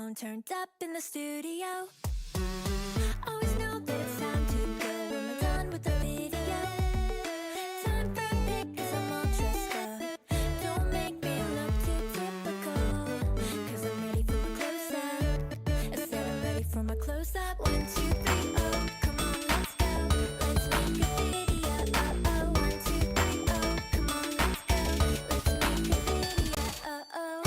microphone turned up in the studio. Always know that it's time to go when we're done with the video. Time for a pic 'cause I'm all dressed up. Don't make me look too typical, 'cause I'm ready for my close-up. I said I'm ready for my close-up. 1, 2, 3, oh, come on, let's go. Let's make a video. Oh, oh, 1, 2, 3, oh, come on, let's go. Let's make a video. Oh, oh.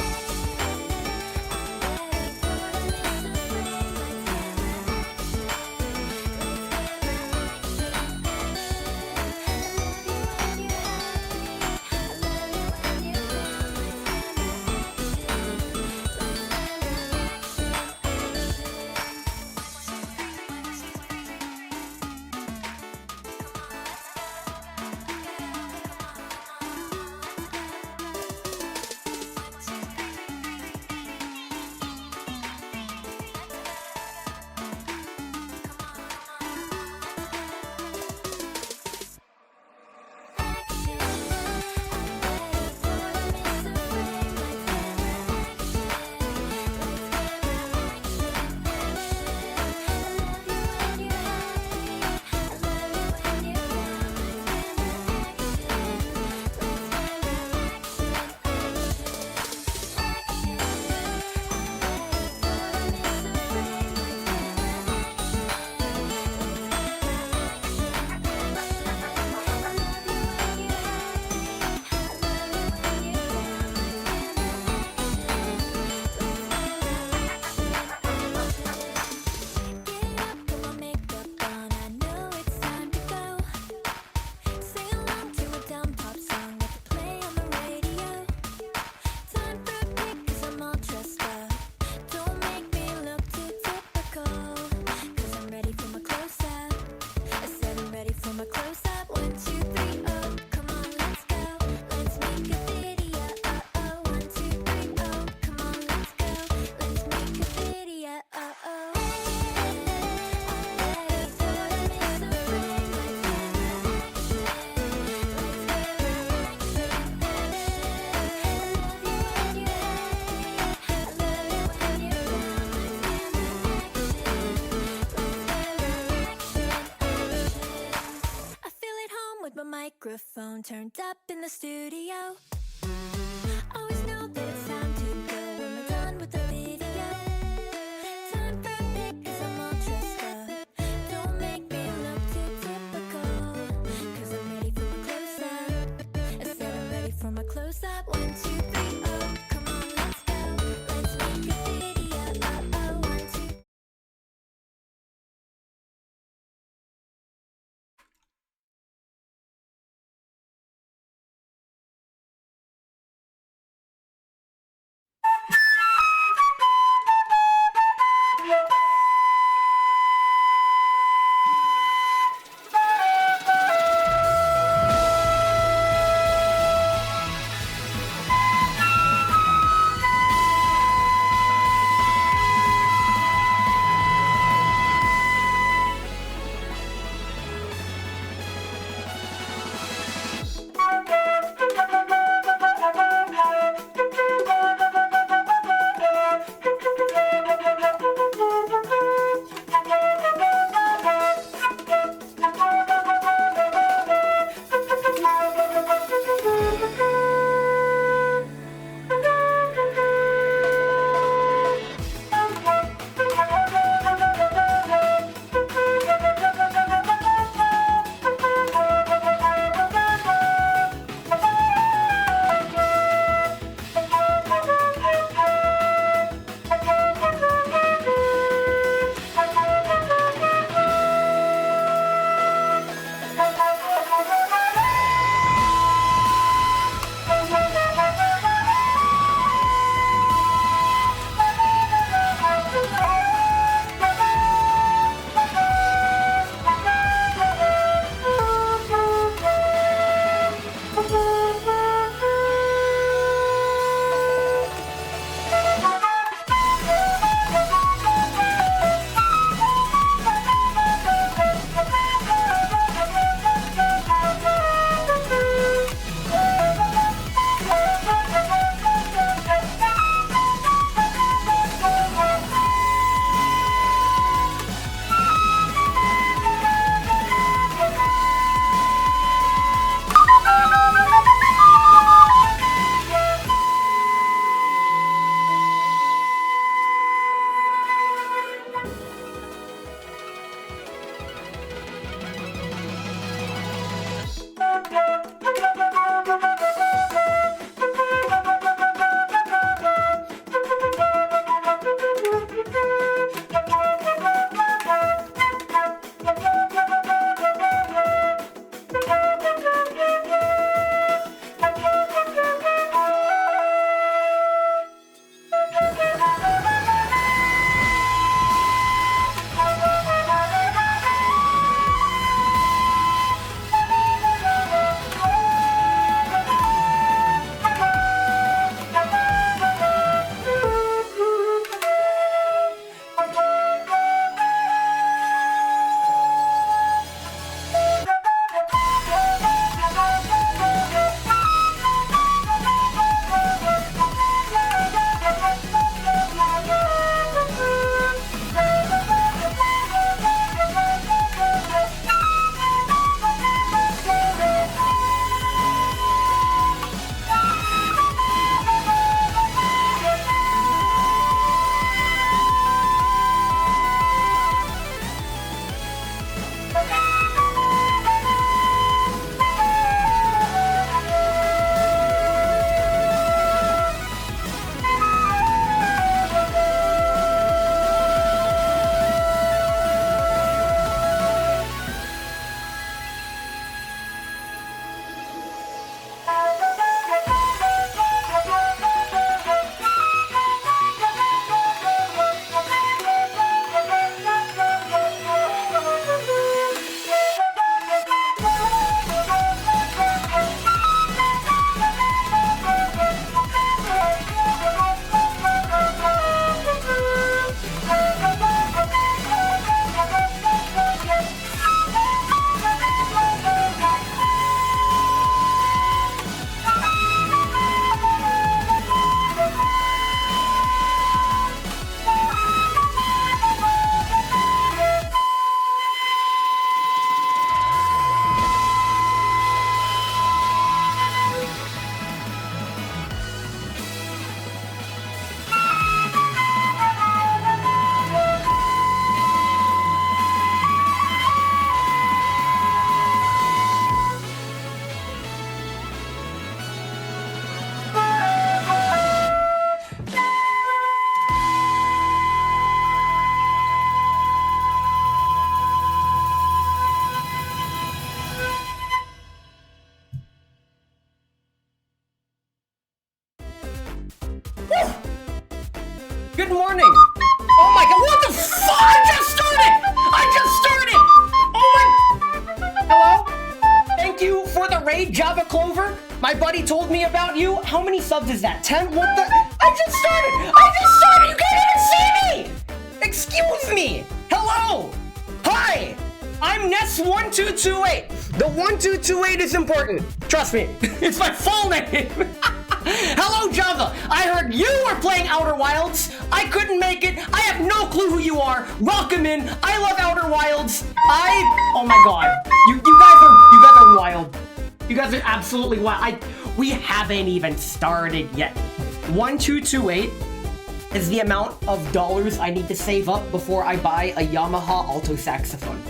With my microphone turned up in the studio. Always know that it's time to go when we're done with the video. Time for a pic 'cause I'm all dressed up. Don't make me look too typical, 'cause I'm ready for my close-up. I said I'm ready for my close-up. 1, 2, 3, oh, come on, let's go. Let's make a video. Oh, oh, 1, 2. Java Clover, my buddy told me about you. How many subs is that? 10? What the? I just started! You can't even see me! Excuse me! Hello! Hi! I'm Ness1228. The 1228 is important. Trust me, it's my full name. Hello, Java. I heard you were playing Outer Wilds. I couldn't make it. I have no clue who you are. Welcome in. I love Outer Wilds. Oh my god. You guys are wild. You guys are absolutely wild. We haven't even started yet. 1228 is the amount of dollars I need to save up before I buy a Yamaha alto saxophone.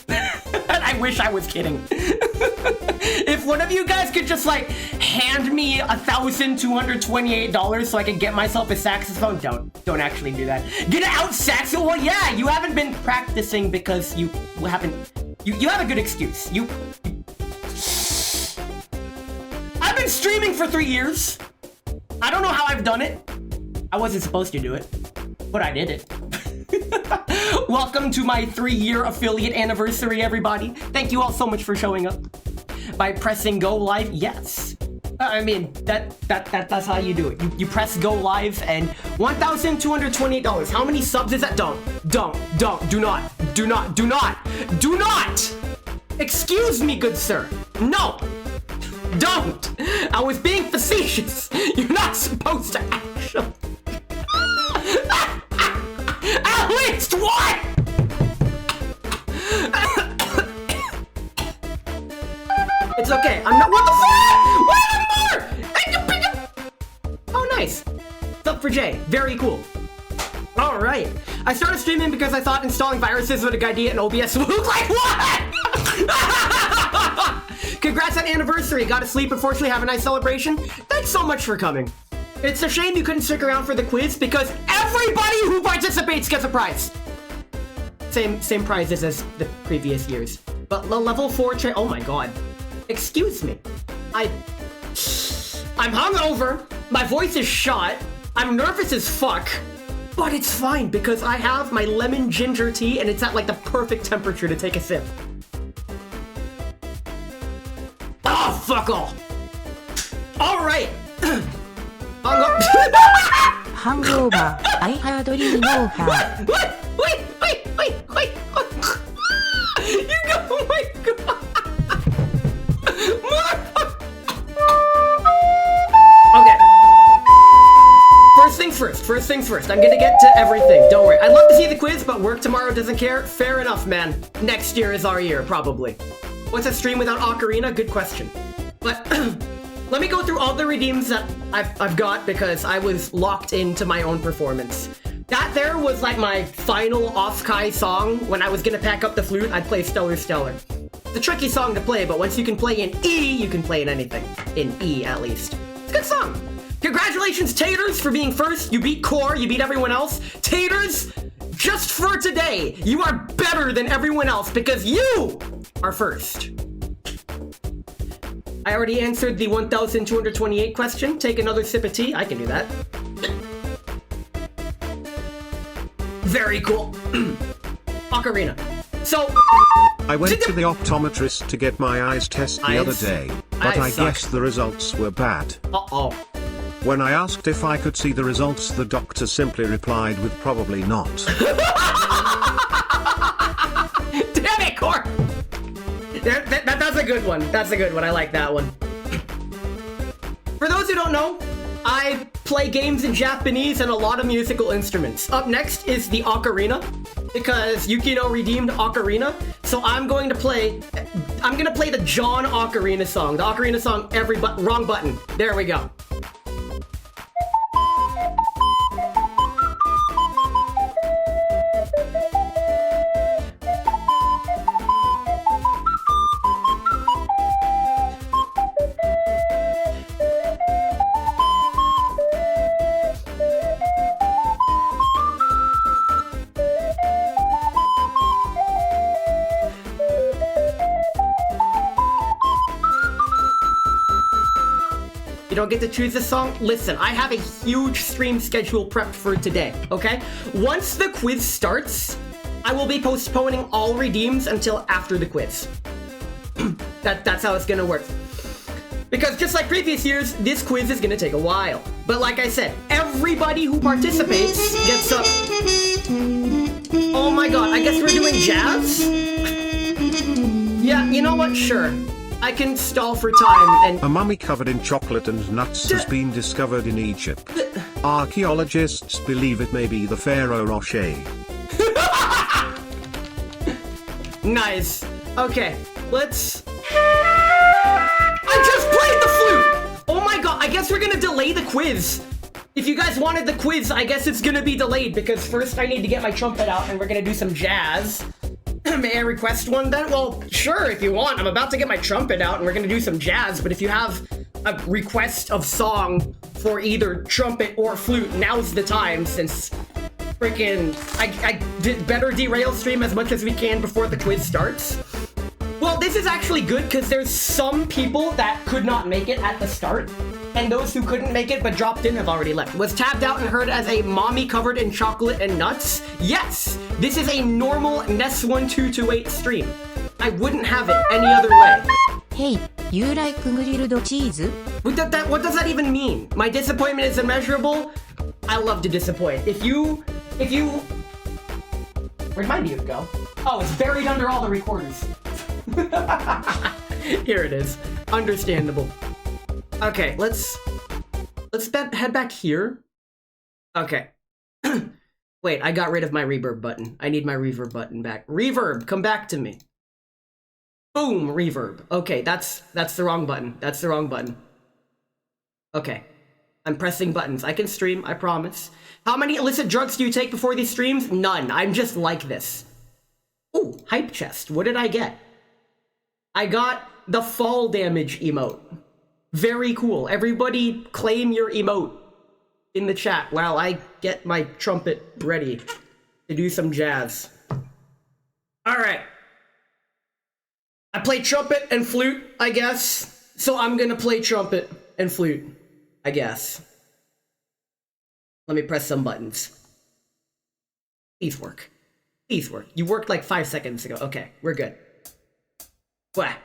I wish I was kidding. If one of you guys could just like hand me $1,228 so I can get myself a saxophone, don't actually do that. Get an out saxophone. Well, yeah, you haven't been practicing because you haven't. You have a good excuse. I've been streaming for 3 years. I don't know how I've done it. I wasn't supposed to do it, but I did it. Welcome to my 3-year affiliate anniversary, everybody. Thank you all so much for showing up. By pressing go live, yes. I mean, that's how you do it. You press go live and $1,228. How many subs is that? Do not. Excuse me, good sir. No, don't. I was being facetious. You're not supposed to actually. At least one! It's okay. I'm not. What the fuck? Wait, more! Oh, nice. What's up for Jay? Very cool. All right. I started streaming because I thought installing viruses with a idea in OBS would look like what? Congrats on anniversary. Got to sleep. Unfortunately, have a nice celebration. Thanks so much for coming. It's a shame you couldn't stick around for the quiz because everybody who participates gets a prize. Same prizes as the previous years. But the level 4 oh my god. Excuse me. I'm hungover. My voice is shot. I'm nervous as fuck. But it's fine because I have my lemon ginger tea and it's at like the perfect temperature to take a sip. Oh, fuck all. All right. Hangover. I heard you know her. Wait. You go, oh my god. Okay. First things first. I'm gonna get to everything. Don't worry. I'd love to see the quiz, but work tomorrow doesn't care. Fair enough, man. Next year is our year, probably. What's a stream without Ocarina? Good question. But let me go through all the redeems that I've got because I was locked into my own performance. That there was like my final off-Kai song. When I was gonna pack up the flute, I'd play Stellar Stellar. It's a tricky song to play, but once you can play in E, you can play in anything. In E, at least. It's a good song. Congratulations, Taters, for being first. You beat Core, you beat everyone else. Taters, just for today, you are better than everyone else because you are first. I already answered the 1,228 question. Take another sip of tea. I can do that. Very cool. Ocarina. So, I went to the optometrist to get my eyes tested the other day, but I guess the results were bad. Uh-oh. When I asked if I could see the results, the doctor simply replied with probably not. Damn it, Core! That's a good one. That's a good one. I like that one. For those who don't know, I play games in Japanese and a lot of musical instruments. Up next is the Ocarina, because Yukino redeemed Ocarina. So I'm gonna play the John Ocarina song. The Ocarina song, wrong button. There we go. You don't get to choose this song? Listen, I have a huge stream schedule prepped for today, okay? Once the quiz starts, I will be postponing all redeems until after the quiz. That's how it's gonna work. Because just like previous years, this quiz is gonna take a while. But like I said, everybody who participates gets up. Oh my god, I guess we're doing jazz? Yeah, you know what? Sure. I can stall for time and... A mummy covered in chocolate and nuts has been discovered in Egypt. Archaeologists believe it may be the Pharaoh Rocher. Nice. Okay, let's... I just played the flute! Oh my god, I guess we're gonna delay the quiz. If you guys wanted the quiz, I guess it's gonna be delayed because first I need to get my trumpet out and we're gonna do some jazz. May I request one then? Well, sure, if you want. I'm about to get my trumpet out and we're gonna do some jazz, but if you have a request of song for either trumpet or flute, now's the time since freaking I did better derail stream as much as we can before the quiz starts. Well, this is actually good because there's some people that could not make it at the start, and those who couldn't make it but dropped in have already left. Was tabbed out and heard as a mommy covered in chocolate and nuts? Yes! This is a normal NES1228 stream. I wouldn't have it any other way. Hey, you like grilled cheese? What does that even mean? My disappointment is immeasurable? I love to disappoint. If you... Where'd my mute go? Oh, it's buried under all the recorders. Here it is. Understandable. Okay, let's head back here. Okay. Wait, I got rid of my reverb button. I need my reverb button back. Reverb, come back to me. Boom, reverb. Okay, that's the wrong button. That's the wrong button. Okay. I'm pressing buttons. I can stream, I promise. How many illicit drugs do you take before these streams? None. I'm just like this. Ooh, hype chest. What did I get? I got the fall damage emote. Very cool. Everybody claim your emote in the chat while I get my trumpet ready to do some jazz. Alright. I play trumpet and flute, I guess. So I'm gonna play trumpet and flute, I guess. Let me press some buttons. Please work. Please work. You worked like 5 seconds ago. Okay, we're good. What?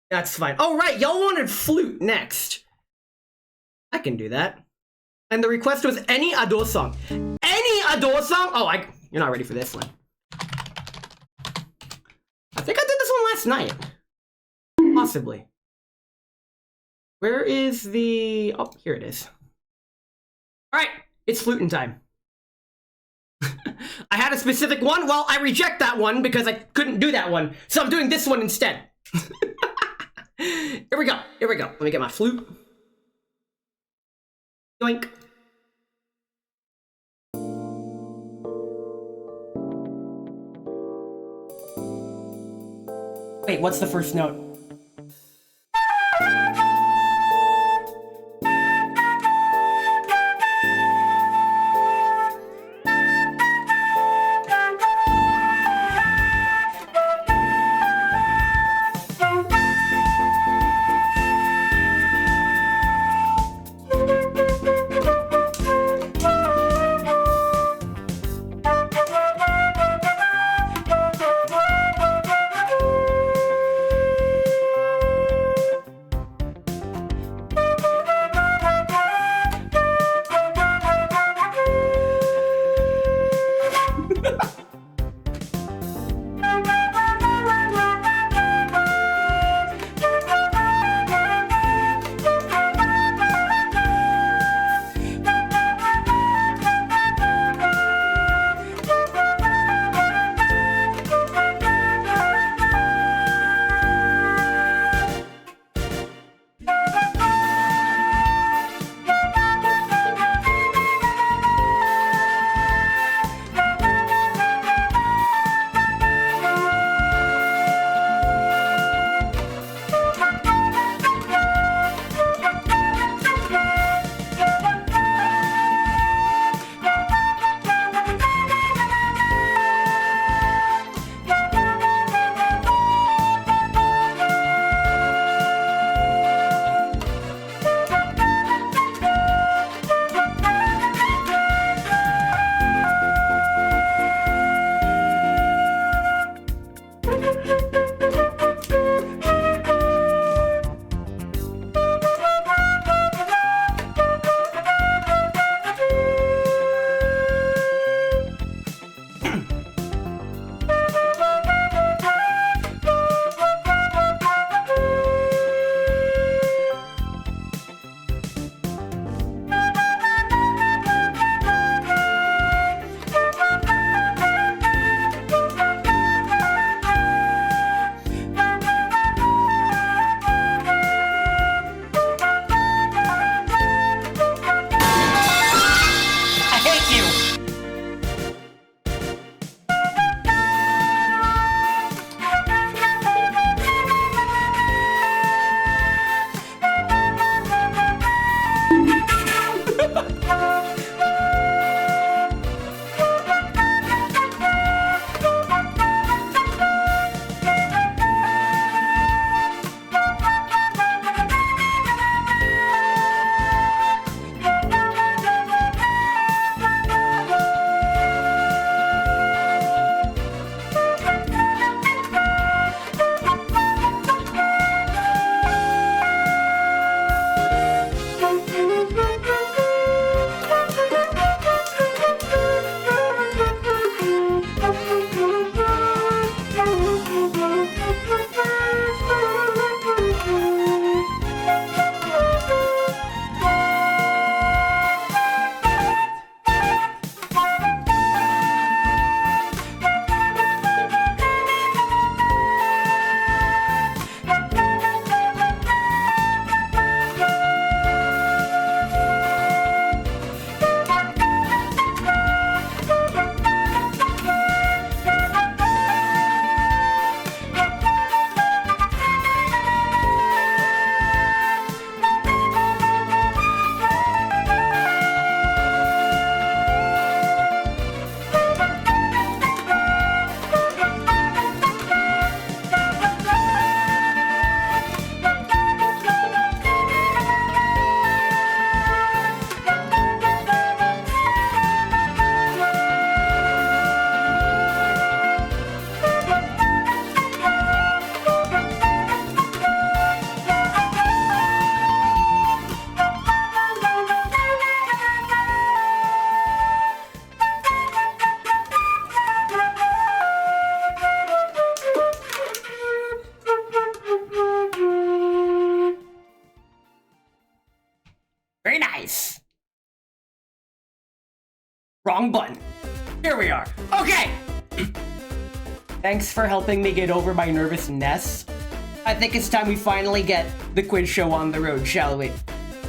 That's fine. Oh, right, y'all wanted flute next. I can do that. And the request was any Adore song. Any Adore song? Oh, you're not ready for this one. I think I did this one last night. Possibly. Where is the... Oh, here it is. Alright, it's fluting time. I had a specific one. Well, I reject that one because I couldn't do that one. So I'm doing this one instead. Here we go. Here we go. Let me get my flute. Yoink. Wait, what's the first note? Nice. Wrong button. Here we are. Okay. Thanks for helping me get over my nervousness. I think it's time we finally get the quiz show on the road, shall we?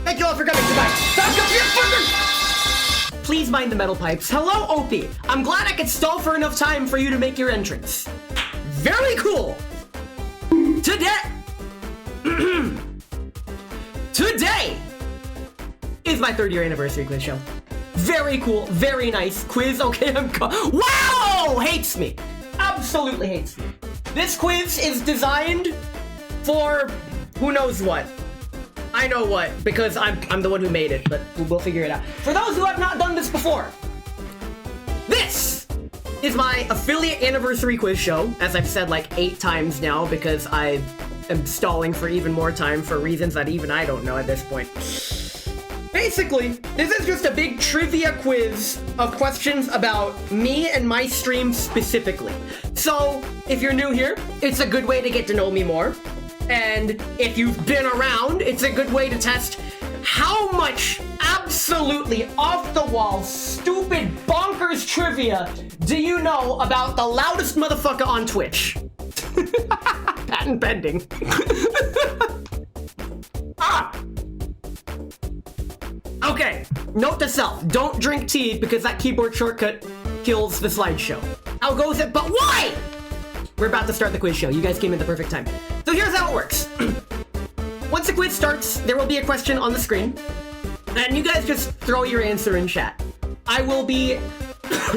Thank you all for coming tonight. Please mind the metal pipes. Hello, Opie. I'm glad I could stall for enough time for you to make your entrance. Very cool. Today is my 3rd year anniversary quiz show. Very cool, very nice quiz. Okay, wow! Hates me. Absolutely hates me. This quiz is designed for who knows what. I know what, because I'm the one who made it, but we'll figure it out. For those who have not done this before, this is my affiliate anniversary quiz show, as I've said like 8 times now, because I am stalling for even more time for reasons that even I don't know at this point. Basically, this is just a big trivia quiz of questions about me and my stream specifically. So, if you're new here, it's a good way to get to know me more. And if you've been around, it's a good way to test how much absolutely off-the-wall, stupid, bonkers trivia do you know about the loudest motherfucker on Twitch? Patent pending. Okay, note to self, don't drink tea because that keyboard shortcut kills the slideshow. How goes it? But why? We're about to start the quiz show. You guys came at the perfect time. So here's how it works. Once the quiz starts, there will be a question on the screen, and you guys just throw your answer in chat. I will be...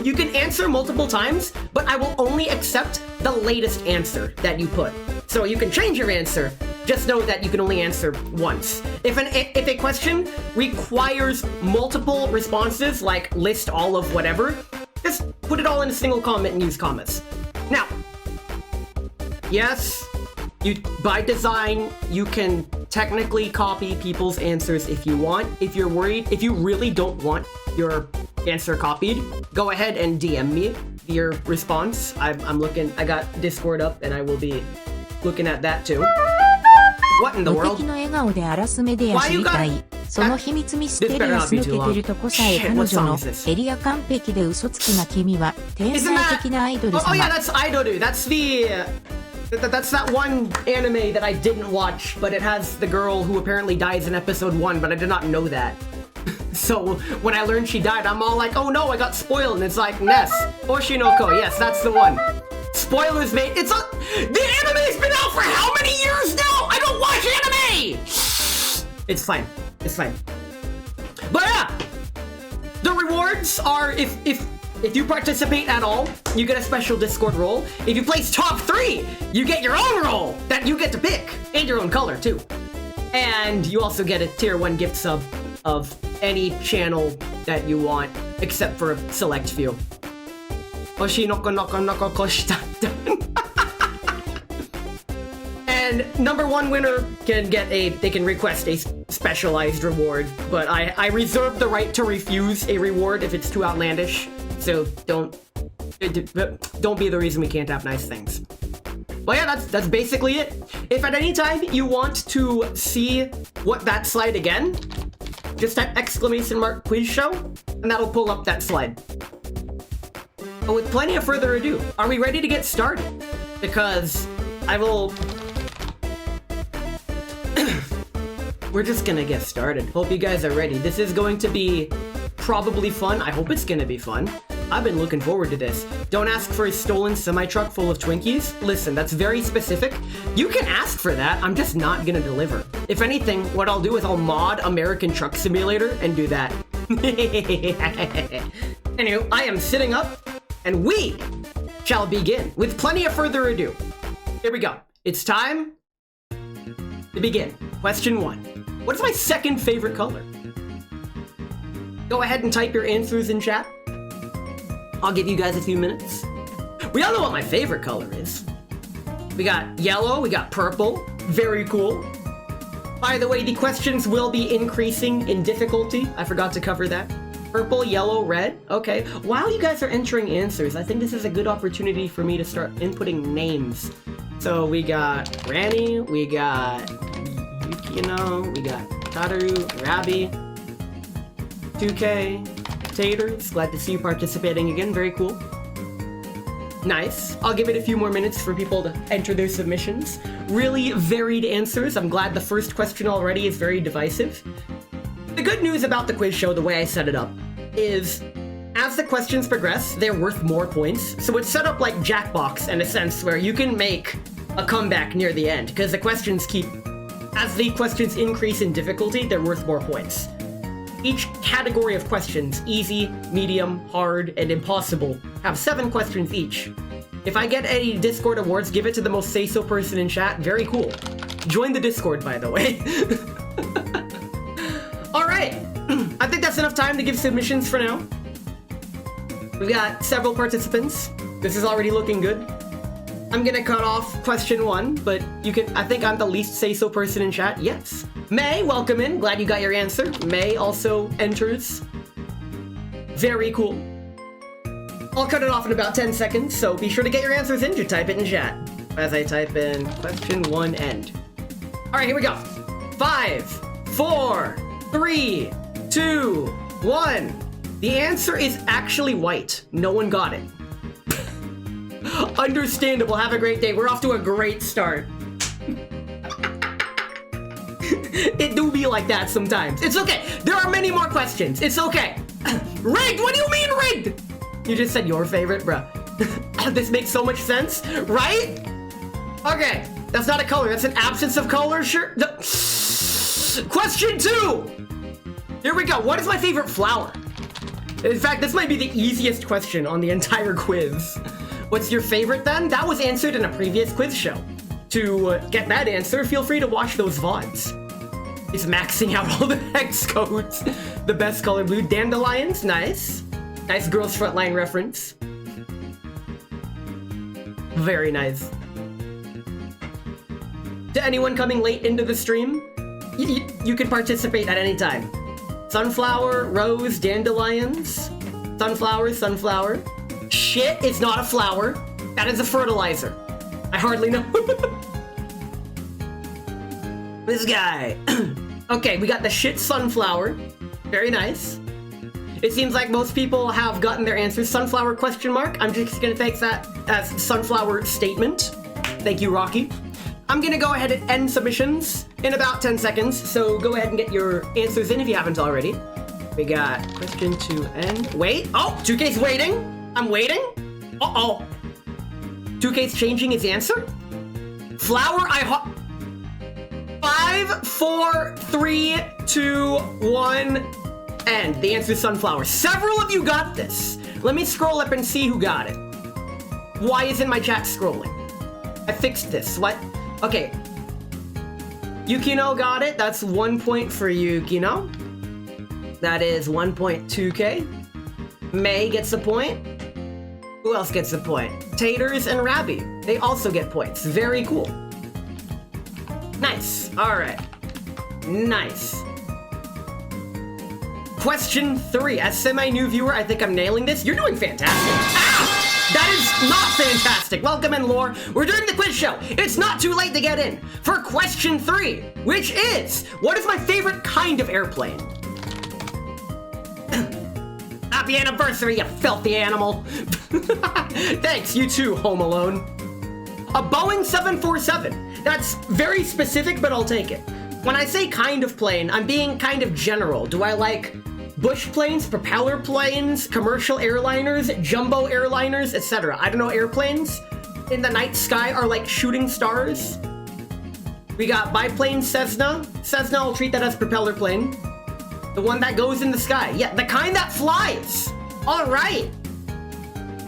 You can answer multiple times, but I will only accept the latest answer that you put. So you can change your answer, just know that you can only answer once. If a question requires multiple responses, like list all of whatever, just put it all in a single comment and use commas. Now, yes, by design, you can technically copy people's answers if you want. If you're worried, if you really don't want your answer copied, go ahead and DM me your response. I'm looking, I got Discord up and I will be looking at that too. What in the 無 world? 敵の笑顔で荒らすメディア知りたい。その秘密ミステリアス抜けてるとこさえ彼女のエリア完璧で嘘つきな君は天才的なアイドル Oh 様。 yeah, that's Idoru. That's that one anime that I didn't watch, but it has the girl who apparently dies in episode 1, but I did not know that. So when I learned she died, I'm all like, oh no, I got spoiled, and it's like, Ness, Oshinoko, yes, that's the one. Spoilers, mate. The anime's been out for how many years now? I don't watch anime! It's fine. It's fine. But yeah, the rewards are if you participate at all, you get a special Discord role. If you place top 3, you get your own role that you get to pick, and your own color too. And you also get a tier 1 gift sub of any channel that you want, except for a select few. Oshinoko noko noko koshita. And number 1 winner can they can request a specialized reward, but I reserve the right to refuse a reward if it's too outlandish. So don't be the reason we can't have nice things. Well, yeah, that's basically it. If at any time you want to see what that slide again, just type !quiz show, and that'll pull up that slide. But with plenty of further ado, are we ready to get started? Because I will... We're just gonna get started. Hope you guys are ready. This is going to be probably fun. I hope it's gonna be fun. I've been looking forward to this. Don't ask for a stolen semi-truck full of Twinkies. Listen, that's very specific. You can ask for that, I'm just not gonna deliver. If anything, what I'll do is I'll mod American Truck Simulator and do that. Anyway, I am sitting up, and we shall begin with plenty of further ado. Here we go. It's time to begin. Question 1. What is my second favorite color? Go ahead and type your answers in chat. I'll give you guys a few minutes. We all know what my favorite color is. We got yellow, we got purple. Very cool. By the way, the questions will be increasing in difficulty. I forgot to cover that. Purple, yellow, red. Okay. While you guys are entering answers, I think this is a good opportunity for me to start inputting names. So we got Granny, we got Yukino, we got Tadaru, Rabi. 2K, Taters, glad to see you participating again, very cool. Nice. I'll give it a few more minutes for people to enter their submissions. Really varied answers. I'm glad the first question already is very divisive. The good news about the quiz show, the way I set it up, is as the questions progress, they're worth more points. So it's set up like Jackbox in a sense where you can make a comeback near the end because the questions as the questions increase in difficulty, they're worth more points. Each category of questions, easy, medium, hard, and impossible, have 7 questions each. If I get any Discord awards, give it to the most say-so person in chat. Very cool. Join the Discord, by the way. Alright, I think that's enough time to give submissions for now. We've got several participants. This is already looking good. I'm gonna cut off question 1, but I think I'm the least say-so person in chat. Yes. May, welcome in. Glad you got your answer. May also enters. Very cool. I'll cut it off in about 10 seconds, so be sure to get your answers in. Just type it in chat. As I type in question 1 end. Alright, here we go. 5, 4, 3, 2, 1. The answer is actually white. No one got it. Understandable. Have a great day. We're off to a great start. It do be like that sometimes. It's okay. There are many more questions. It's okay. Rigged? What do you mean rigged? You just said your favorite, bruh. This makes so much sense, right? Okay. That's not a color. That's an absence of color. Sure. Question 2. Here we go. What is my favorite flower? In fact, this might be the easiest question on the entire quiz. What's your favorite then? That was answered in a previous quiz show. To get that answer, feel free to watch those VODs. It's maxing out all the hex codes. The best color blue. Dandelions, nice. Nice Girls Frontline reference. Very nice. To anyone coming late into the stream, you can participate at any time. Sunflower, rose, dandelions. Sunflower, sunflower. Shit is not a flower. That is a fertilizer. I hardly know. This guy. Okay, we got the shit sunflower. Very nice. It seems like most people have gotten their answers. Sunflower question mark. I'm just gonna take that as sunflower statement. Thank you, Rocky. I'm gonna go ahead and end submissions in about 10 seconds, so go ahead and get your answers in if you haven't already. We got question 2 end. Wait. Oh, 2K's waiting. I'm waiting. Uh-oh. 2K's changing his answer? Flower, 5, 4, 3, 2, 1, end. The answer is sunflower. Several of you got this. Let me scroll up and see who got it. Why isn't my chat scrolling? I fixed this. What? Okay. Yukino got it. That's 1 point for Yukino. That is 1 point 2K. May gets a point. Who else gets a point? Taters and Rabby. They also get points. Very cool. Nice. All right. Nice. Question 3. As semi-new viewer, I think I'm nailing this. You're doing fantastic. Ah! That is not fantastic. Welcome in, Lore. We're doing the quiz show. It's not too late to get in. For question 3, which is, what is my favorite kind of airplane? Happy anniversary, you filthy animal. Thanks, you too, Home Alone. A Boeing 747. That's very specific, but I'll take it. When I say kind of plane, I'm being kind of general. Do I like bush planes, propeller planes, commercial airliners, jumbo airliners, etc.? I don't know, airplanes in the night sky are like shooting stars. We got biplane Cessna. Cessna, I'll treat that as propeller plane. The one that goes in the sky. Yeah, the kind that flies. All right.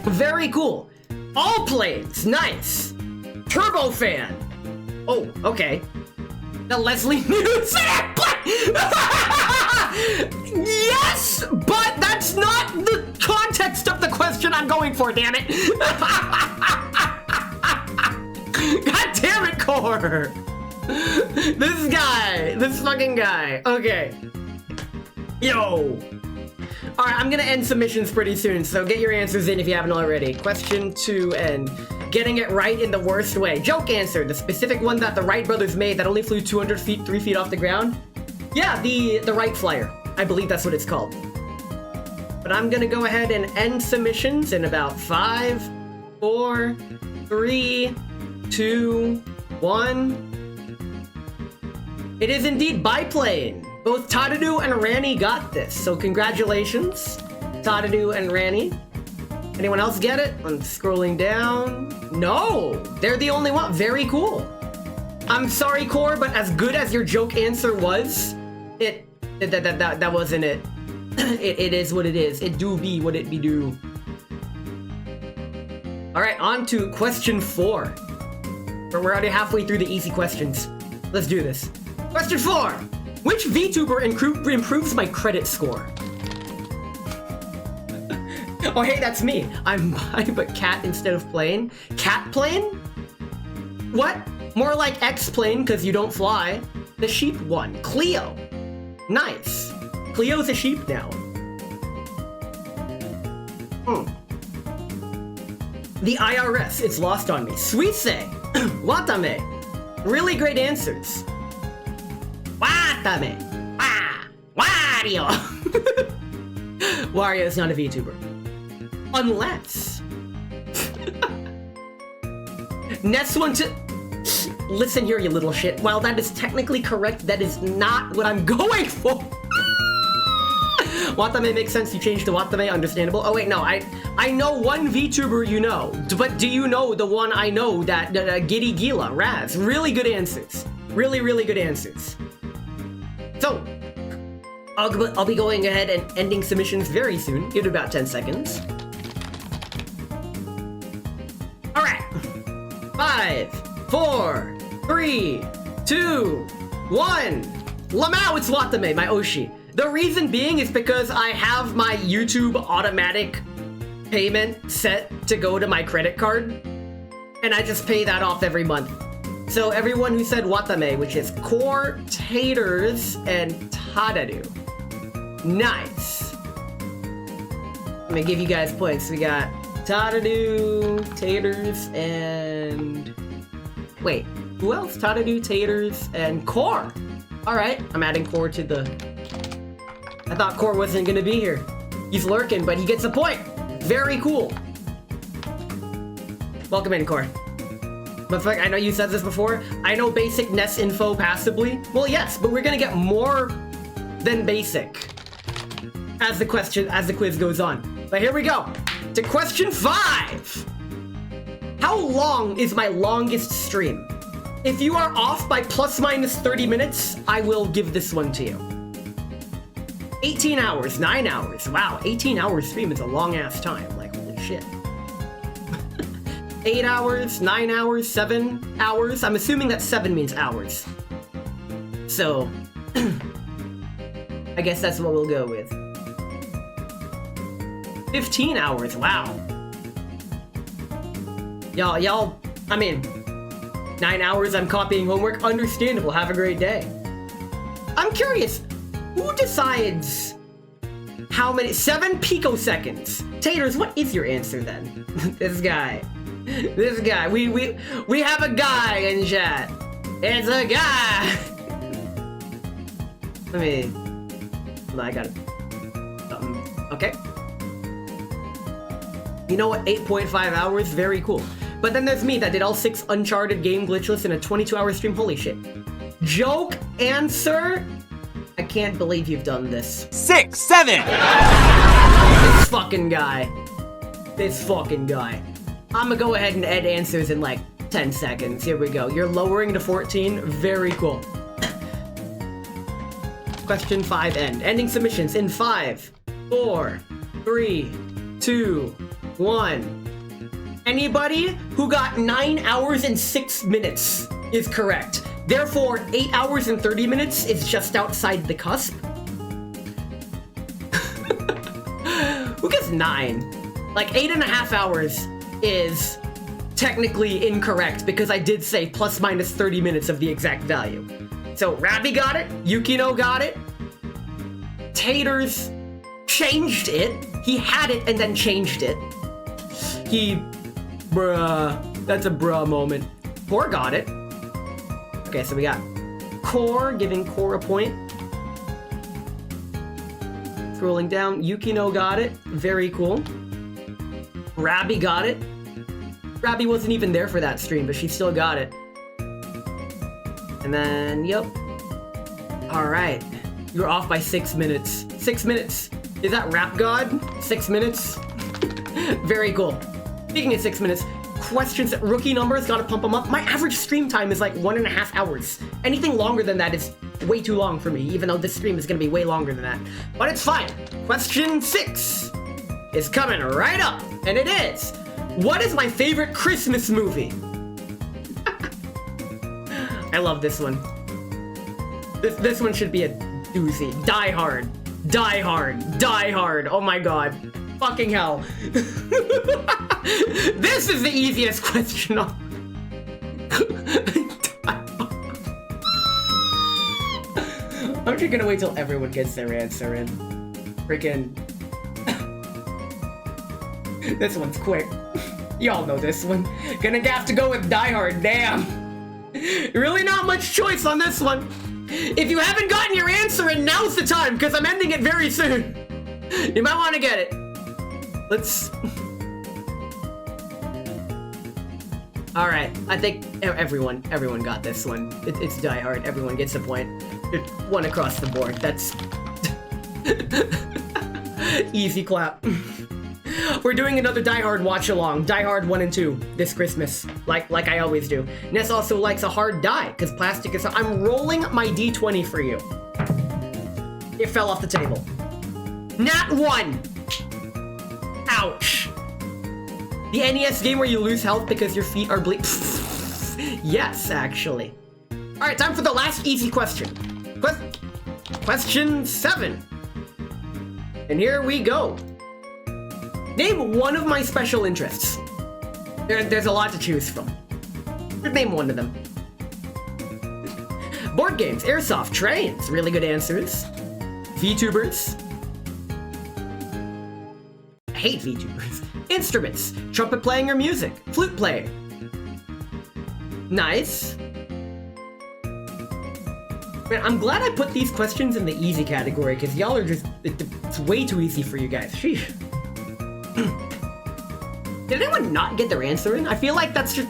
Very cool. All planes. Nice. Turbofan. Oh, okay. The Leslie News airplane. Yes, but that's not the context of the question I'm going for, damn it. God damn it, Core. This fucking guy. Okay. Yo! Alright, I'm gonna end submissions pretty soon, so get your answers in if you haven't already. Question 2 and getting it right in the worst way. Joke answer, the specific one that the Wright brothers made that only flew 200 feet, 3 feet off the ground. Yeah, the Wright Flyer. I believe that's what it's called. But I'm gonna go ahead and end submissions in about 5, 4, 3, 2, 1. It is indeed biplane. Both Tadadu and Rani got this, so congratulations, Tadadu and Rani. Anyone else get it? I'm scrolling down. No, they're the only one. Very cool. I'm sorry, Core, but as good as your joke answer was, that wasn't it. It is what it is. It do be what it be do. All right, on to question 4. We're already halfway through the easy questions. Let's do this. Question 4. Which VTuber improves my credit score? Oh, hey, that's me. I'm bi, but cat instead of plane. Cat plane? What? More like X plane, because you don't fly. The sheep one. Cleo. Nice. Cleo's a sheep now. The IRS is lost on me. Suisse. Watame. Really great answers. Watame. Wario. Wario is not a VTuber. Unless. Next one to. Listen here, you little shit. While that is technically correct, that is not what I'm going for. Watame makes sense. You changed to Watame. Understandable. Oh wait, no. I know one VTuber you know, but do you know the one I know that Giddy Gila Raz? Really good answers. Really good answers. So I'll be going ahead and ending submissions very soon. Give it about 10 seconds. All right. 5, 4, 3, 2, 1. Lamau, it's Watame, my Oshi. The reason being is because I have my YouTube automatic payment set to go to my credit card, and I just pay that off every month. So everyone who said Watame, which is Core, Taters, and Tadadu. Nice. I'm gonna give you guys points. We got Tadadu, Taters, and... Wait, who else? Tadadu, Taters, and Core. Alright, I'm adding Core to the... I thought Core wasn't gonna be here. He's lurking, but he gets a point. Very cool. Welcome in, Core. But I know you said this before. I know basic NES info passively. Well, yes, but we're gonna get more than basic as the quiz goes on. But here we go. To question 5. How long is my longest stream? If you are off by plus minus 30 minutes, I will give this one to you. 18 hours, 9 hours. Wow, 18 hours stream is a long ass time. Like, holy shit. 8 hours, 9 hours, 7 hours. I'm assuming that 7 means hours. So, I guess that's what we'll go with. 15 hours, wow. Y'all, I mean, 9 hours I'm copying homework, understandable, have a great day. I'm curious, who decides how many, 7 picoseconds? Taters, what is your answer then? This guy, we have a guy in chat. It's a guy. Let me, I got it. Okay. You know what, 8.5 hours, very cool. But then there's me that did all 6 Uncharted game glitchless in a 22-hour stream, holy shit. Joke answer? I can't believe you've done this. 6, 7! This fucking guy. I'm gonna go ahead and add answers in like 10 seconds. Here we go. You're lowering to 14. Very cool. Question 5 end. Ending submissions in 5, 4, 3, 2, 1. Anybody who got 9 hours and 6 minutes is correct. Therefore, 8 hours and 30 minutes is just outside the cusp. Who gets 9? Like 8.5 hours is technically incorrect because I did say plus minus 30 minutes of the exact value. So Rabbi got it, Yukino got it, Taters changed it. He had it and then changed it. Bruh, that's a bruh moment. Core got it. Okay, so we got Core, giving Core a point. Let's scrolling down. Yukino got it. Very cool. Rabby got it. Rabby wasn't even there for that stream, but she still got it. And then, yep. Alright. You're off by 6 minutes. 6 minutes. Is that Rap God? 6 minutes? Very cool. Speaking of 6 minutes, questions, rookie numbers, gotta pump them up. My average stream time is like 1.5 hours. Anything longer than that is way too long for me, even though this stream is gonna be way longer than that. But it's fine. Question 6 is coming right up, and it is, what is my favorite Christmas movie? I love this one. This one should be a doozy. Die Hard. Die Hard. Die Hard. Oh my god. Fucking hell. This is the easiest question. I'm just gonna wait till everyone gets their answer in. Freaking. This one's quick. Y'all know this one. Gonna have to go with Die Hard, damn. Really not much choice on this one. If you haven't gotten your answer in, now's the time, because I'm ending it very soon. You might want to get it. Let's... Alright, I think everyone got this one. It's Die Hard, everyone gets a point. It's one across the board, that's... Easy clap. We're doing another Die Hard watch along, Die Hard 1 and 2, this Christmas, like I always do. Ness also likes a hard die, because plastic is... I'm rolling my D20 for you. It fell off the table. Nat 1! Ouch. The NES game where you lose health because your feet are Yes, actually. Alright, time for the last easy question. Question 7. And here we go. Name one of my special interests. There's a lot to choose from. Name one of them. Board games, airsoft, trains. Really good answers. VTubers. I hate VTubers. Instruments, trumpet playing or music, flute playing. Nice. Man, I'm glad I put these questions in the easy category, because y'all are just, it's way too easy for you guys. Sheesh. Did anyone not get their answer in? I feel like that's just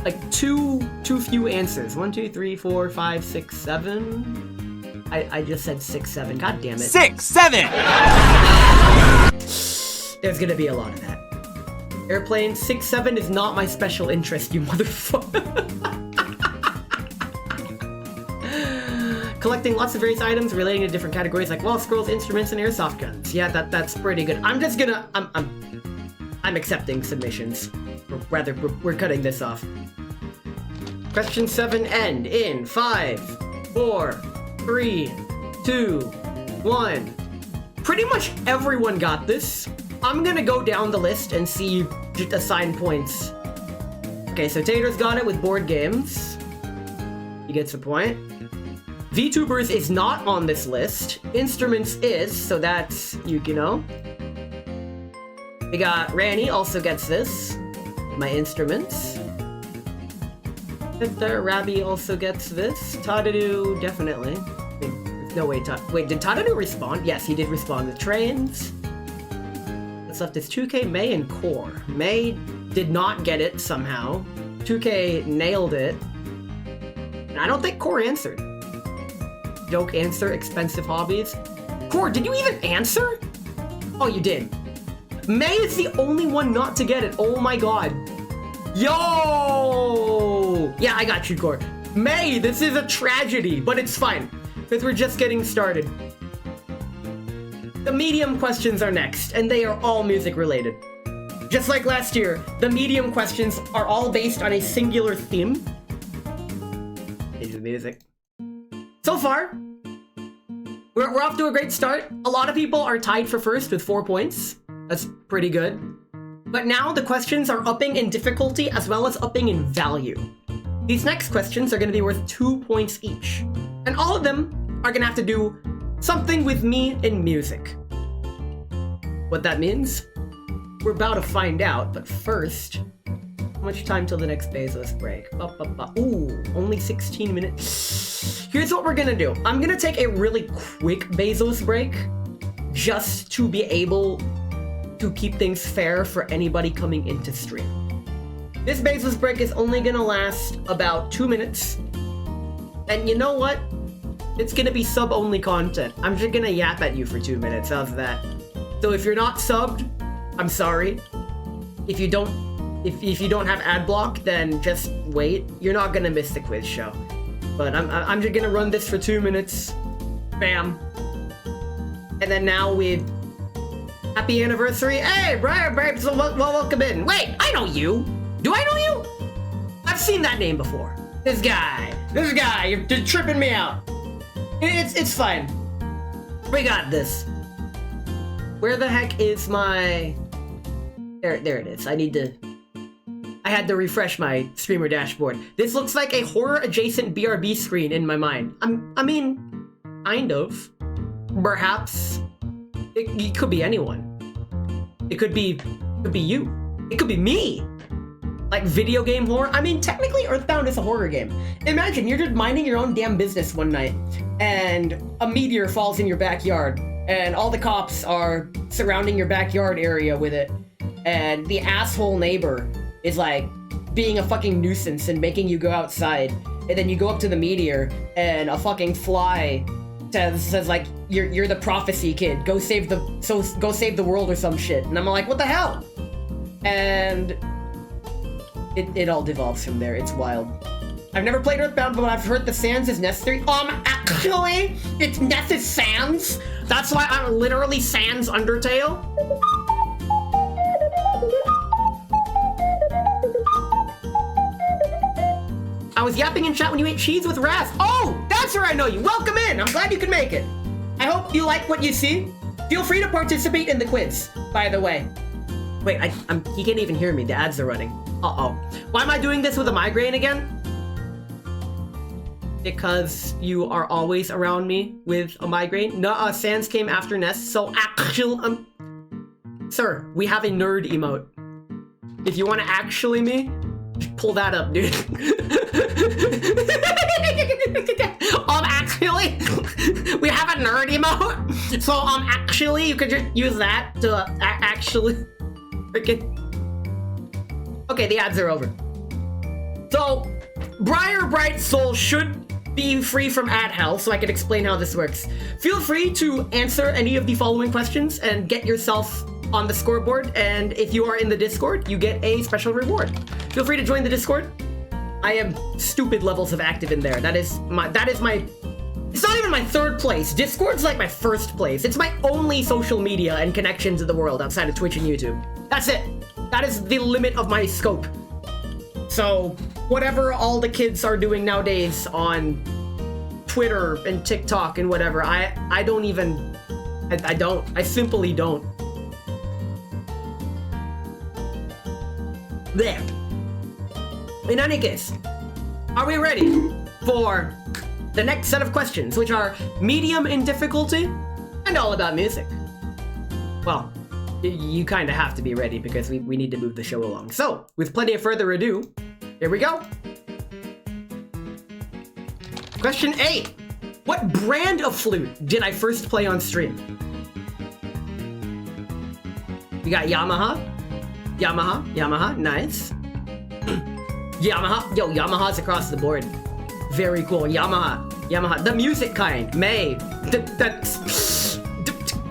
like too few answers. 1, 2, 3, 4, 5, 6, 7. I just said 6, 7. God damn it. 6, 7. There's gonna be a lot of that. Airplane 6, 7 is not my special interest, you motherfucker. Collecting lots of various items relating to different categories like wall scrolls, instruments, and airsoft guns. Yeah, that's pretty good. I'm just gonna I'm accepting submissions. Or rather, we're cutting this off. Question 7 end in 5, 4, 3, 2, 1. Pretty much everyone got this. I'm gonna go down the list and see just assign points. Okay, so Tater's got it with board games. He gets a point. VTubers is not on this list. Instruments is, so that's Yukino. We got Ranny also gets this. My instruments. Rabby also gets this. Tadadu, definitely. There's no way wait, did Tadadu respond? Yes, he did respond with trains. What's left is 2K, May, and Core. May did not get it somehow. 2K nailed it. And I don't think Core answered. Joke answer, expensive hobbies. Core, did you even answer? Oh, you did. May is the only one not to get it. Oh my god. Yo! Yeah, I got you, Core. May, this is a tragedy, but it's fine, because we're just getting started. The medium questions are next, and they are all music related. Just like last year, the medium questions are all based on a singular theme. Into the music. So far, we're off to a great start. A lot of people are tied for first with 4 points. That's pretty good. But now the questions are upping in difficulty as well as upping in value. These next questions are going to be worth 2 points each. And all of them are going to have to do something with me in music. What that means, we're about to find out, but first, how much time till the next Bezos break? Ooh, only 16 minutes. Here's what we're gonna do. I'm gonna take a really quick Bezos break, just to be able to keep things fair for anybody coming into stream. This baseless break is only gonna last about 2 minutes. And you know what? It's gonna be sub-only content. I'm just gonna yap at you for 2 minutes. How's that? So if you're not subbed, I'm sorry. If you don't have ad block, then just wait. You're not gonna miss the quiz show. But I'm just gonna run this for 2 minutes. Bam. And then now with happy anniversary. Hey, Brian, so welcome in. Wait, I know you. Do I know you? I've seen that name before. This guy, you're tripping me out. It's fine. We got this. Where the heck is my... There it is. I had to refresh my streamer dashboard. This looks like a horror-adjacent BRB screen in my mind. I mean, kind of. Perhaps. It could be anyone. It could be you. It could be me. Like video game horror. I mean, technically Earthbound is a horror game. Imagine you're just minding your own damn business one night and a meteor falls in your backyard and all the cops are surrounding your backyard area with it, and the asshole neighbor is like being a fucking nuisance and making you go outside, and then you go up to the meteor and a fucking fly says like, you're the prophecy kid, go save the world or some shit. And I'm like, what the hell? And it all devolves from there. It's wild. I've never played Earthbound, but I've heard the Sans is necessary. Actually, it's necessary Sans. That's why I'm literally Sans Undertale. I was yapping in chat when you ate cheese with Raz. Oh, that's where I know you. Welcome in. I'm glad you could make it. I hope you like what you see. Feel free to participate in the quiz, by the way. Wait, he can't even hear me. The ads are running. Uh-oh. Why am I doing this with a migraine again? Because you are always around me with a migraine. Nuh-uh, Sans came after Nest, so actually, sir, we have a nerd emote. If you want to actually me, pull that up, dude. Actually, we have a nerd emote. So, actually, you could just use that to actually freaking. Okay, the ads are over. So, Briar Bright Soul should be free from ad hell, so I can explain how this works. Feel free to answer any of the following questions and get yourself on the scoreboard, and if you are in the Discord, you get a special reward. Feel free to join the Discord. I am stupid levels of active in there. That is my, it's not even my third place. Discord's like my first place. It's my only social media and connection to the world outside of Twitch and YouTube. That's it. That is the limit of my scope. So, whatever all the kids are doing nowadays on Twitter and TikTok and whatever, I simply don't. There. In any case, are we ready for the next set of questions, which are medium in difficulty and all about music? Well, you kind of have to be ready because we need to move the show along. So, with plenty of further ado, here we go. Question 8. What brand of flute did I first play on stream? We got Yamaha, nice. Yamaha's across the board. Very cool. Yamaha, the music kind. May,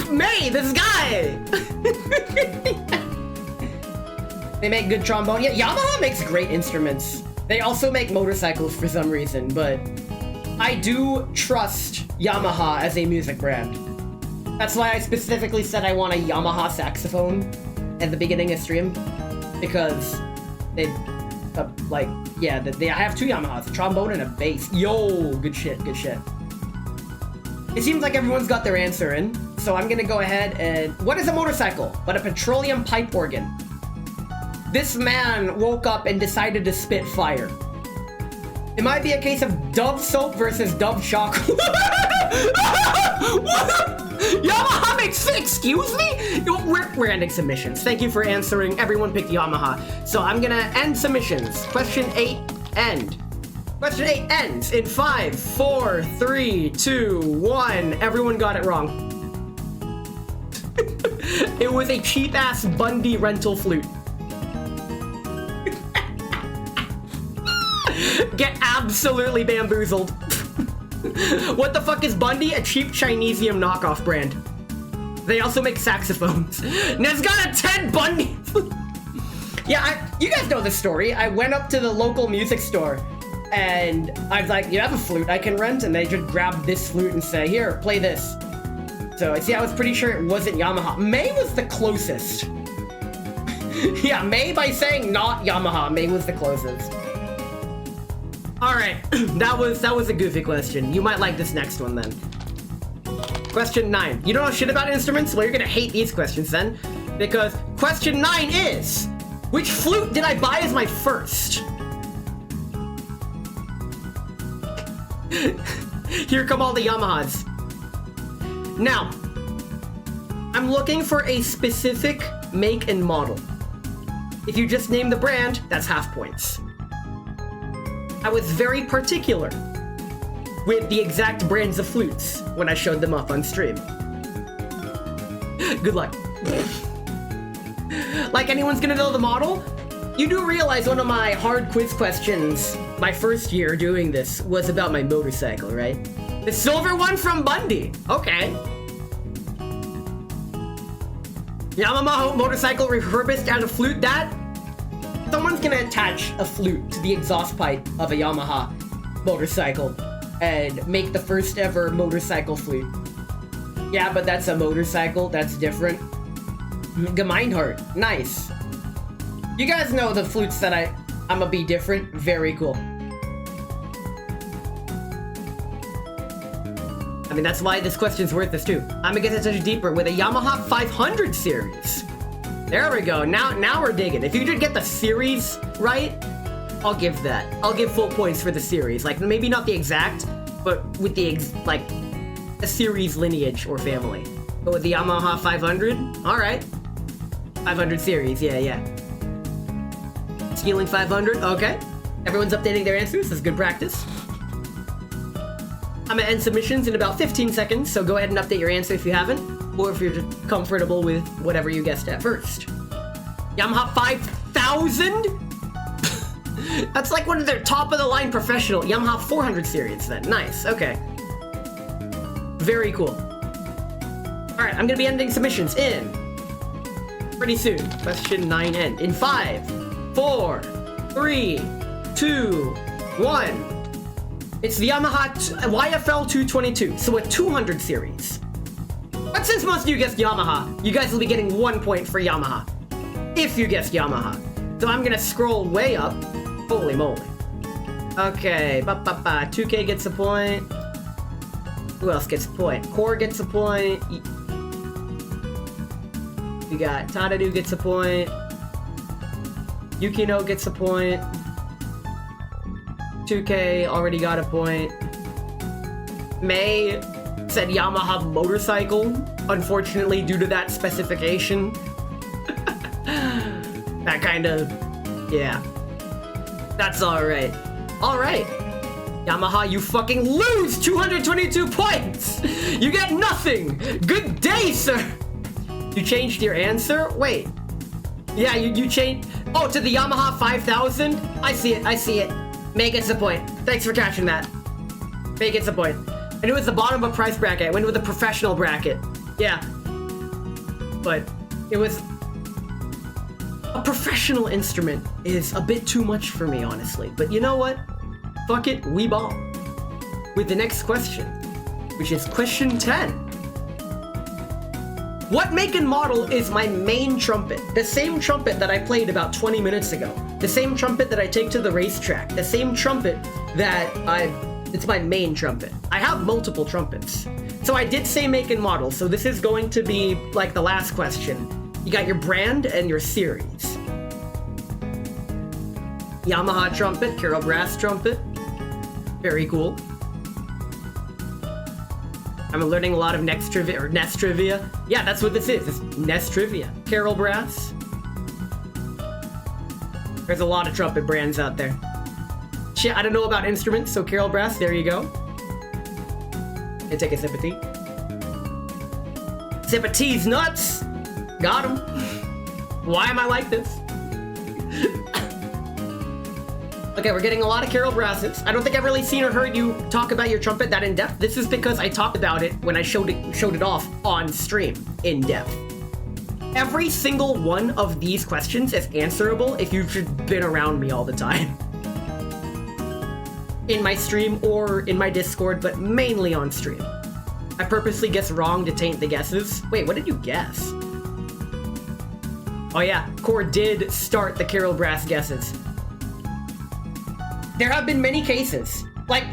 May, this guy. They make good trombone. Yeah, Yamaha makes great instruments. They also make motorcycles for some reason, but I do trust Yamaha as a music brand. That's why I specifically said I want a Yamaha saxophone at the beginning of stream, because they, I have two Yamahas, a trombone and a bass. Yo, good shit. It seems like everyone's got their answer in, so I'm gonna go ahead and... What is a motorcycle but a petroleum pipe organ? This man woke up and decided to spit fire. It might be a case of Dove soap versus Dove chocolate. Yamaha makes... Excuse me? We're ending submissions. Thank you for answering. Everyone picked Yamaha. So I'm gonna end submissions. Question 8, end. Question 8 ends in 5, 4, 3, 2, 1. Everyone got it wrong. It was a cheap-ass Bundy rental flute. Get absolutely bamboozled. What the fuck is Bundy? A cheap Chinesium knockoff brand. They also make saxophones. Ned's got a Ted Bundy. Yeah, you guys know the story. I went up to the local music store and I was like, you have a flute I can rent? And they just grabbed this flute and say, here, play this. So see, I was pretty sure it wasn't Yamaha. May was the closest. Yeah, May, by saying not Yamaha, May was the closest. All right, that was a goofy question. You might like this next one then. Question 9. You don't know shit about instruments? Well, you're gonna hate these questions then, because question 9 is, which flute did I buy as my first? Here come all the Yamahas. Now, I'm looking for a specific make and model. If you just name the brand, that's half points. I was very particular with the exact brands of flutes when I showed them up on stream. Good luck. Like anyone's gonna know the model? You do realize one of my hard quiz questions my first year doing this was about my motorcycle, right? The silver one from Bundy. Okay. Yamaha motorcycle refurbished as a flute. That someone's gonna attach a flute to the exhaust pipe of a Yamaha motorcycle and make the first ever motorcycle flute. Yeah, but that's a motorcycle. That's different. Gemeinhard. Nice. You guys know the flutes that I'ma be different. Very cool. I mean, that's why this question's worth this too. I'm gonna get a touch deeper with a Yamaha 500 series. There we go. Now we're digging. If you did get the series right, I'll give that. I'll give full points for the series. Like, maybe not the exact, but with the like a series lineage or family. But with the Yamaha 500, all right. 500 series, yeah. Stealing 500, okay. Everyone's updating their answers. This is good practice. I'm gonna end submissions in about 15 seconds, so go ahead and update your answer if you haven't, or if you're just comfortable with whatever you guessed at first. Yamaha 5000? That's like one of their top-of-the-line professional. Yamaha 400 series then. Nice, okay. Very cool. Alright, I'm gonna be ending submissions in pretty soon. Question 9 end. In 5, 4, 3, 2, 1. It's the Yamaha YFL 222, so a 200 series. But since most of you guessed Yamaha, you guys will be getting 1 point for Yamaha. If you guessed Yamaha. So I'm gonna scroll way up. Holy moly. Okay, 2K gets a point. Who else gets a point? Core gets a point. We got Tadadu gets a point. Yukino gets a point. 2K already got a point. May said Yamaha motorcycle, unfortunately due to that specification. That kind of, yeah. That's alright. Alright. Yamaha, you fucking lose 222 points! You get nothing! Good day, sir! You changed your answer? Wait. Yeah, you changed... Oh, to the Yamaha 5000? I see it. May gets a point. Thanks for catching that. May gets a point. I knew it was the bottom of a price bracket. I went with a professional bracket. Yeah. But it was... A professional instrument is a bit too much for me, honestly. But you know what? Fuck it, we ball. With the next question, which is question 10. What make and model is my main trumpet? The same trumpet that I played about 20 minutes ago. The same trumpet that I take to the racetrack. The same trumpet that it's my main trumpet. I have multiple trumpets. So I did say make and model, so this is going to be like the last question. You got your brand and your series. Yamaha trumpet, Carol Brass trumpet. Very cool. I'm learning a lot of NES trivia. Yeah, that's what this is. It's NES trivia. Carol Brass. There's a lot of trumpet brands out there. Shit, I don't know about instruments, so Carol Brass, there you go. And take a sip of tea. Sip of tea's nuts. Got him. Why am I like this? Okay, we're getting a lot of Carol Brasses. I don't think I've really seen or heard you talk about your trumpet that in depth. This is because I talked about it when I showed it off on stream in depth. Every single one of these questions is answerable if you've just been around me all the time. In my stream or in my Discord, but mainly on stream. I purposely guess wrong to taint the guesses. Wait, what did you guess? Oh yeah, Core did start the Carol Brass guesses. There have been many cases, like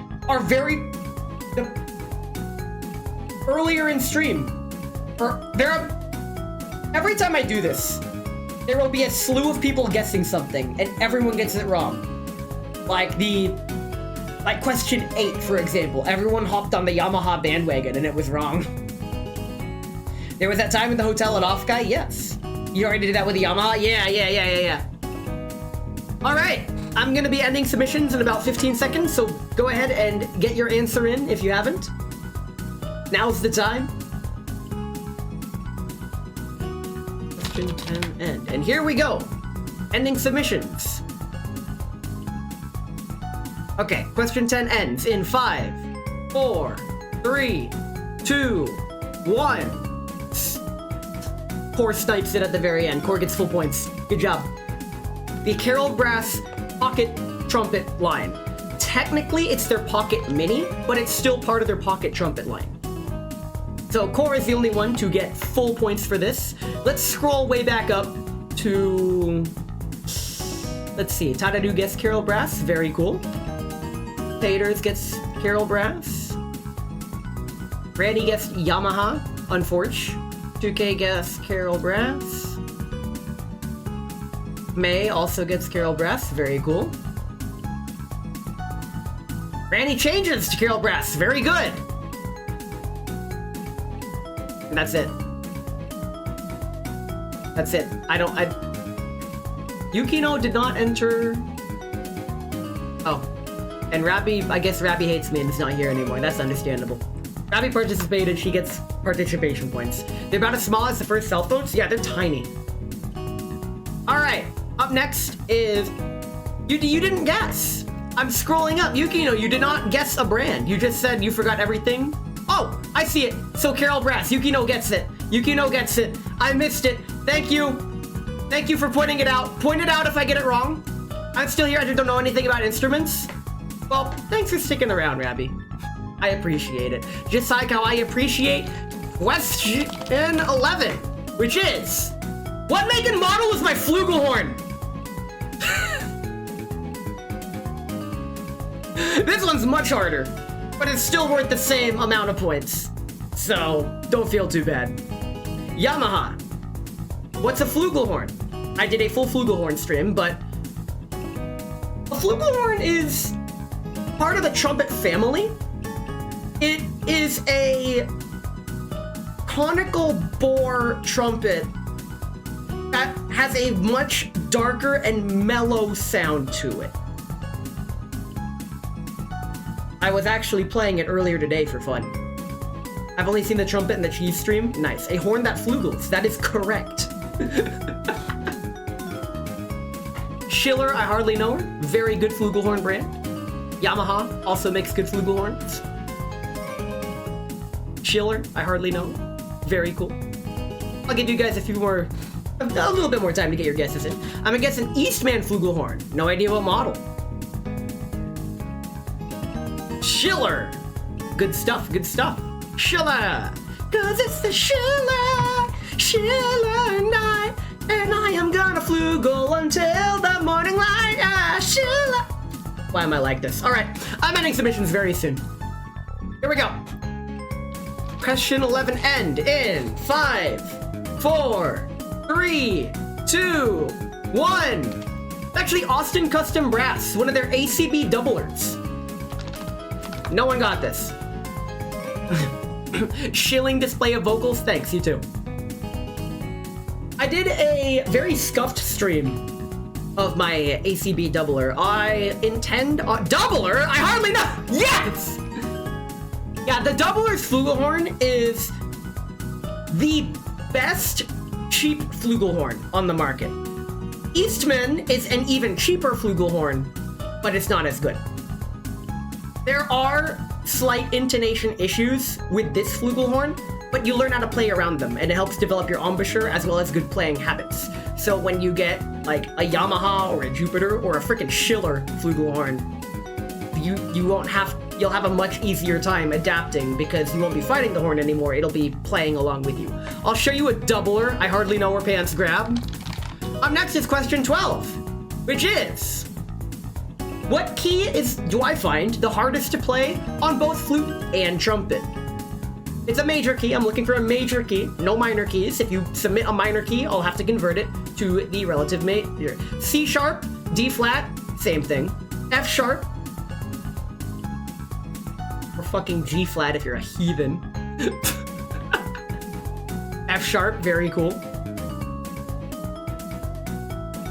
earlier in stream, every time I do this, there will be a slew of people guessing something, and everyone gets it wrong. Like question 8, for example. Everyone hopped on the Yamaha bandwagon, and it was wrong. There was that time in the hotel at Off Guy? Yes. You already did that with the Yamaha? Yeah. All right. I'm gonna be ending submissions in about 15 seconds, so go ahead and get your answer in if you haven't. Now's the time. Question 10 end. And here we go. Ending submissions. Okay, question 10 ends in 5, 4, 3, 2, 1. Core snipes it at the very end. Core gets full points. Good job. The Carol Brass pocket trumpet line. Technically, it's their pocket mini, but it's still part of their pocket trumpet line. So Core is the only one to get full points for this. Let's scroll way back up to... Let's see. Tadadu gets Carol Brass. Very cool. Taters gets Carol Brass. Randy gets Yamaha. Unfortunate. 2K gets Carol Brass. May also gets Carol Brass. Very cool. Randy changes to Carol Brass. Very good. And that's it. That's it. Yukino did not enter... Oh. And Rabbi, I guess Rabbi hates me and is not here anymore. That's understandable. Rabbi participated. She gets participation points. They're about as small as the first cell phones. Yeah, they're tiny. All right. Up next is... You didn't guess. I'm scrolling up. Yukino, you did not guess a brand. You just said you forgot everything. Oh, I see it. So Carol Brass. Yukino gets it. Yukino gets it. I missed it. Thank you. Thank you for pointing it out. Point it out if I get it wrong. I'm still here. I just don't know anything about instruments. Well, thanks for sticking around, Rabbi. I appreciate it. Just like how I appreciate question 11, which is... What make and model is my flugelhorn? This one's much harder, but it's still worth the same amount of points. So, don't feel too bad. Yamaha. What's a flugelhorn? I did a full flugelhorn stream, but... A flugelhorn is part of the trumpet family. It is a conical bore trumpet that has a much darker and mellow sound to it. I was actually playing it earlier today for fun. I've only seen the trumpet in the cheese stream. Nice. A horn that flugels. That is correct. Schiller, I hardly know her. Very good flugelhorn brand. Yamaha also makes good flugelhorns. Schiller, I hardly know. Very cool. I'll give you guys a little bit more time to get your guesses in. I'm gonna guess an Eastman flugelhorn. No idea what model. Schiller. Good stuff, good stuff. Schiller. Cause it's the Schiller night. And I am gonna flugel until the morning light. Schiller. Why am I like this? All right, I'm ending submissions very soon. Here we go. Question 11 end in 5, 4, 3, 2, 1. Actually, Austin Custom Brass, one of their ACB doublers. No one got this. Shilling display of vocals, thanks, you too. I did a very scuffed stream of my ACB doubler. I intend on... Doubler? I hardly know! Yes! Yeah, the doubler's flugelhorn is the best cheap flugelhorn on the market. Eastman is an even cheaper flugelhorn, but it's not as good. There are slight intonation issues with this flugelhorn, but you learn how to play around them, and it helps develop your embouchure as well as good playing habits. So when you get like a Yamaha or a Jupiter or a freaking Schiller flugelhorn, you'll have a much easier time adapting because you won't be fighting the horn anymore, it'll be playing along with you. I'll show you a doubler I hardly know where pants grab. Up next is question 12, which is, what key do I find the hardest to play on both flute and trumpet? It's a major key. I'm looking for a major key, no minor keys. If you submit a minor key, I'll have to convert it to the relative major. C sharp, D flat, same thing. F sharp, or fucking G flat if you're a heathen. F sharp, very cool.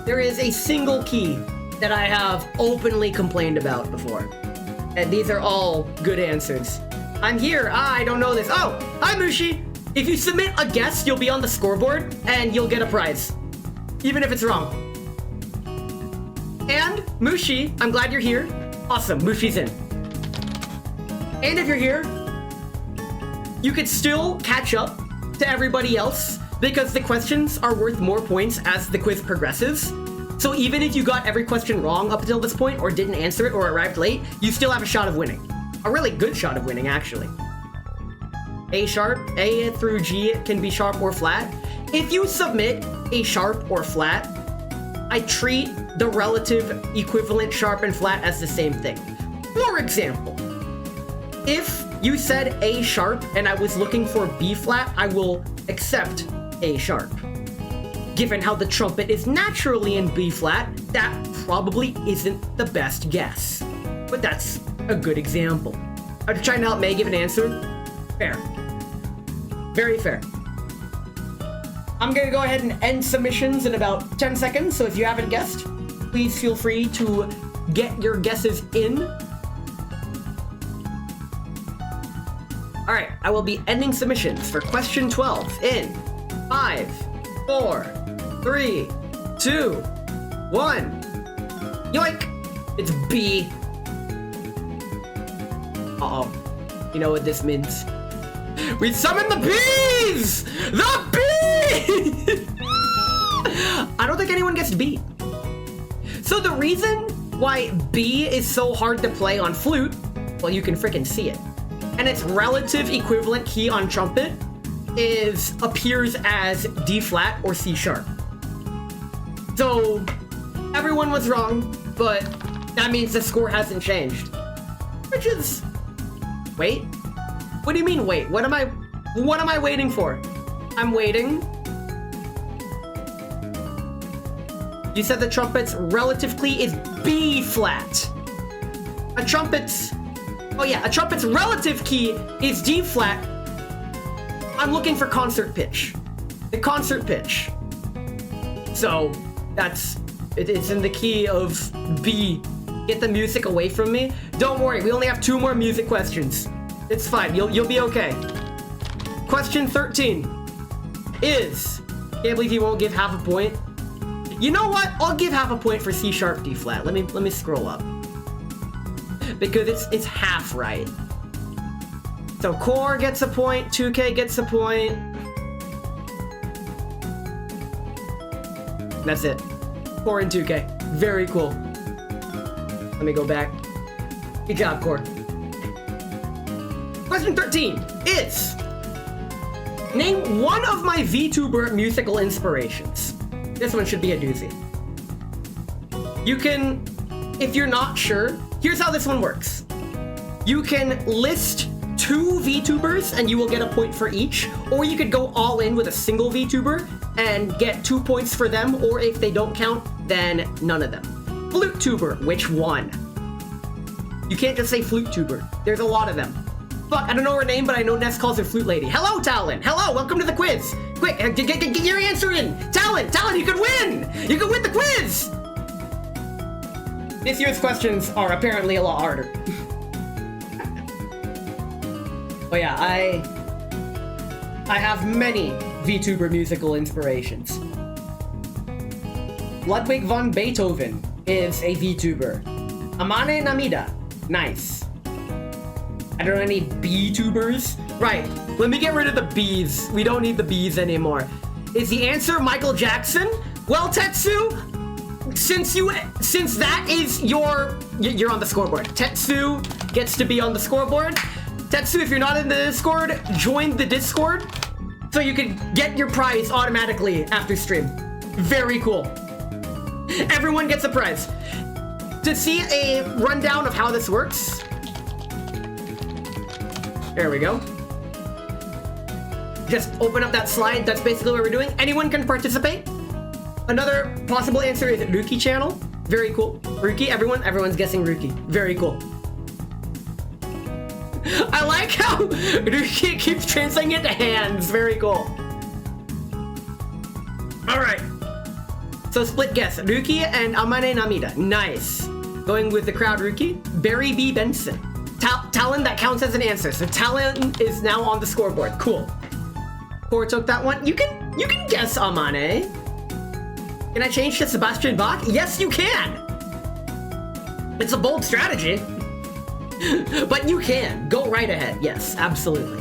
There is a single key that I have openly complained about before. And these are all good answers. I'm here, I don't know this. Oh, hi Mushi! If you submit a guess, you'll be on the scoreboard and you'll get a prize. Even if it's wrong. And Mushi, I'm glad you're here. Awesome, Mushi's in. And if you're here, you could still catch up to everybody else because the questions are worth more points as the quiz progresses. So even if you got every question wrong up until this point or didn't answer it or arrived late, you still have a shot of winning. A really good shot of winning, actually. A sharp, A through G can be sharp or flat. If you submit a sharp or flat, I treat the relative equivalent sharp and flat as the same thing. For example, if you said A sharp and I was looking for B flat, I will accept A sharp. Given how the trumpet is naturally in B flat, that probably isn't the best guess. But that's a good example. I'm trying to help May give an answer. Fair. Very fair. I'm gonna go ahead and end submissions in about 10 seconds, so if you haven't guessed, please feel free to get your guesses in. Alright, I will be ending submissions for question 12 in 5, 4, 3, 2, 1. Yoink! It's B. Uh-oh. You know what this means? We summon the bees! The bees! I don't think anyone gets B. So the reason why B is so hard to play on flute, well, you can freaking see it. And its relative equivalent key on trumpet appears as D flat or C sharp. So everyone was wrong, but that means the score hasn't changed. Which is... Wait? What do you mean wait? What am I waiting for? I'm waiting. You said the trumpet's relative key is B flat. A trumpet's relative key is D flat. I'm looking for concert pitch. The concert pitch. So it's in the key of B. Get the music away from me. Don't worry, we only have 2 more music questions. It's fine, you'll be okay. Question 13 is, can't believe you won't give half a point. You know what? I'll give half a point for C sharp D flat. Let me scroll up. Because it's half right. So Core gets a point, 2K gets a point. That's it. Core and 2K. Very cool. Let me go back. Good job, Core. Question 13 is, name one of my VTuber musical inspirations. This one should be a doozy. You can, if you're not sure, here's how this one works. You can list 2 VTubers and you will get a point for each, or you could go all in with a single VTuber and get 2 points for them, or if they don't count, then none of them. Flute tuber, which one? You can't just say flute tuber. There's a lot of them. Fuck, I don't know her name, but I know Ness calls her flute lady. Hello, Talon. Hello, welcome to the quiz. Quick, get your answer in. Talon, you could win. You could win the quiz. This year's questions are apparently a lot harder. But yeah, I have many VTuber musical inspirations. Ludwig von Beethoven is a VTuber. Amane Namida, nice. I don't know any B-tubers. Right, let me get rid of the B's. We don't need the B's anymore. Is the answer Michael Jackson? Well, Tetsu, since that is you're on the scoreboard. Tetsu gets to be on the scoreboard. Tetsu, if you're not in the Discord, join the Discord so you can get your prize automatically after stream. Very cool. Everyone gets a prize. To see a rundown of how this works, there we go. Just open up that slide. That's basically what we're doing. Anyone can participate. Another possible answer is Ruki channel. Very cool. Ruki, everyone's guessing Ruki. Very cool. I like how Ruki keeps translating it to hands. Very cool. All right. So split guess. Ruki and Amane Namida. Nice. Going with the crowd, Ruki. Barry B. Benson. Talon, that counts as an answer. So Talon is now on the scoreboard. Cool. Core took that one. You can guess Amane. Can I change to Sebastian Bach? Yes, you can. It's a bold strategy. But you can. Go right ahead. Yes, absolutely.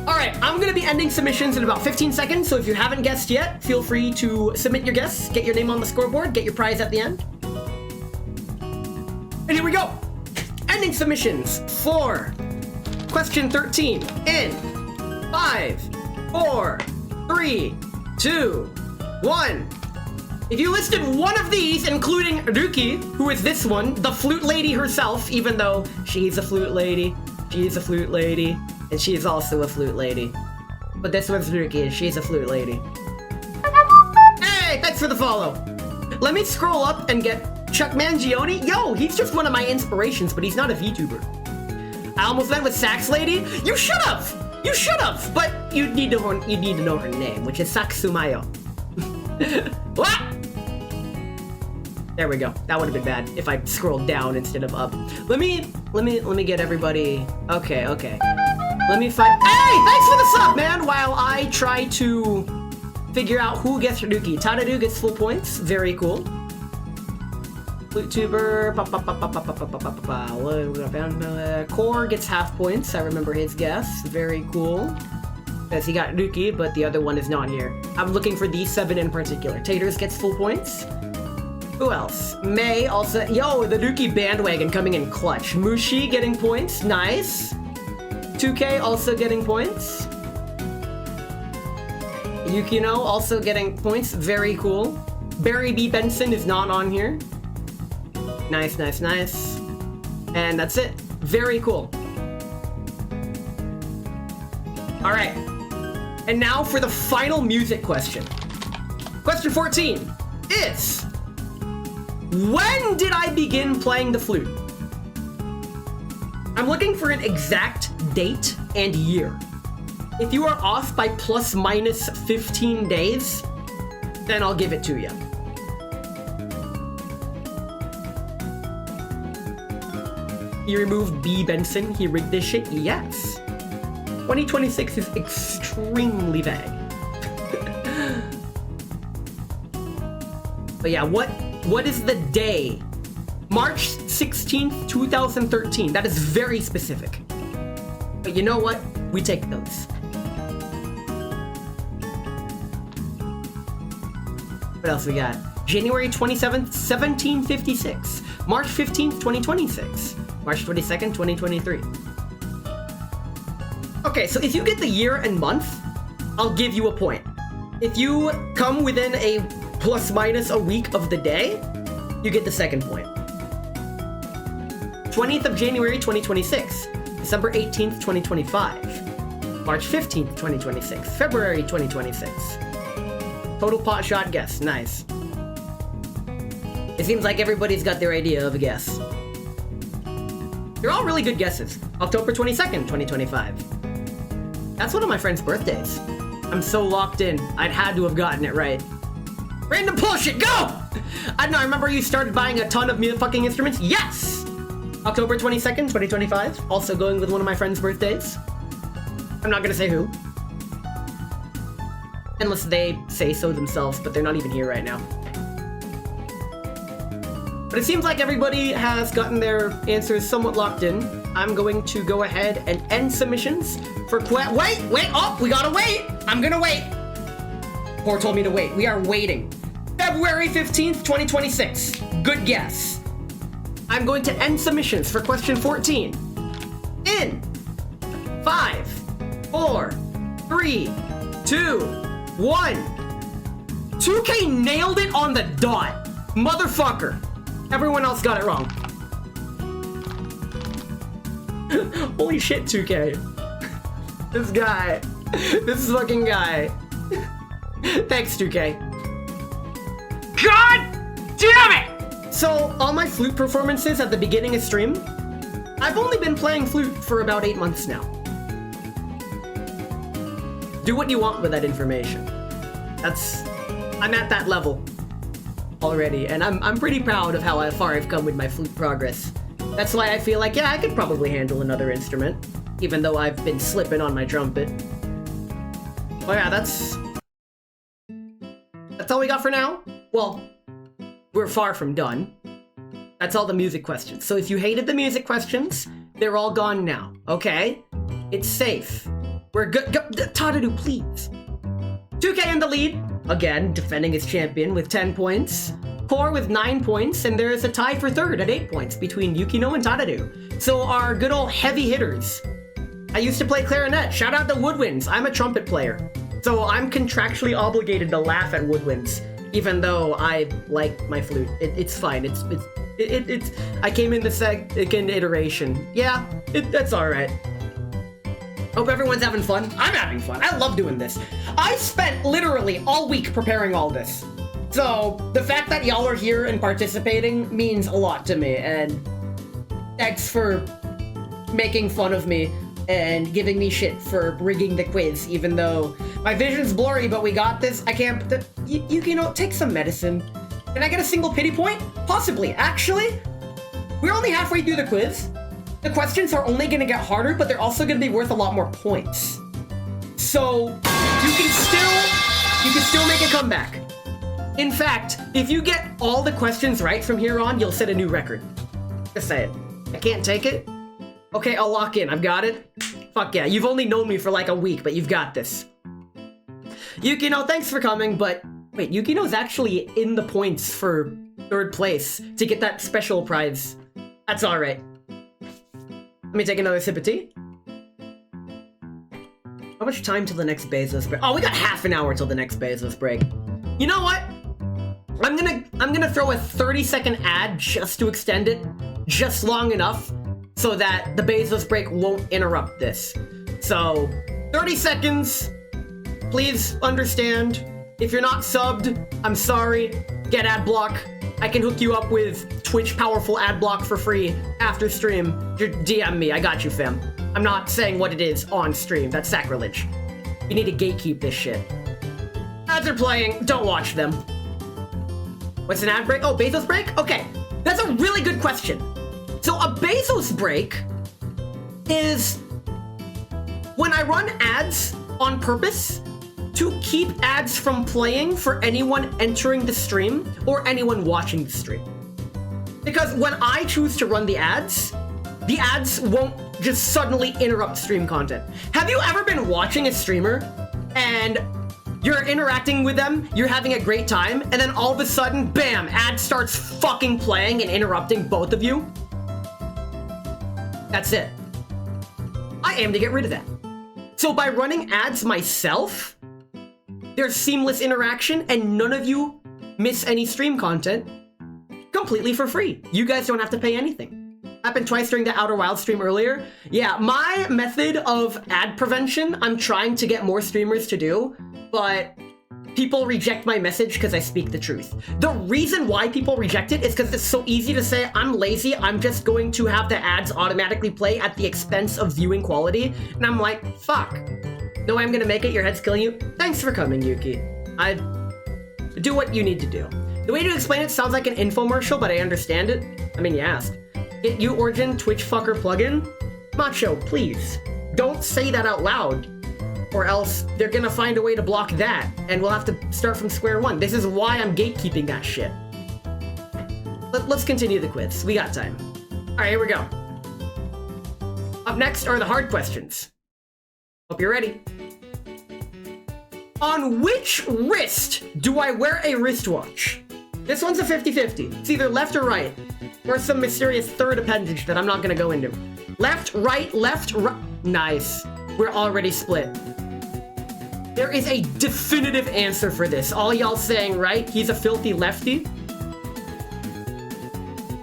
All right, I'm going to be ending submissions in about 15 seconds, so if you haven't guessed yet, feel free to submit your guess, get your name on the scoreboard, get your prize at the end. And here we go. Ending submissions for question 13 in 5, 4, 3, 2, 1. If you listed one of these, including Ruki, who is this one, the flute lady herself, even though she's a flute lady, and she is also a flute lady. But this one's Ruki, she's a flute lady. Hey, thanks for the follow. Let me scroll up and get Chuck Mangione. Yo, he's just one of my inspirations, but he's not a VTuber. I almost went with Sax Lady. You should have! But you need to know her name, which is Saksumayo. What? There we go. That would have been bad if I scrolled down instead of up. Let me get everybody. Okay. Let me find. Hey, thanks for the sub, man. While I try to figure out who gets Ruki. Tadadu gets full points. Very cool. FluteTuber. Core gets half points. I remember his guess. Very cool. Because he got Ruki, but the other one is not here. I'm looking for these 7 in particular. Taters gets full points. Who else? May also. Yo, the Ruki bandwagon coming in clutch. Mushi getting points. Nice. 2K also getting points. Yukino also getting points. Very cool. Barry B. Benson is not on here. Nice. And that's it. Very cool. All right. And now for the final music question. Question 14 is, when did I begin playing the flute? I'm looking for an exact date and year. If you are off by plus minus 15 days, then I'll give it to you. He removed B. Benson. He rigged this shit? Yes. 2026 is extremely vague. But yeah, what is the day? March 16th, 2013. That is very specific. But you know what? We take those. What else we got? January 27th, 1756. March 15th, 2026. March 22nd, 2023. Okay, so if you get the year and month, I'll give you a point. If you come within a plus minus a week of the day, you get the second point. 20th of January, 2026. December 18th, 2025. March 15th, 2026. February 2026. Total pot shot guess. Nice. It seems like everybody's got their idea of a guess. They're all really good guesses. October 22nd, 2025. That's one of my friend's birthdays. I'm so locked in. I'd had to have gotten it right. Random bullshit, go! I don't know, I remember you started buying a ton of fucking instruments. Yes! October 22nd, 2025. Also going with one of my friend's birthdays. I'm not gonna say who. Unless they say so themselves, but they're not even here right now. But it seems like everybody has gotten their answers somewhat locked in. I'm going to go ahead and end submissions for wait, oh, we gotta wait! I'm gonna wait! Poor told me to wait. We are waiting. February 15th, 2026. Good guess. I'm going to end submissions for question 14. In 5, 4, 3, 2, 1. 2K nailed it on the dot. Motherfucker. Everyone else got it wrong. Holy shit, 2K. This fucking guy. Thanks, 2K. God damn it! So, all my flute performances at the beginning of stream, I've only been playing flute for about 8 months now. Do what you want with that information. I'm at that level already, and I'm pretty proud of how far I've come with my flute progress. That's why I feel like, yeah, I could probably handle another instrument, even though I've been slipping on my trumpet. Oh yeah, that's all we got for now. Well, we're far from done. That's all the music questions. So if you hated the music questions, they're all gone now, okay? It's safe. We're good. Tadadu, please. 2K in the lead. Again, defending his champion with 10 points. Core with 9 points, and there's a tie for third at 8 points between Yukino and Tadadu. So our good old heavy hitters. I used to play clarinet. Shout out to Woodwinds. I'm a trumpet player. So I'm contractually obligated to laugh at Woodwinds, even though I like my flute. It's fine. It's I came in the second iteration. Yeah, that's all right. Hope everyone's having fun. I'm having fun. I love doing this. I spent literally all week preparing all this. So the fact that y'all are here and participating means a lot to me, and thanks for making fun of me and giving me shit for rigging the quiz, even though my vision's blurry, but we got this. I can't, you know, take some medicine. Can I get a single pity point? Possibly. Actually, we're only halfway through the quiz. The questions are only gonna get harder, but they're also gonna be worth a lot more points. So you can still make a comeback. In fact, if you get all the questions right from here on, you'll set a new record. Just say it. I can't take it. Okay, I'll lock in. I've got it. Fuck yeah, you've only known me for like a week, but you've got this. Yukino, thanks for coming, but wait, Yukino's actually in the points for third place to get that special prize. That's alright. Let me take another sip of tea. How much time till the next Bezos break? Oh, we got half an hour till the next Bezos break. You know what? I'm gonna throw a 30-second ad just to extend it, just long enough so that the Bezos break won't interrupt this. So, 30 seconds. Please understand. If you're not subbed, I'm sorry. Get ad block. I can hook you up with Twitch powerful ad block for free after stream. DM me. I got you, fam. I'm not saying what it is on stream. That's sacrilege. You need to gatekeep this shit. Ads are playing. Don't watch them. What's an ad break? Oh, Bezos break? Okay. That's a really good question. So a Bezos break is when I run ads on purpose to keep ads from playing for anyone entering the stream or anyone watching the stream. Because when I choose to run the ads won't just suddenly interrupt stream content. Have you ever been watching a streamer and you're interacting with them, you're having a great time, and then all of a sudden, bam, ad starts fucking playing and interrupting both of you? That's it. I aim to get rid of that. So by running ads myself, there's seamless interaction and none of you miss any stream content completely for free. You guys don't have to pay anything. Happened twice during the Outer Wilds stream earlier. Yeah, my method of ad prevention, I'm trying to get more streamers to do, but people reject my message because I speak the truth. The reason why people reject it is because it's so easy to say, I'm lazy, I'm just going to have the ads automatically play at the expense of viewing quality. And I'm like, fuck. No way I'm gonna make it, your head's killing you. Thanks for coming, Yuki. I do what you need to do. The way to explain it sounds like an infomercial, but I understand it. I mean, you asked. Get you Origin Twitch fucker plugin? Macho, please. Don't say that out loud. or else they're gonna find a way to block that, and we'll have to start from square one. This is why I'm gatekeeping that shit. Let's continue the quiz. We got time. All right, here we go. Up next are the hard questions. Hope you're ready. On which wrist do I wear a wristwatch? This one's a 50-50. It's either left or right, or some mysterious third appendage that I'm not gonna go into. Left, right, left, right. Nice. We're already split. There is a definitive answer for this. All y'all saying right, he's a filthy lefty.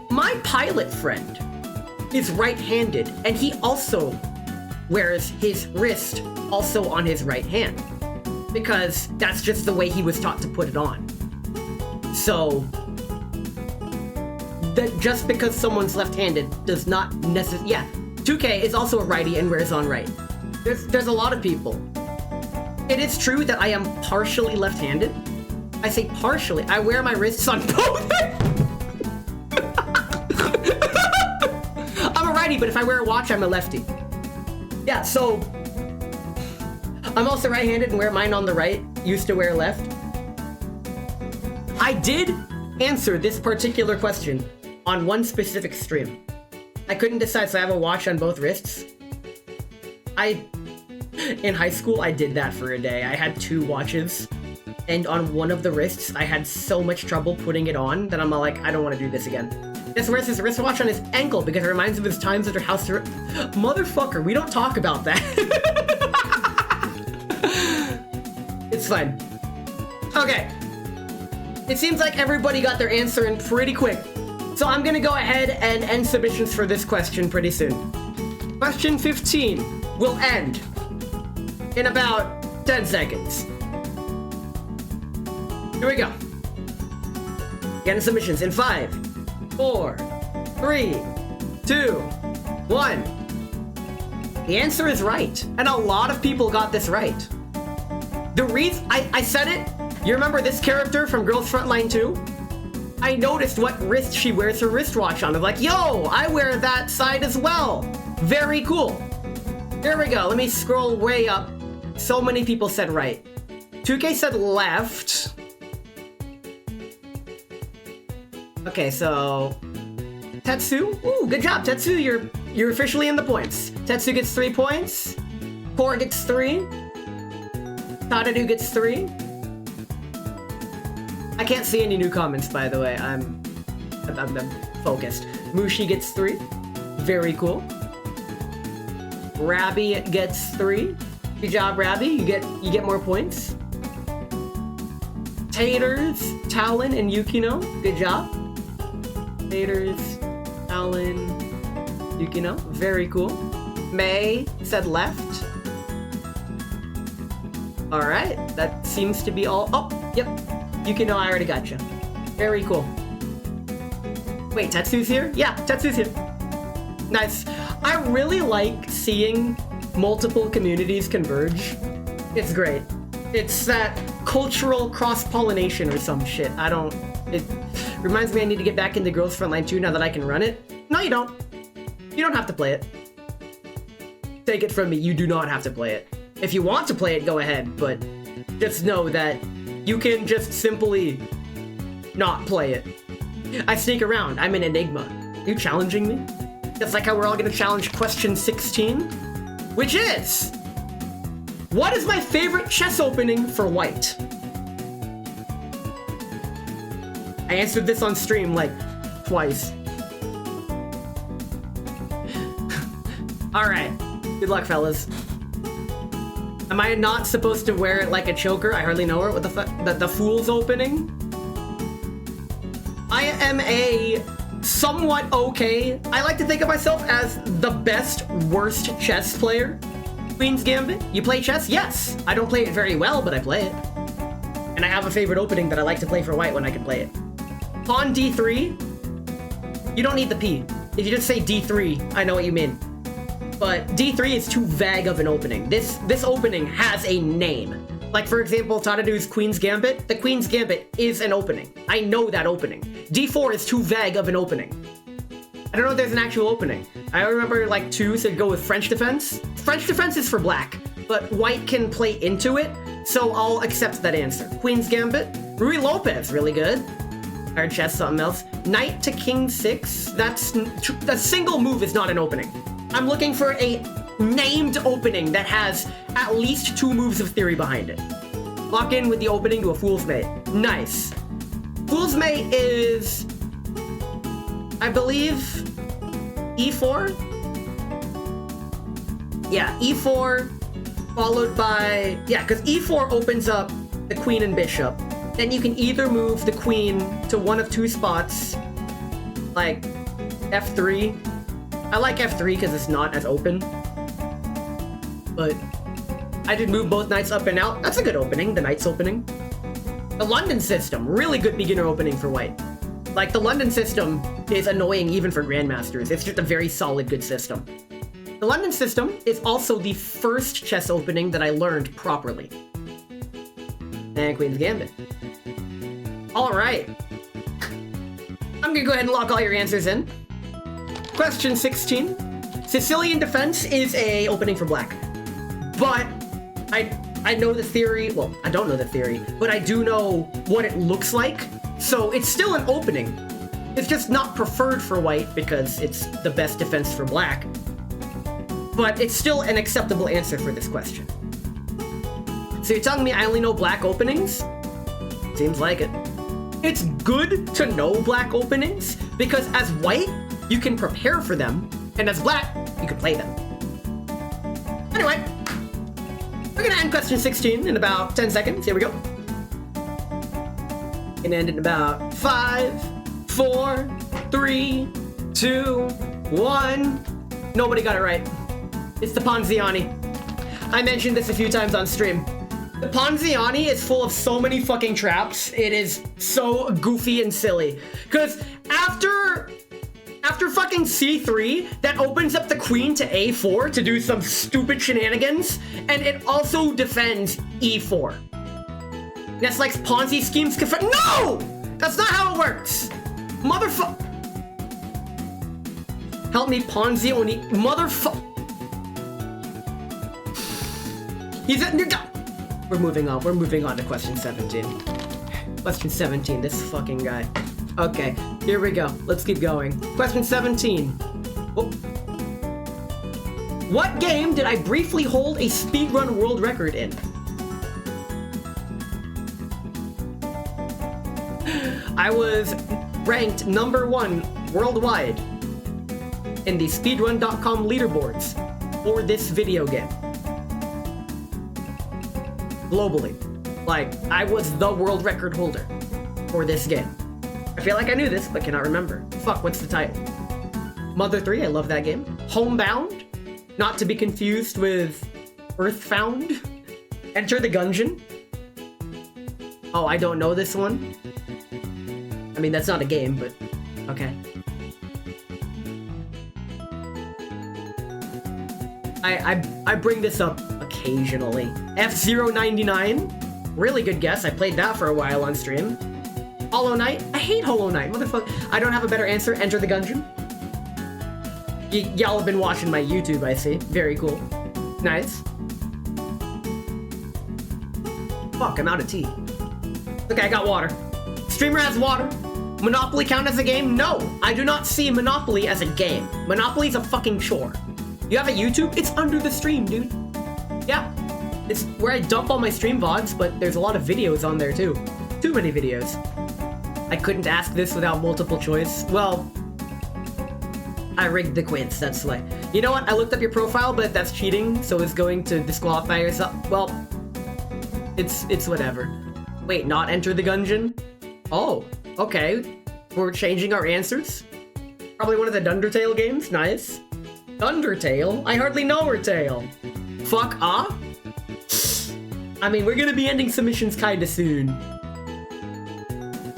My pilot friend is right-handed, and he also wears his wrist also on his right hand, because that's just the way he was taught to put it on. So, that just because someone's left-handed does not necessarily... Yeah, 2K is also a righty and wears on right. There's a lot of people. It is true that I am partially left-handed. I say partially. I wear my wrists on both. I'm a righty, but if I wear a watch, I'm a lefty. Yeah, so I'm also right-handed and wear mine on the right. Used to wear left. I did answer this particular question on one specific stream. I couldn't decide, so I have a watch on both wrists. In high school, I did that for a day. I had 2 watches, and on one of the wrists, I had so much trouble putting it on that I'm like, I don't want to do this again. Just wears his wristwatch on his ankle because it reminds him of his times at her house. Motherfucker, we don't talk about that. It's fine. Okay. It seems like everybody got their answer in pretty quick. So I'm gonna go ahead and end submissions for this question pretty soon. Question 15 will end in about 10 seconds. Here we go. Getting submissions in 5, 4, 3, 2, 1. The answer is right, and a lot of people got this right. The reason I said it, you remember this character from Girls Frontline 2? I noticed what wrist she wears her wristwatch on. I'm like, yo, I wear that side as well. Very cool. Here we go. Let me scroll way up. So many people said right. 2K said left. Okay, so Tetsu. Ooh, good job, Tetsu. You're officially in the points. Tetsu gets 3 points. Core gets 3. Tadadu gets 3. I can't see any new comments, by the way. I'm focused. Mushi gets 3. Very cool. Rabby gets 3. Good job, Rabby. You get more points. Taters, Talon, and Yukino. Good job. Taters, Talon, Yukino. Very cool. May said left. Alright, that seems to be all. Oh, yep. Yukino, I already got you. Very cool. Wait, Tetsu's here? Yeah, Tetsu's here. Nice. I really like seeing multiple communities converge. It's great. It's that cultural cross-pollination or some shit. It reminds me I need to get back into Girls Frontline 2 now that I can run it. No, you don't. You don't have to play it. Take it from me, you do not have to play it. If you want to play it, go ahead, but just know that you can just simply not play it. I sneak around. I'm an enigma. Are you challenging me? Just like how we're all gonna challenge question 16, which is, what is my favorite chess opening for white? I answered this on stream like twice. All right, good luck, fellas. Am I not supposed to wear it like a choker? I hardly know her. What the fuck? The Fool's opening? I am a somewhat okay. I like to think of myself as the best worst chess player. Queen's Gambit. You play chess? Yes. I don't play it very well, but I play it. And I have a favorite opening that I like to play for white when I can play it. Pawn D3. You don't need the P. If you just say D3, I know what you mean. But D3 is too vague of an opening. This opening has a name. Like, for example, Tadadu's Queen's Gambit. The Queen's Gambit is an opening. I know that opening. D4 is too vague of an opening. I don't know if there's an actual opening. I remember, like, 2 said go with French Defense. French Defense is for black, but white can play into it, so I'll accept that answer. Queen's Gambit. Rui Lopez, really good. Our chess, something else. Knight to King 6. That's a single move is not an opening. I'm looking for a named opening that has at least 2 moves of theory behind it. Lock in with the opening to a Fool's Mate. Nice. Fool's Mate is, I believe, E4? Yeah, E4 followed by, yeah, because E4 opens up the queen and bishop. Then you can either move the queen to one of 2 spots, like F3. I like F3 because it's not as open. But I did move both knights up and out. That's a good opening, the knight's opening. The London system, really good beginner opening for white. Like, the London system is annoying even for grandmasters. It's just a very solid, good system. The London system is also the first chess opening that I learned properly. And Queen's Gambit. Alright. I'm gonna go ahead and lock all your answers in. Question 16. Sicilian defense is a opening for black. But I know the theory, well, I don't know the theory, but I do know what it looks like. So it's still an opening. It's just not preferred for white because it's the best defense for black. But it's still an acceptable answer for this question. So you're telling me I only know black openings? Seems like it. It's good to know black openings because as white, you can prepare for them, and as black, you can play them. Anyway, we're gonna end question 16 in about 10 seconds. Here we go. Gonna end in about 5, 4, 3, 2, 1. Nobody got it right. It's the Ponziani. I mentioned this a few times on stream. The Ponziani is full of so many fucking traps. It is so goofy and silly. Because after fucking C3, that opens up the queen to A4 to do some stupid shenanigans, and it also defends E4. That's like Ponzi schemes. No! That's not how it works. Motherfuck. Help me, Ponzi Oni. Motherfuck. We're moving on. We're moving on to question 17. Question 17. This fucking guy. Okay, here we go. Let's keep going. Question 17. Oh. What game did I briefly hold a speedrun world record in? I was ranked #1 worldwide in the speedrun.com leaderboards for this video game. Globally. Like, I was the world record holder for this game. I feel like I knew this, but cannot remember. Fuck, what's the title? Mother 3, I love that game. Homebound, not to be confused with Earthbound. Enter the Gungeon. Oh, I don't know this one. I mean, that's not a game, but okay. I bring this up occasionally. F099, really good guess. I played that for a while on stream. Hollow Knight, I hate Hollow Knight, motherfucker. I don't have a better answer. Enter the Gungeon. Y'all have been watching my YouTube, I see. Very cool. Nice. Fuck, I'm out of tea. Okay, I got water. Streamer has water. Monopoly count as a game? No, I do not see Monopoly as a game. Monopoly's a fucking chore. You have a YouTube? It's under the stream, dude. Yeah, it's where I dump all my stream VODs, but there's a lot of videos on there too. Too many videos. I couldn't ask this without multiple choice. Well, I rigged the quiz, that's why. You know what? I looked up your profile, but that's cheating, so it's going to disqualify yourself. Well, it's whatever. Wait, not Enter the Gungeon? Oh, okay. We're changing our answers? Probably one of the Dundertale games? Nice. Undertale? I hardly know her tale. Fuck ah? I mean, we're gonna be ending submissions kinda soon.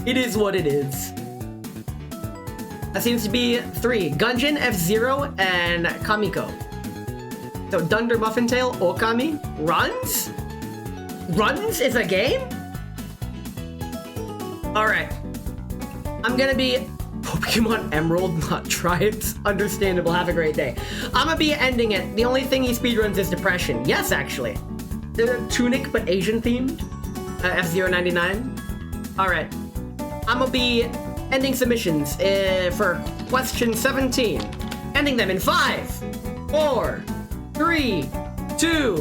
It is what it is. That seems to be 3. Gungeon, F-Zero, and Kamiko. So Dunder Muffin Tail, Okami, Runs? Runs is a game? Alright. I'm gonna be Pokemon Emerald, not try it. Understandable. Have a great day. I'm gonna be ending it. The only thing he speedruns is depression. Yes, actually. Tunic, but Asian themed. F099. Alright. I'm gonna be ending submissions for question 17. Ending them in 5, 4, 3, 2,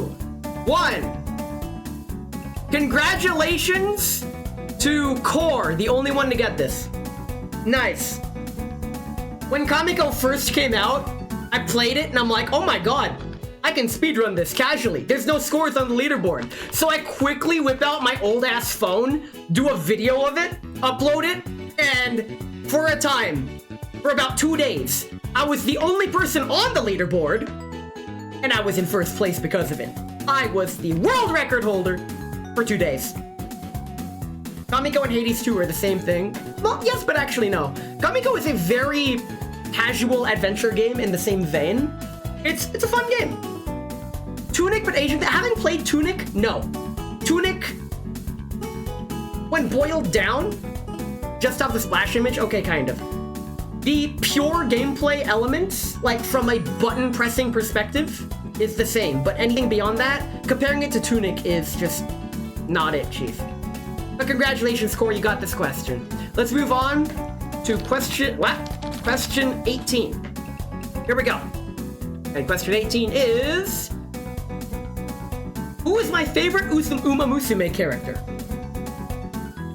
1. Congratulations to Core, the only one to get this. Nice. When Kamiko first came out, I played it and I'm like, oh my god, I can speedrun this casually. There's no scores on the leaderboard. So I quickly whip out my old ass phone, do a video of it, upload it, and for a time, for about 2 days, I was the only person on the leaderboard, and I was in first place because of it. I was the world record holder for 2 days. Kamiko and Hades 2 are the same thing. Well, yes, but actually no. Kamiko is a very casual adventure game in the same vein. It's a fun game. Tunic, but Asian. Having played Tunic, no. Tunic, when boiled down, just off the splash image, okay, kind of. The pure gameplay elements, like from a button pressing perspective, is the same. But anything beyond that, comparing it to Tunic is just not it, Chief. But congratulations, Core, you got this question. Let's move on to question 18. Here we go. And question 18 is... Who is my favorite Uma Musume character?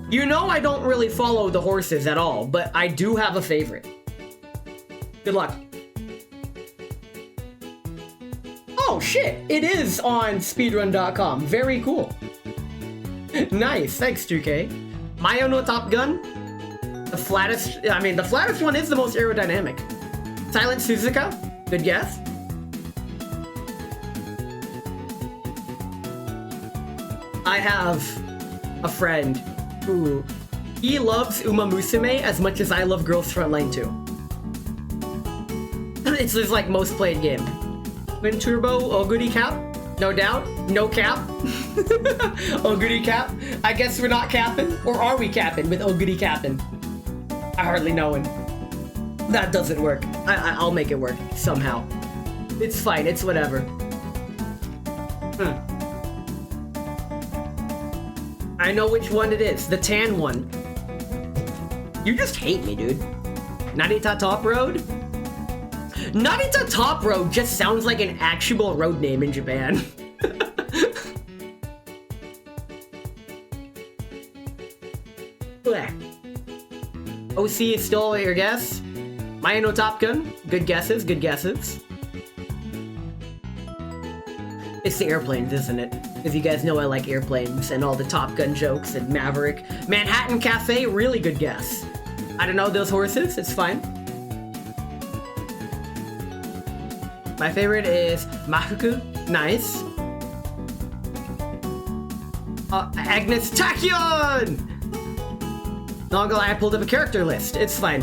You know I don't really follow the horses at all, but I do have a favorite. Good luck. Oh shit, it is on speedrun.com. Very cool. Nice, thanks 2K. Mayo no Top Gun. The flattest one is the most aerodynamic. Silent Suzuka, good guess. I have a friend who, he loves Uma Musume as much as I love Girls Frontline 2. It's his like most played game. Twin Turbo, Oguri Cap, no doubt, no cap. Oguri Cap. I guess we're not capping, or are we capping with Oguri capping? I hardly know him. That doesn't work. I'll make it work somehow. It's fine. It's whatever. I know which one it is. The tan one. You just hate me, dude. Narita Top Road? Narita Top Road just sounds like an actual road name in Japan. OC is still your guess. Maya no Top Gun. Good guesses, good guesses. It's the airplanes, isn't it? If you guys know I like airplanes and all the Top Gun jokes and Maverick. Manhattan Cafe, really good guess. I don't know those horses, it's fine. My favorite is Mafuku, nice. Agnes Tachyon! Not gonna lie, I pulled up a character list. It's fine.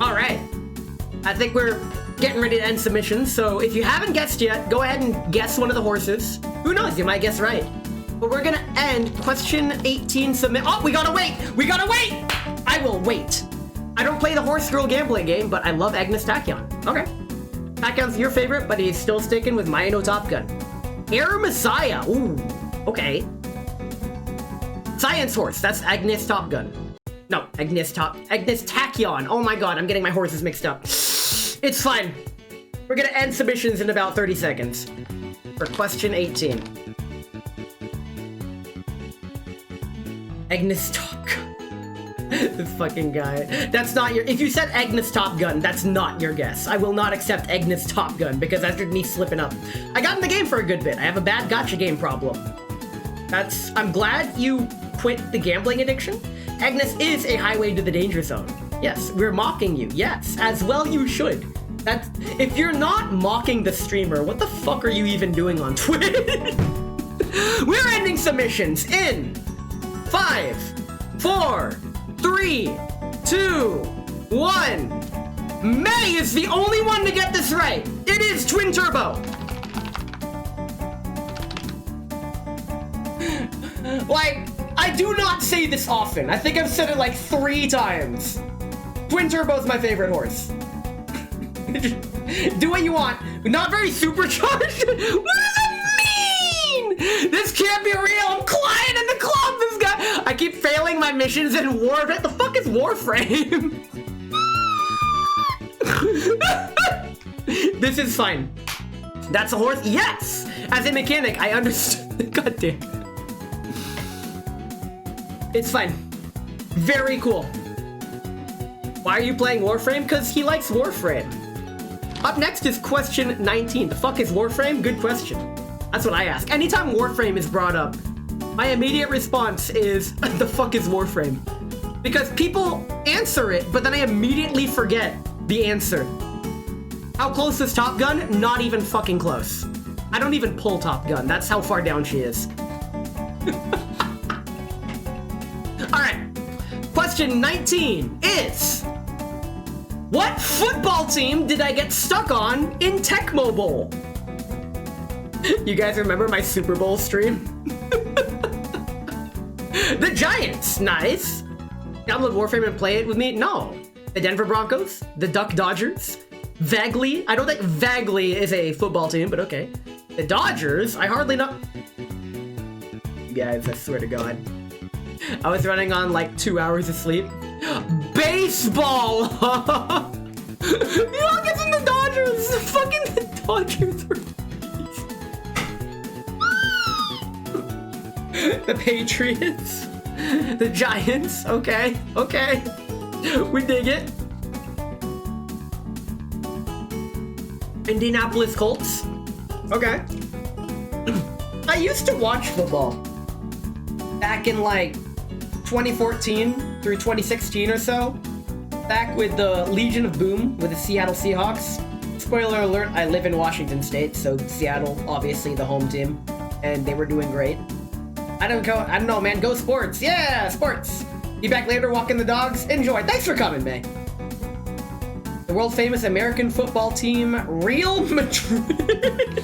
Alright. I think we're getting ready to end submissions, so if you haven't guessed yet, go ahead and guess one of the horses. Who knows, you might guess right. But we're gonna end question 18 submit- Oh, we gotta wait! We gotta wait! I will wait. I don't play the Horse Girl gambling game, but I love Agnes Tachyon. Okay. Tachyon's your favorite, but he's still sticking with Maya no Top Gun. Air Messiah. Ooh, okay. Science Horse, that's Agnes Top Gun. No, Agnes Tachyon. Oh my god, I'm getting my horses mixed up. It's fine. We're gonna end submissions in about 30 seconds. For question 18. Agnes Top Gun. This fucking guy. That's not your- If you said Agnes Top Gun, that's not your guess. I will not accept Agnes Top Gun because that's just me slipping up. I got in the game for a good bit. I have a bad gotcha game problem. I'm glad you quit the gambling addiction. Agnes is a highway to the danger zone. Yes, we're mocking you. Yes, as well you should. If you're not mocking the streamer, what the fuck are you even doing on Twitch? We're ending submissions in 5, 4, 3, 2, 1. May is the only one to get this right. It is Twin Turbo. Like, I do not say this often. I think I've said it like 3 times. Twin Turbo's my favorite horse. Do what you want. Not very supercharged. What does it mean? This can't be real. I'm client in the club. This guy. I keep failing my missions in War. What the fuck is Warframe? This is fine. That's a horse? Yes! As a mechanic, I understand. God damn. It's fine. Very cool. Why are you playing Warframe? Because he likes Warframe. Up next is question 19. The fuck is Warframe? Good question. That's what I ask. Anytime Warframe is brought up, my immediate response is, the fuck is Warframe? Because people answer it, but then I immediately forget the answer. How close is Top Gun? Not even fucking close. I don't even pull Top Gun. That's how far down she is. Alright. Question 19 is... What football team did I get stuck on in Tecmo Bowl? You guys remember my Super Bowl stream? The Giants, nice. Download Warframe and play it with me? No. The Denver Broncos? The Duck Dodgers? Vaguely? I don't think vaguely is a football team, but okay. The Dodgers? I hardly know. Guys, I swear to God. I was running on like 2 hours of sleep. Baseball! You it's in the Dodgers! Fucking the Dodgers are... The Patriots? The Giants? Okay, okay. We dig it. Indianapolis Colts? Okay. I used to watch football. Back in like 2014 through 2016 or so. Back with the Legion of Boom with the Seattle Seahawks. Spoiler alert, I live in Washington State, so Seattle, obviously the home team. And they were doing great. I don't know, man. Go sports. Yeah, sports. Be back later walking the dogs. Enjoy. Thanks for coming, May. The world famous American football team, Real Madrid.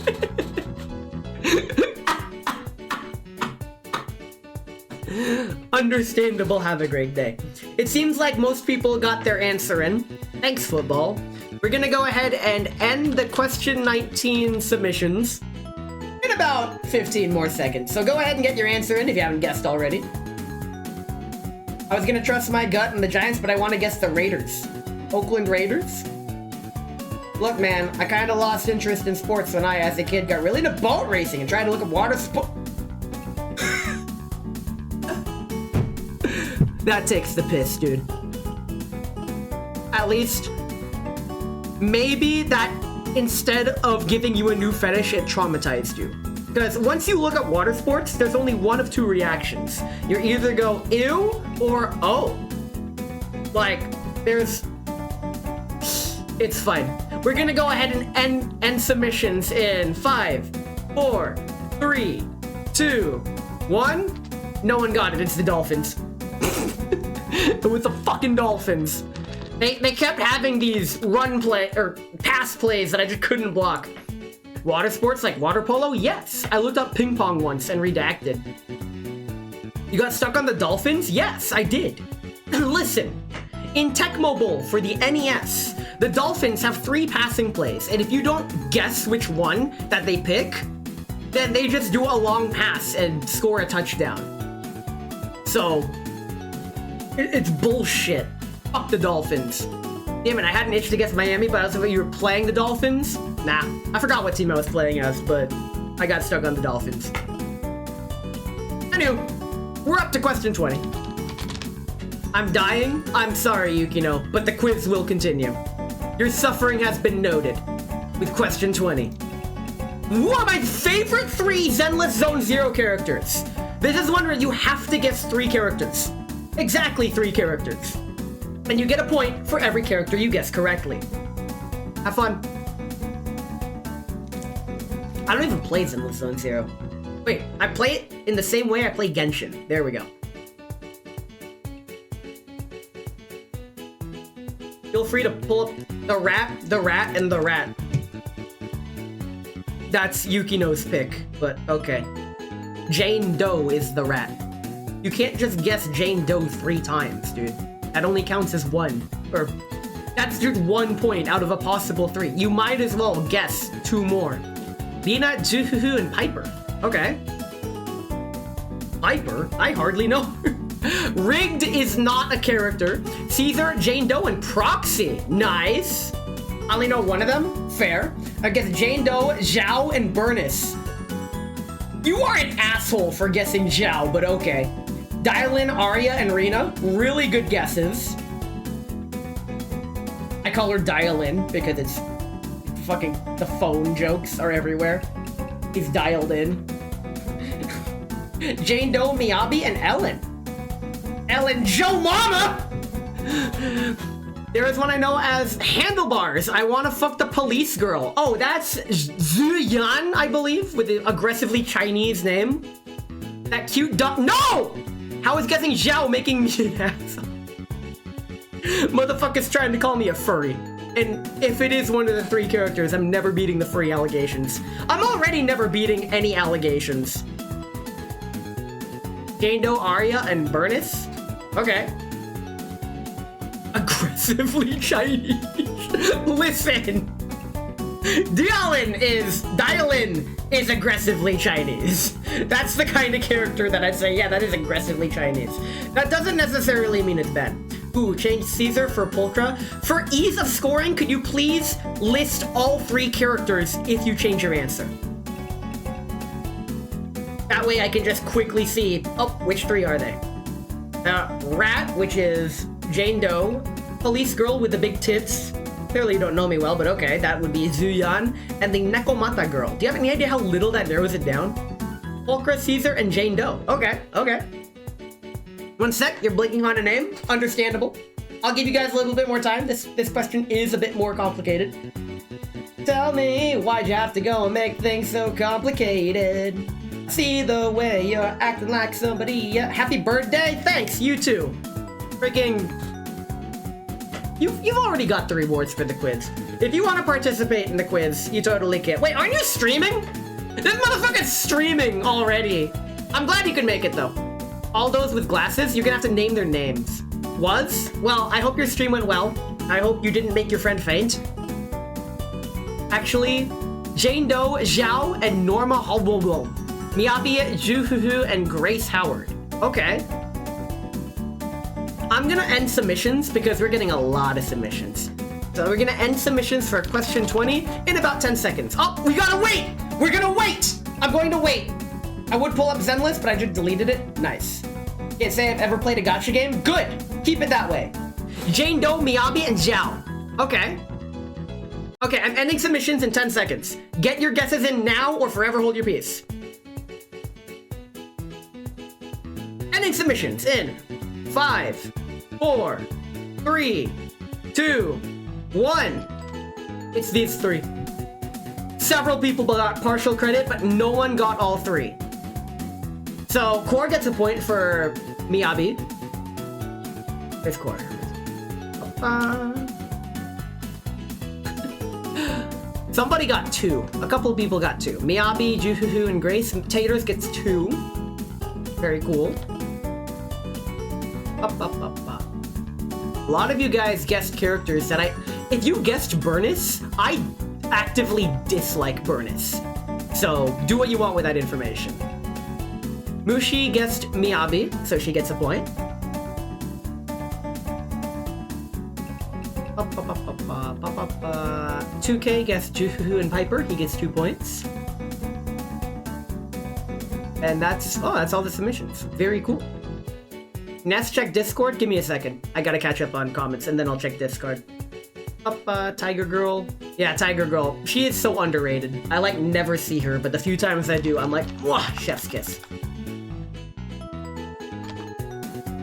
Understandable. Have a great day. It seems like most people got their answer in. Thanks, football. We're gonna go ahead and end the question 19 submissions in about 15 more seconds. So go ahead and get your answer in if you haven't guessed already. I was gonna trust my gut and the Giants, but I want to guess the Raiders. Oakland Raiders? Look, man, I kind of lost interest in sports when I, as a kid, got really into boat racing and tried to look at water sport. That takes the piss, dude. At least, maybe that instead of giving you a new fetish, it traumatized you. Because once you look at water sports, there's only one of 2 reactions. You either go ew or oh. Like, there's... It's fine. We're gonna go ahead and end submissions in 5, 4, 3, 2, 1. No one got it. It's the Dolphins. It was the fucking Dolphins. They kept having these run play or pass plays that I just couldn't block. Water sports like water polo? Yes. I looked up ping pong once and redacted. You got stuck on the Dolphins? Yes, I did. Listen, in Tecmo Bowl for the NES, the Dolphins have 3 passing plays, and if you don't guess which one that they pick, then they just do a long pass and score a touchdown. So, it's bullshit. Fuck the Dolphins. Damn it, I had an itch to guess Miami, but I was like, you were playing the Dolphins? Nah, I forgot what team I was playing as, but I got stuck on the Dolphins. Anyway, we're up to question 20. I'm dying? I'm sorry, Yukino, but the quiz will continue. Your suffering has been noted. With question 20. What are my favorite 3 Zenless Zone Zero characters? This is one where you have to guess 3 characters. Exactly 3 characters. And you get a point for every character you guess correctly. Have fun. I don't even play Zenless Zone Zero. Wait, I play it in the same way I play Genshin. There we go. Feel free to pull up the rat, and the rat. That's Yukino's pick, but okay. Jane Doe is the rat. You can't just guess Jane Doe 3 times, dude. That only counts as 1. Or, that's just 1 point out of a possible 3. You might as well guess 2 more. Lina, Juhuhu, and Piper. Okay. Piper? I hardly know her. Rigged is not a character. Caesar, Jane Doe, and Proxy. Nice. I only know one of them. Fair. I guess Jane Doe, Zhao, and Burnus. You are an asshole for guessing Zhao, but okay. Dialin, Arya, and Rena. Really good guesses. I call her Dialin because it's fucking the phone jokes are everywhere. He's dialed in. Jane Doe, Miyabi, and Ellen. Ellen Joe Mama! There is one I know as Handlebars. I want to fuck the police girl. Oh, that's Zhu Yan, I believe, with the aggressively Chinese name. That cute duck. No! How is guessing Zhao making me an asshole? Motherfucker's trying to call me a furry. And if it is one of the 3 characters, I'm never beating the furry allegations. I'm already never beating any allegations. Jane Doe, Arya, and Burnus? Okay. Aggressively Chinese. Listen. Dialin is aggressively Chinese. That's the kind of character that I'd say, yeah, that is aggressively Chinese. That doesn't necessarily mean it's bad. Ooh, change Caesar for Pulchra. For ease of scoring, could you please list all 3 characters if you change your answer? That way I can just quickly see, oh, which 3 are they? Rat, which is Jane Doe. Police girl with the big tits. Clearly you don't know me well, but okay, that would be Zuyan. And the Nekomata girl. Do you have any idea how little that narrows it down? Pulchra, Caesar, and Jane Doe. Okay, okay. 1 sec, you're blinking on a name. Understandable. I'll give you guys a little bit more time. This question is a bit more complicated. Tell me, why'd you have to go and make things so complicated? See the way you're acting like somebody. Happy birthday! Thanks, you too. Freaking... You've already got the rewards for the quiz. If you want to participate in the quiz, you totally can. Wait, aren't you streaming? This motherfucker's streaming already. I'm glad you could make it though. All those with glasses, you're gonna have to name their names. Was? Well, I hope your stream went well. I hope you didn't make your friend faint. Actually, Jane Doe, Zhao, and Norma Hobble. Miyabi, Juhuhu, and Grace Howard. Okay. I'm gonna end submissions because we're getting a lot of submissions. So we're gonna end submissions for question 20 in about 10 seconds. Oh, we gotta wait! We're gonna wait! I'm going to wait. I would pull up Zenlist, but I just deleted it. Nice. Can't say I've ever played a gacha game. Good! Keep it that way. Jane Doe, Miyabi, and Zhao. Okay. Okay, I'm ending submissions in 10 seconds. Get your guesses in now or forever hold your peace. Ending submissions in 5, 4, 3, 2, 1. It's these 3. Several people got partial credit, but no one got all 3. So, Core gets a point for Miyabi. Where's Core? Somebody got 2. A couple of people got 2. Miyabi, Juhuhu, and Grace. Taters gets 2. Very cool. A lot of you guys guessed characters that if you guessed Burnus, I actively dislike Burnus. So do what you want with that information. Mushi guessed Miyabi, so she gets a point. 2K guessed Juhu and Piper, he gets 2 points. And that's all the submissions. Very cool. Nest, check Discord. Give me a second. I gotta catch up on comments and then I'll check Discord. Tiger Girl. Yeah, Tiger Girl. She is so underrated. I never see her, but the few times I do, I'm like, whoa, chef's kiss.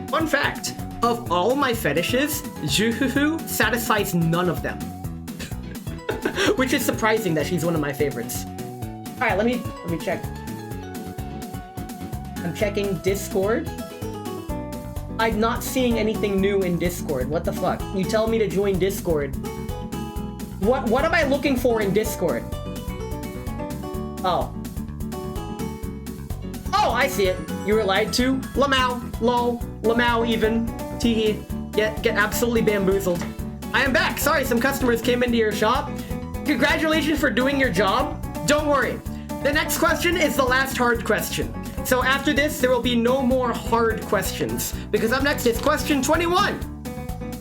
Fun fact, of all my fetishes, Juhuhu satisfies none of them. Which is surprising that she's one of my favorites. Alright, let me check. I'm checking Discord. I'm not seeing anything new in Discord. What the fuck? You tell me to join Discord. What am I looking for in Discord? Oh. Oh, I see it. You were lied to. Lamau, lol, Lamau even. Teehee. Get absolutely bamboozled. I am back. Sorry, some customers came into your shop. Congratulations for doing your job. Don't worry. The next question is the last hard question. So after this, there will be no more hard questions. Because up next is question 21.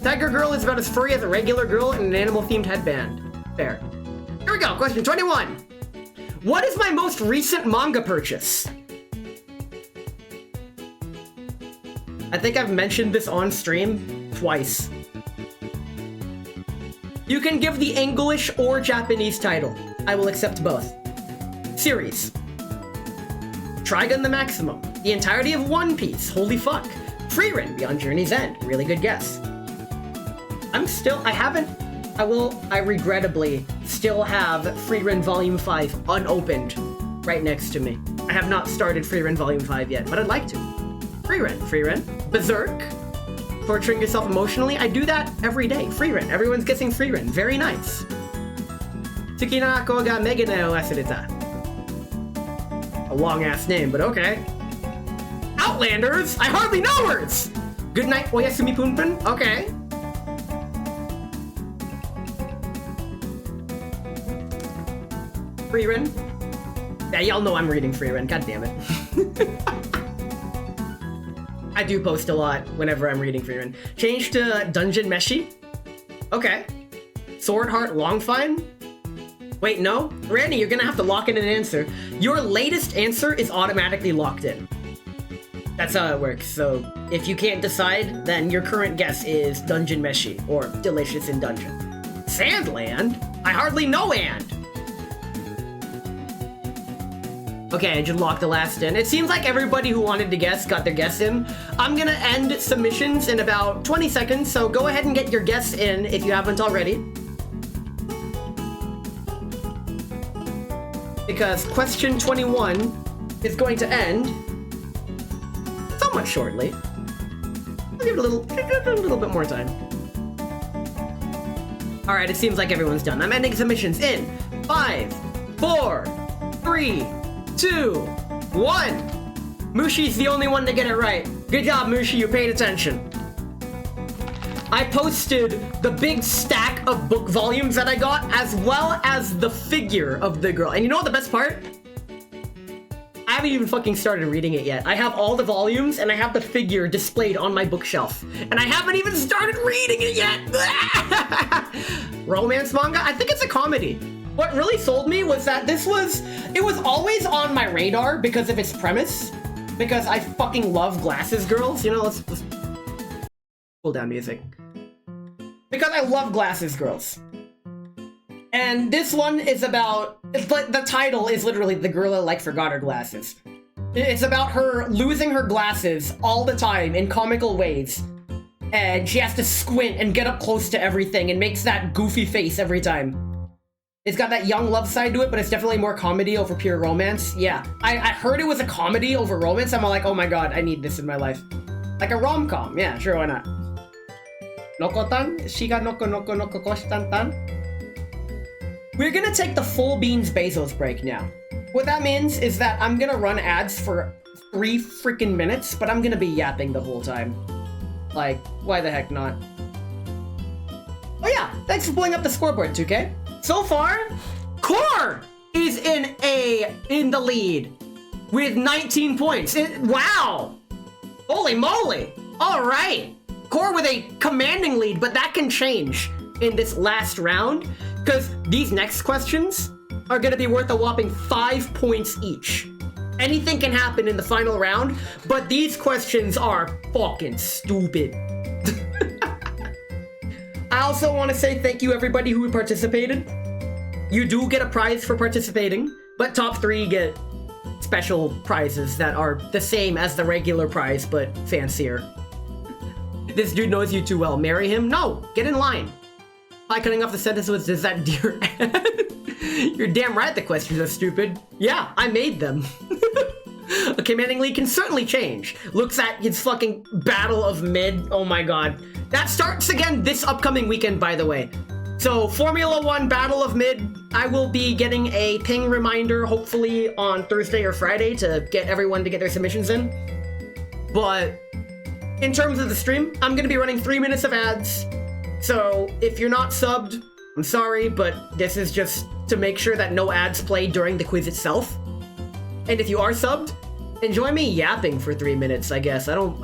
Tiger Girl is about as furry as a regular girl in an animal-themed headband. Fair. Here we go, question 21. What is my most recent manga purchase? I think I've mentioned this on stream twice. You can give the English or Japanese title. I will accept both. Series. Trigun the Maximum. The entirety of One Piece. Holy fuck. Frieren Beyond Journey's End. Really good guess. I regrettably still have Frieren Volume 5 unopened right next to me. I have not started Frieren Volume 5 yet, but I'd like to. Frieren. Berserk. Torturing yourself emotionally. I do that every day. Frieren. Everyone's guessing Frieren. Very nice. Tsukinako ga megane o wasureta. A long-ass name, but okay. Outlanders? I hardly know words! Good night, oyasumi punpun? Okay. Frieren? Yeah, y'all know I'm reading Frieren, god damn it. I do post a lot whenever I'm reading Frieren. Change to Dungeon Meshi? Okay. Sword Heart Longfine? Wait, no? Randy, you're gonna have to lock in an answer. Your latest answer is automatically locked in. That's how it works. So if you can't decide, then your current guess is Dungeon Meshi or Delicious in Dungeon. Sandland? I hardly know and. Okay, I just locked the last in. It seems like everybody who wanted to guess got their guess in. I'm gonna end submissions in about 20 seconds, so go ahead and get your guess in if you haven't already. Because question 21 is going to end somewhat shortly. I'll give it a little bit more time. All right, it seems like everyone's done. I'm ending submissions in 5, 4, 3, 2, 1. Mushi's the only one to get it right. Good job, Mushi, you paid attention. I posted the big stack of book volumes that I got, as well as the figure of the girl. And you know what the best part? I haven't even fucking started reading it yet. I have all the volumes, and I have the figure displayed on my bookshelf. And I haven't even started reading it yet! Romance manga? I think it's a comedy. What really sold me was that it was always on my radar because of its premise. Because I fucking love glasses girls. You know, let's cool down music. Because I love glasses girls. And this one is about, the title is literally The Girl That Forgot Her Glasses. It's about her losing her glasses all the time in comical ways. And she has to squint and get up close to everything and makes that goofy face every time. It's got that young love side to it, but it's definitely more comedy over pure romance. Yeah, I heard it was a comedy over romance. I'm like, oh my god, I need this in my life. Like a rom-com. Yeah, sure, why not? Nokotan? Shiga noko noko noko koshitan-tan? We're gonna take the full beans Bezos break now. What that means is that I'm gonna run ads for 3 freaking minutes, but I'm gonna be yapping the whole time. Like, why the heck not? Oh yeah, thanks for pulling up the scoreboard, 2K. So far, Core is in the lead with 19 points. Wow! Holy moly! All right, Core with a commanding lead, but that can change in this last round because these next questions are gonna be worth a whopping 5 points each. Anything can happen in the final round, but these questions are fucking stupid. I also want to say thank you everybody who participated. You do get a prize for participating, but top 3 get special prizes that are the same as the regular prize, but fancier. This dude knows you too well. Marry him? No, get in line. By cutting off the sentence with, does that deer end? You're damn right the questions are stupid. Yeah, I made them. A commanding lead can certainly change. Looks at its fucking Battle of Mid. Oh my god. That starts again this upcoming weekend, by the way. So, Formula 1 Battle of Mid, I will be getting a ping reminder, hopefully on Thursday or Friday, to get everyone to get their submissions in. But in terms of the stream, I'm going to be running 3 minutes of ads. So if you're not subbed, I'm sorry, but this is just to make sure that no ads play during the quiz itself. And if you are subbed, enjoy me yapping for 3 minutes, I guess. I'm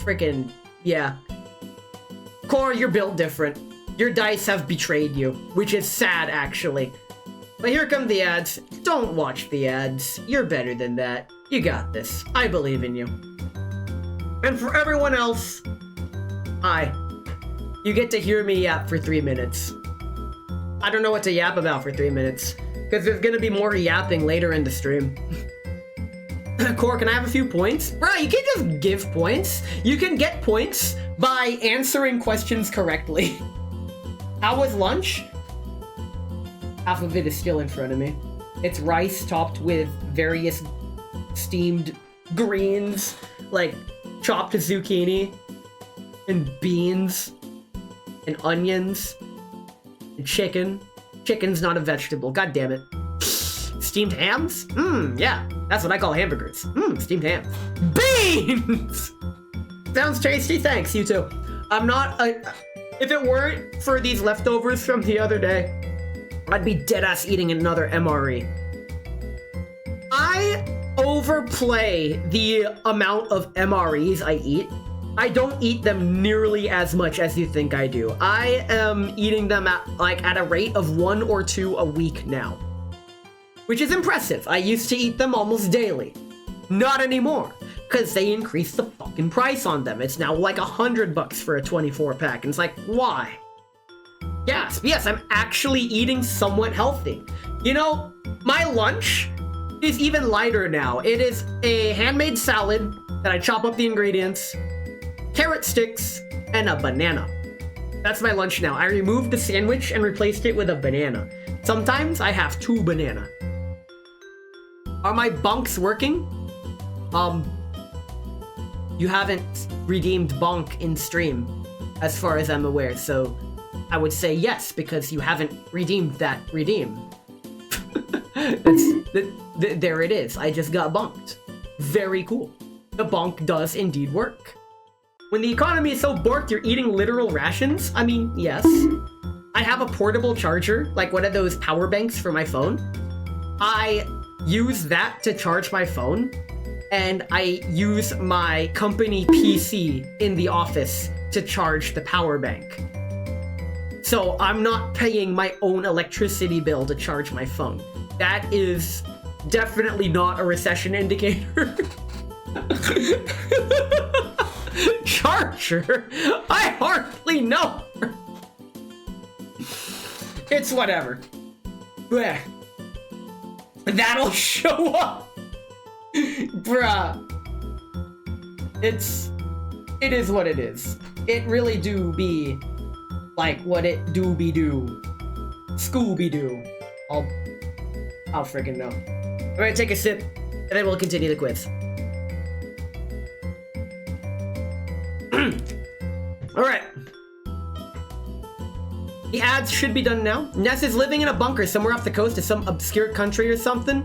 freaking, yeah. Core, you're built different. Your dice have betrayed you, which is sad, actually. But here come the ads. Don't watch the ads. You're better than that. You got this. I believe in you. And for everyone else, hi. You get to hear me yap for 3 minutes. I don't know what to yap about for 3 minutes, because there's gonna be more yapping later in the stream. Core, can I have a few points? Bruh, you can't just give points. You can get points by answering questions correctly. How was lunch? Half of it is still in front of me. It's rice topped with various steamed greens, like chopped zucchini, and beans, and onions, and chicken. Chicken's not a vegetable, god damn it. Steamed hams? Yeah, that's what I call hamburgers. Steamed hams. Beans! Sounds tasty, thanks, you too. I'm not, if it weren't for these leftovers from the other day, I'd be deadass eating another MRE. I overplay the amount of MREs I eat. I don't eat them nearly as much as you think I do. I am eating them at a rate of 1 or 2 a week now, which is impressive. I used to eat them almost daily. Not anymore, because they increased the fucking price on them. It's now like $100 for a 24 pack, and it's like, why? Yes, I'm actually eating somewhat healthy. You know, my lunch is even lighter now. It is a handmade salad that I chop up the ingredients, carrot sticks, and a banana. That's my lunch now. I removed the sandwich and replaced it with a banana. Sometimes I have 2 banana. Are my bunks working? You haven't redeemed bonk in stream, as far as I'm aware, so I would say yes, because you haven't redeemed that redeem. There it is. I just got bonked. Very cool. The bonk does indeed work. When the economy is so borked, you're eating literal rations? I mean, yes. I have a portable charger, like one of those power banks for my phone. I use that to charge my phone, and I use my company PC in the office to charge the power bank. So I'm not paying my own electricity bill to charge my phone. That is definitely not a recession indicator. Charger? I hardly know her. It's whatever. Blech. That'll show up. Bruh. It is what it is. It really do be like what it do be do. Scooby-Doo. I'll freaking know. I'm gonna take a sip, and then we'll continue the quiz. Alright. The ads should be done now. Ness is living in a bunker somewhere off the coast of some obscure country or something.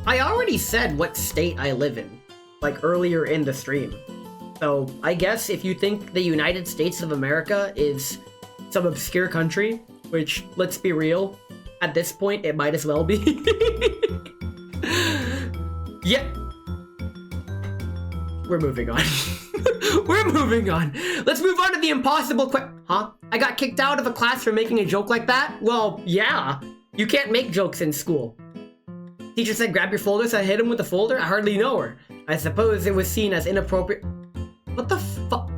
I already said what state I live in, like earlier in the stream. So I guess if you think the United States of America is some obscure country, which, let's be real, at this point it might as well be. Yeah. We're moving on. We're moving on. Let's move on to the impossible Huh? I got kicked out of a class for making a joke like that? Well, yeah. You can't make jokes in school. Teacher said grab your folder, so I hit him with the folder. I hardly know her. I suppose it was seen as inappropriate. What the fuck?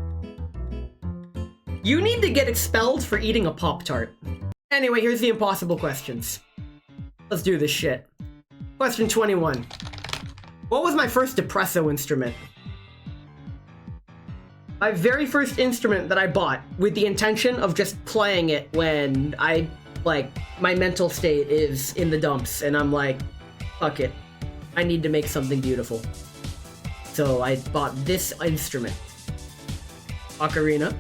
You need to get expelled for eating a Pop-Tart. Anyway, here's the impossible questions. Let's do this shit. Question 21. What was my first depresso instrument? My very first instrument that I bought with the intention of just playing it when I, like, my mental state is in the dumps and I'm like, fuck it. I need to make something beautiful. So I bought this instrument. Ocarina.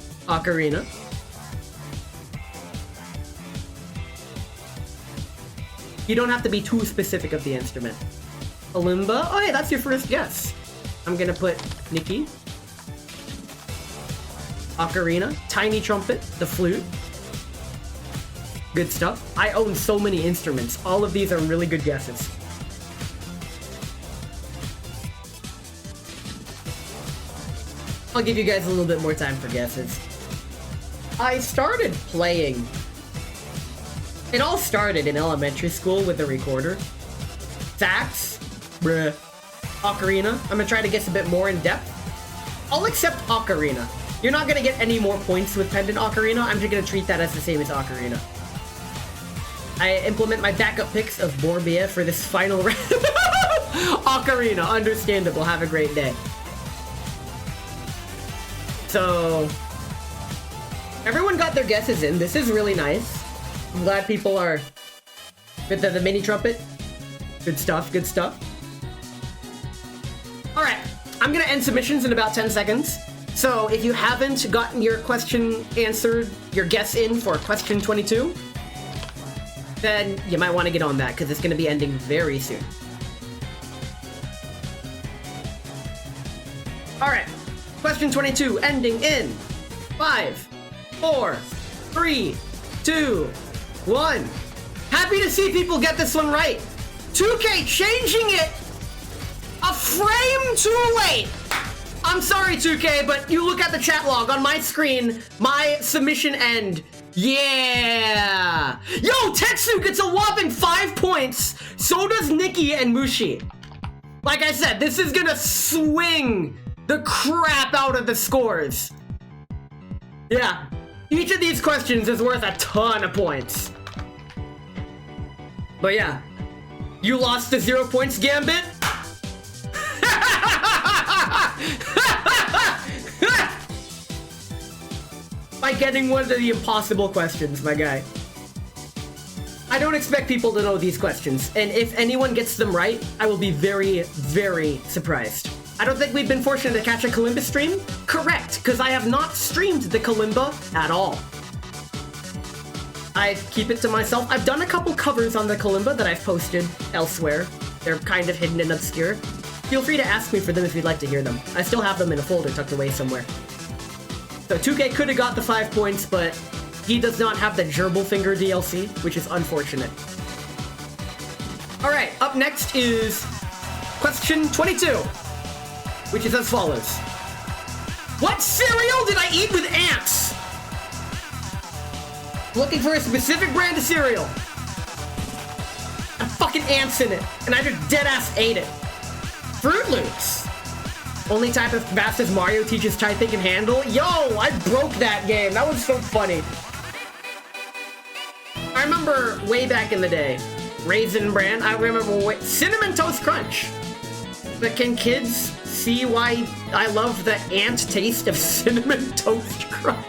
You don't have to be too specific of the instrument. Kalimba? Oh, hey, that's your first guess. I'm gonna put Nikki. Ocarina, tiny trumpet, the flute. Good stuff. I own so many instruments. All of these are really good guesses. I'll give you guys a little bit more time for guesses. I started playing. It all started in elementary school with a recorder. Sax, bruh. Ocarina. I'm gonna try to guess a bit more in depth. I'll accept Ocarina. You're not gonna get any more points with Pendant Ocarina. I'm just gonna treat that as the same as Ocarina. I implement my backup picks of Borbia for this final round. Ocarina, understandable. Have a great day. So, everyone got their guesses in. This is really nice. I'm glad people are with the mini trumpet. Good stuff, good stuff. Alright, I'm gonna end submissions in about 10 seconds. So, if you haven't gotten your question answered, your guess in for question 22, then you might want to get on that, because it's going to be ending very soon. Alright, question 22 ending in 5, 4, 3, 2, 1. Happy to see people get this one right. 2K changing it a frame too late. I'm sorry, 2K, but you look at the chat log on my screen, my submission end. Yeah! Yo, Tetsu gets a whopping 5 points. So does Nikki and Mushi. Like I said, this is gonna swing the crap out of the scores. Yeah, each of these questions is worth a ton of points. But yeah, you lost to 0 points, Gambit? By getting one of the impossible questions, my guy. I don't expect people to know these questions, and if anyone gets them right, I will be very, very surprised. I don't think we've been fortunate to catch a Kalimba stream? Correct, because I have not streamed the Kalimba at all. I keep it to myself. I've done a couple covers on the Kalimba that I've posted elsewhere. They're kind of hidden and obscure. Feel free to ask me for them if you'd like to hear them. I still have them in a folder tucked away somewhere. So 2K could have got the 5 points, but he does not have the Gerbil Finger DLC, which is unfortunate. Alright, up next is question 22, which is as follows. What cereal did I eat with ants? Looking for a specific brand of cereal. And fucking ants in it, and I just deadass ate it. Fruit Loops. Only type of fastest Mario teaches Chai Think and Handle. Yo, I broke that game. That was so funny. I remember way back in the day, Raisin Bran. I remember Cinnamon Toast Crunch. But can kids see why I love the ant taste of Cinnamon Toast Crunch?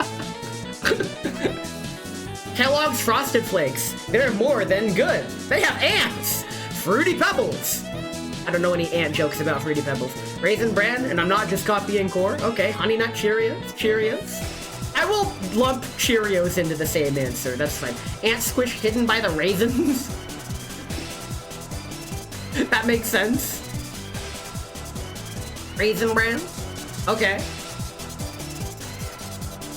Kellogg's Frosted Flakes. They're more than good. They have ants. Fruity Pebbles. I don't know any ant jokes about Fruity Pebbles. Raisin Bran, and I'm not just copying core. Okay, Honey Nut Cheerios. I will lump Cheerios into the same answer. That's fine. Ant Squish hidden by the raisins. That makes sense. Raisin Bran. Okay.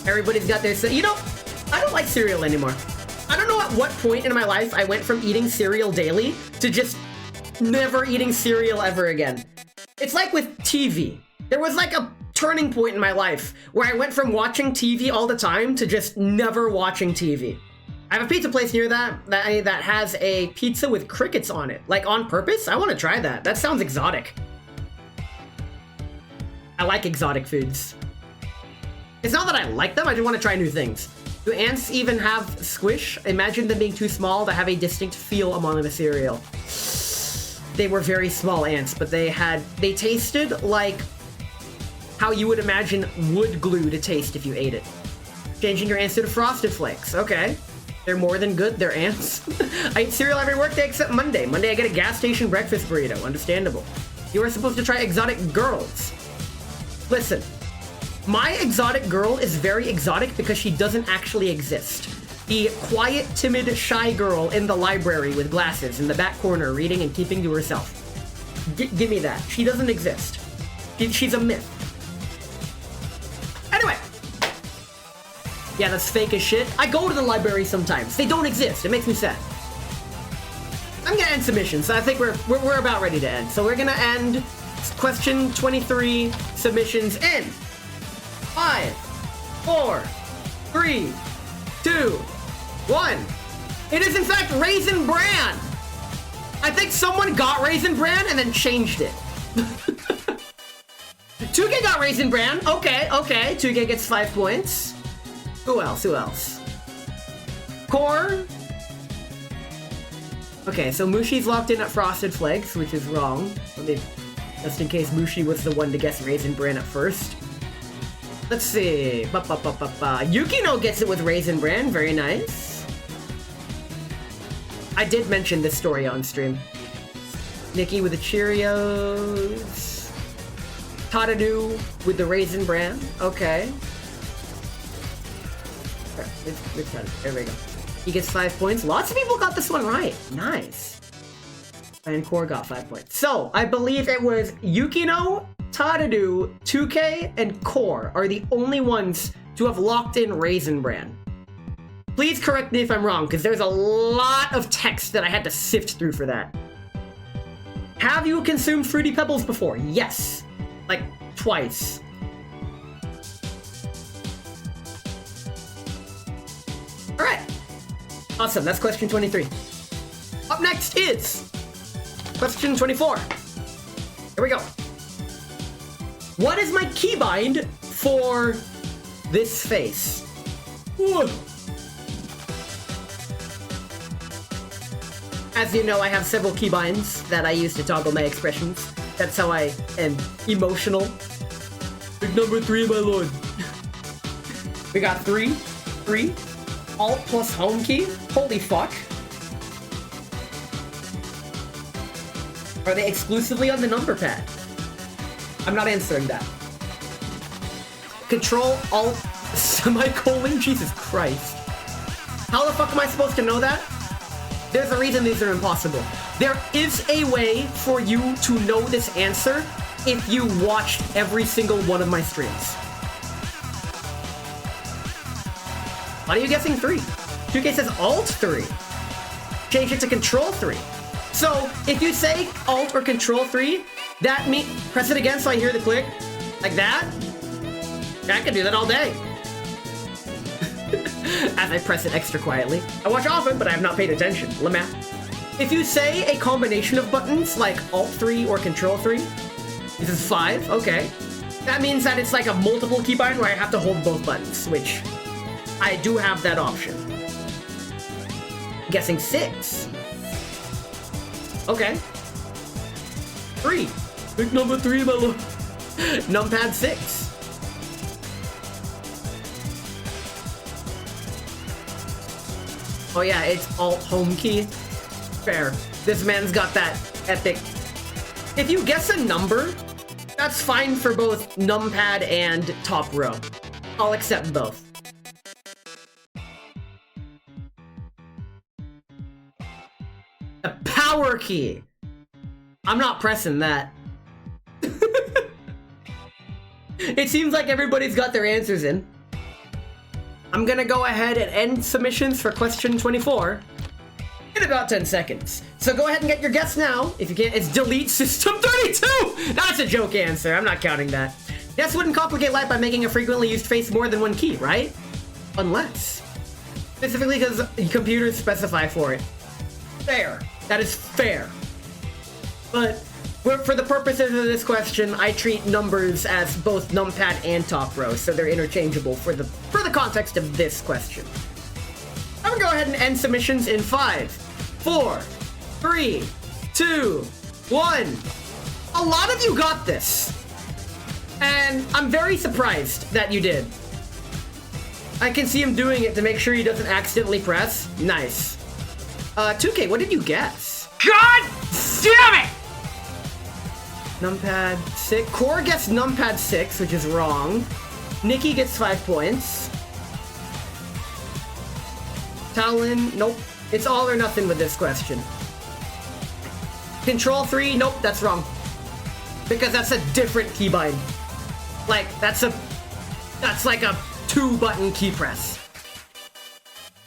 Everybody's got their... You know, I don't like cereal anymore. I don't know at what point in my life I went from eating cereal daily to just never eating cereal ever again. It's like with TV. There was like a turning point in my life where I went from watching TV all the time to just never watching TV. I have a pizza place near that has a pizza with crickets on it. Like on purpose? I want to try that. That sounds exotic. I like exotic foods. It's not that I like them, I just want to try new things. Do ants even have squish? Imagine them being too small to have a distinct feel among the cereal. They were very small ants, but they tasted like how you would imagine wood glue to taste if you ate it. Changing your answer to Frosted Flakes. Okay. They're more than good. They're ants. I eat cereal every workday except Monday. Monday I get a gas station breakfast burrito. Understandable. You are supposed to try exotic girls. Listen. My exotic girl is very exotic because she doesn't actually exist. The quiet, timid, shy girl in the library with glasses in the back corner reading and keeping to herself. Give me that. She doesn't exist. She's a myth. Anyway. Yeah, that's fake as shit. I go to the library sometimes. They don't exist. It makes me sad. I'm gonna end submissions, so I think we're about ready to end. So we're gonna end question 23 submissions in 5, 4, 3, 2, 1. It is in fact Raisin Bran. I think someone got Raisin Bran and then changed it. 2K got Raisin Bran. Okay. 2K gets 5 points. Who else? Core. Okay, so Mushi's locked in at Frosted Flakes, which is wrong. Just in case Mushi was the one to guess Raisin Bran at first. Let's see. Yukino gets it with Raisin Bran. Very nice. I did mention this story on stream. Nikki with the Cheerios. Tadadu with the Raisin Bran. Okay. There we go. He gets 5 points. Lots of people got this one right. Nice. And Core got 5 points. So, I believe it was Yukino, Tadadu, 2K, and Core are the only ones to have locked in Raisin Bran. Please correct me if I'm wrong, because there's a lot of text that I had to sift through for that. Have you consumed Fruity Pebbles before? Yes. Like, twice. Alright. Awesome, that's question 23. Up next is question 24. Here we go. What is my keybind for this face? Ooh. As you know, I have several keybinds that I use to toggle my expressions. That's how I am emotional. Big number 3, my lord. We got 3. Alt plus home key? Holy fuck. Are they exclusively on the number pad? I'm not answering that. Control Alt semicolon? Jesus Christ. How the fuck am I supposed to know that? There's a reason these are impossible. There is a way for you to know this answer if you watched every single one of my streams. Why are you guessing 3? 2K says Alt 3. Change it to Control 3. So, if you say Alt or Control 3, that means... Press it again so I hear the click. Like that. I can do that all day. As I press it extra quietly. I watch often, but I have not paid attention. Lamau. If you say a combination of buttons, like Alt 3 or Control 3, this is 5, okay. That means that it's like a multiple keybind where I have to hold both buttons, which... I do have that option. Guessing 6. Okay. 3. Big number 3, my lord. Numpad 6. Oh yeah, it's Alt home key. Fair. This man's got that epic. If you guess a number, that's fine for both numpad and top row. I'll accept both. The power key. I'm not pressing that. It seems like everybody's got their answers in. I'm gonna go ahead and end submissions for question 24 in about 10 seconds. So go ahead and get your guess now. If you can't, it's delete system 32! That's a joke answer. I'm not counting that. Guess wouldn't complicate life by making a frequently used face more than one key, right? Unless. Specifically because computers specify for it. Fair. That is fair. But for the purposes of this question, I treat numbers as both numpad and top row, so they're interchangeable for the context of this question. I'm gonna go ahead and end submissions in 5, 4, 3, 2, 1. A lot of you got this. And I'm very surprised that you did. I can see him doing it to make sure he doesn't accidentally press. Nice. 2K, what did you guess? God damn it! Numpad 6. Core gets numpad 6, which is wrong. Nikki gets 5 points. Palin, nope. It's all or nothing with this question. Control 3, nope, that's wrong. Because that's a different keybind. Like, that's like a 2-button key press.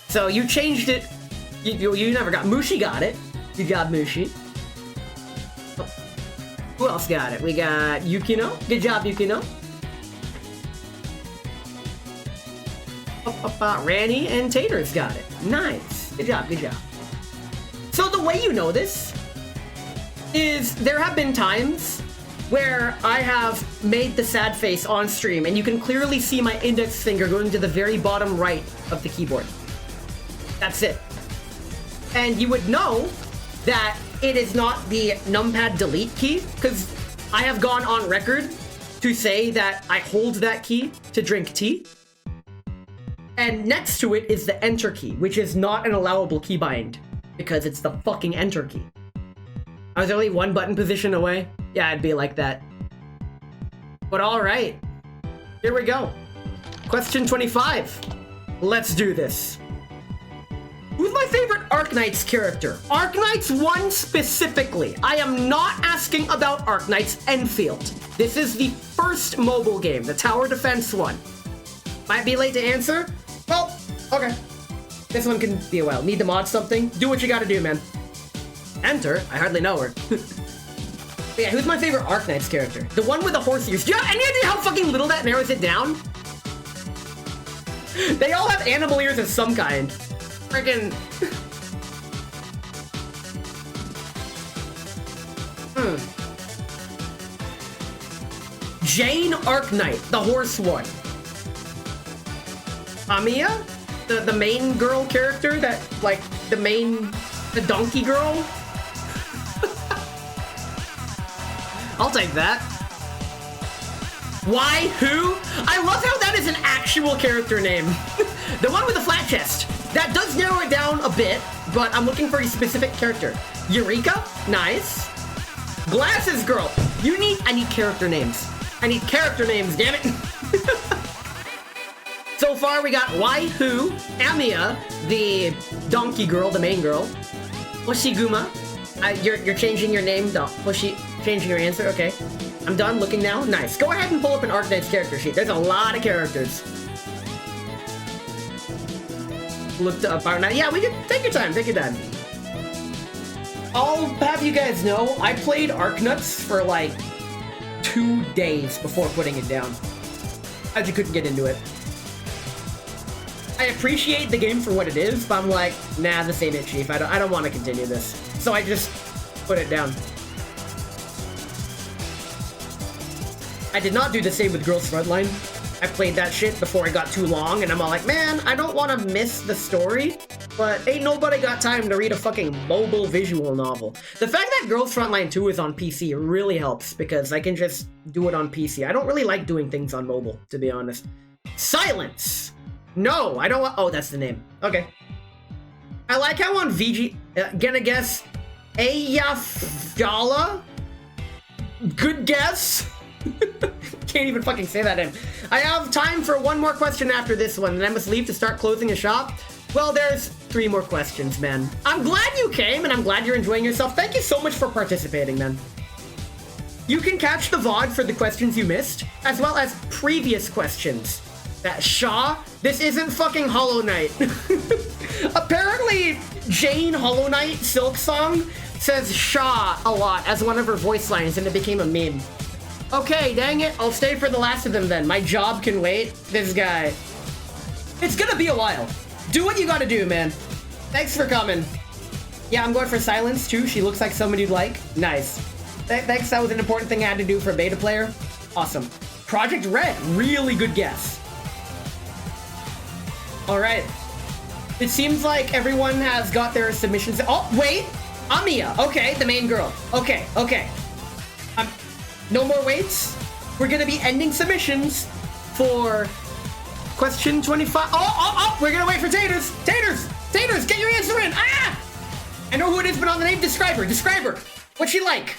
So you changed it. You never got Mushi got it. You got Mushi. Oh. Who else got it? We got Yukino. Good job, Yukino. Ranny and Tater's got it. Nice. Good job, good job. So the way you know this is there have been times where I have made the sad face on stream and you can clearly see my index finger going to the very bottom right of the keyboard. That's it. And you would know that it is not the numpad delete key because I have gone on record to say that I hold that key to drink tea. And next to it is the enter key, which is not an allowable keybind because it's the fucking enter key. I was only 1 button position away. Yeah, I'd be like that. But alright. Here we go. Question 25. Let's do this. Who's my favorite Arknights character? Arknights 1 specifically. I am not asking about Arknights Enfield. This is the first mobile game, the tower defense one. Might be late to answer? Well, okay. This one can be a while. Need to mod something? Do what you gotta do, man. Enter? I hardly know her. Yeah, who's my favorite Arknights character? The one with the horse ears. Do you have any idea how fucking little that narrows it down? They all have animal ears of some kind. Freaking... Jane Arknight, the horse one. Amiya? The main girl character that, like, the donkey girl? I'll take that. Why? Who? I love how that is an actual character name. The one with the flat chest. That does narrow it down a bit, but I'm looking for a specific character. Eureka? Nice. Glasses girl. I need character names. I need character names, damn it. So far, we got Waihu, Amiya, the donkey girl, the main girl, Hoshiguma. You're changing your name, changing your answer. Okay, I'm done looking now. Nice. Go ahead and pull up an Arknights character sheet. There's a lot of characters. Looked up Arknight. Yeah, we can take your time. Take your time. I'll have you guys know I played Arknuts for like 2 days before putting it down. As you couldn't get into it. I appreciate the game for what it is, but I'm like, nah, this ain't it, Chief. I don't want to continue this. So I just put it down. I did not do the same with Girls Frontline. I played that shit before it got too long, and I'm all like, man, I don't want to miss the story, but ain't nobody got time to read a fucking mobile visual novel. The fact that Girls Frontline 2 is on PC really helps, because I can just do it on PC. I don't really like doing things on mobile, to be honest. Silence! No, I don't want... Oh, that's the name. Okay. I like how on VG... gonna guess... Eyafjala? Good guess? Can't even fucking say that name. I have time for one more question after this one, and I must leave to start closing a shop. Well, there's 3 more questions, man. I'm glad you came, and I'm glad you're enjoying yourself. Thank you so much for participating, man. You can catch the VOD for the questions you missed, as well as previous questions. That Shaw? This isn't fucking Hollow Knight. Apparently, Jane Hollow Knight Silk Song says Shaw a lot as one of her voice lines, and it became a meme. Okay, dang it. I'll stay for the last of them then. My job can wait. This guy. It's gonna be a while. Do what you gotta do, man. Thanks for coming. Yeah, I'm going for Silence, too. She looks like someone you'd like. Nice. Thanks, that was an important thing I had to do for a beta player. Awesome. Project Red. Really good guess. Alright. It seems like everyone has got their submissions. Oh, wait! Amiya. Okay, the main girl. Okay, okay. No more waits. We're gonna be ending submissions for question 25. Oh, we're gonna wait for Taters. Taters, get your answer in. Ah! I know who it is, but on the name, describe her. Describe her. What's she like?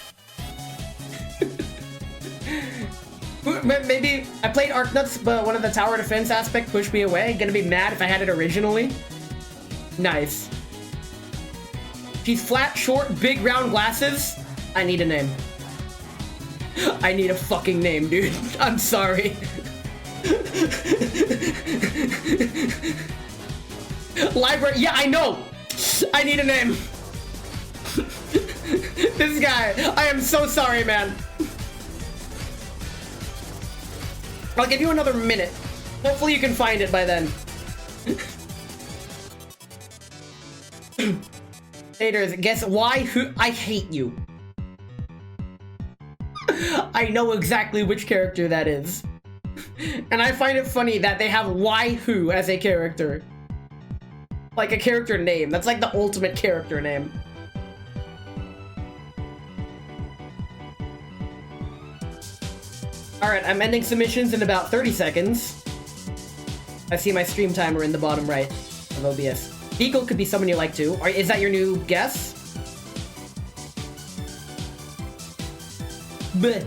Maybe I played Arknuts, but one of the tower defense aspect pushed me away. Gonna be mad if I had it originally. Nice. She's flat, short, big, round glasses. I need a name. I need a fucking name, dude. I'm sorry. Library. Yeah, I know. I need a name. This guy. I am so sorry, man. I'll give you another minute. Hopefully you can find it by then. Haters, guess why? Who? I hate you. I know exactly which character that is. And I find it funny that they have why who as a character. Like a character name. That's like the ultimate character name. Alright, I'm ending submissions in about 30 seconds. I see my stream timer in the bottom right of OBS. Beagle could be someone you like too. Is that your new guess? Bleh.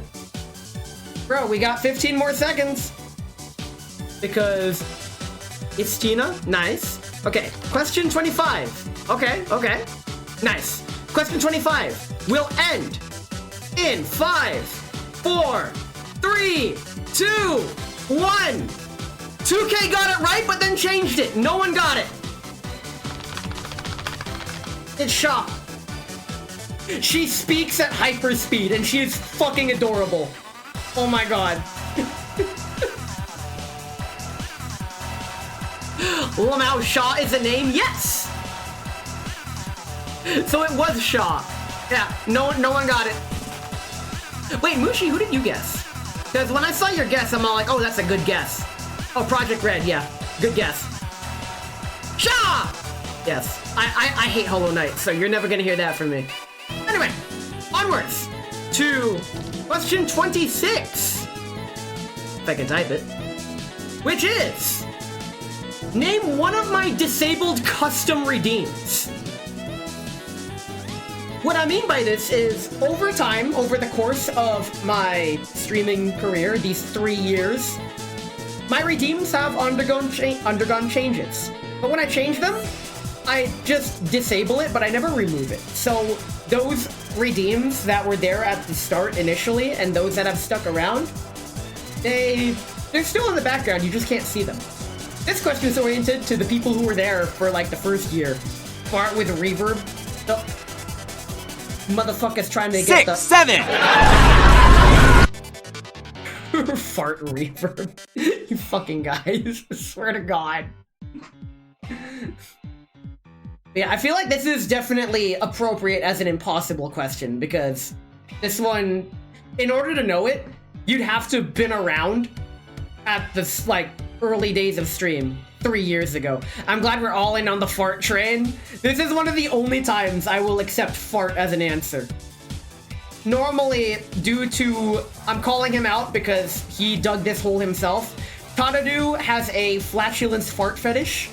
Bro, we got 15 more seconds. Because it's Tina. Nice. Okay, question 25. Okay. Nice. Question 25 will end in 5, 4, 3, 2, 1. 2K got it right, but then changed it. No one got it. It's Shaw. She speaks at hyperspeed, and she is fucking adorable. Oh my god. Lamau Shaw is a name? Yes! So it was Shaw. Yeah, no one got it. Wait, Mushi, who did you guess? Because when I saw your guess, I'm all like, oh, that's a good guess. Oh, Project Red, yeah. Good guess. Shaw! Yes. I hate Hollow Knight, so you're never gonna hear that from me. Anyway, onwards to question 26. If I can type it. Which is, name one of my disabled custom redeems. What I mean by this is, over time, over the course of my streaming career, these 3 years, my redeems have undergone changes. But when I change them, I just disable it, but I never remove it. So those redeems that were there at the start initially, and those that have stuck around, they're still in the background, you just can't see them. This question is oriented to the people who were there for like the first year. Fart with reverb. The motherfucker's trying to get the 7. fart reverb. You fucking guys. I swear to God. Yeah, I feel like this is definitely appropriate as an impossible question, because this one, in order to know it, you'd have to have been around at the, like, early days of stream 3 years ago. I'm glad we're all in on the fart train. This is one of the only times I will accept fart as an answer. Normally, due to, I'm calling him out because he dug this hole himself, Tadadu has a flatulence fart fetish.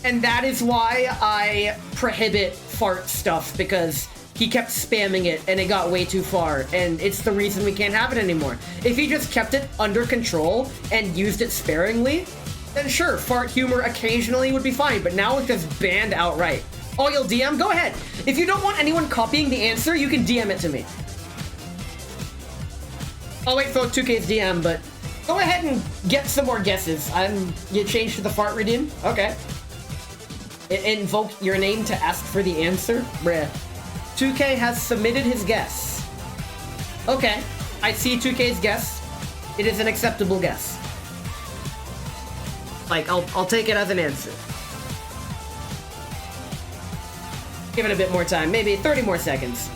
And that is why I prohibit fart stuff, because he kept spamming it and it got way too far, and it's the reason we can't have it anymore. If he just kept it under control and used it sparingly, then sure, fart humor occasionally would be fine, but now it's just banned outright. Oh, you'll DM? Go ahead. If you don't want anyone copying the answer, you can DM it to me. I'll wait for 2K's DM, but go ahead and get some more guesses. You changed to the fart redeem? Okay. Invoke your name to ask for the answer? Bruh. 2K has submitted his guess. Okay, I see 2K's guess. It is an acceptable guess. Like, I'll take it as an answer. Give it a bit more time, maybe 30 more seconds.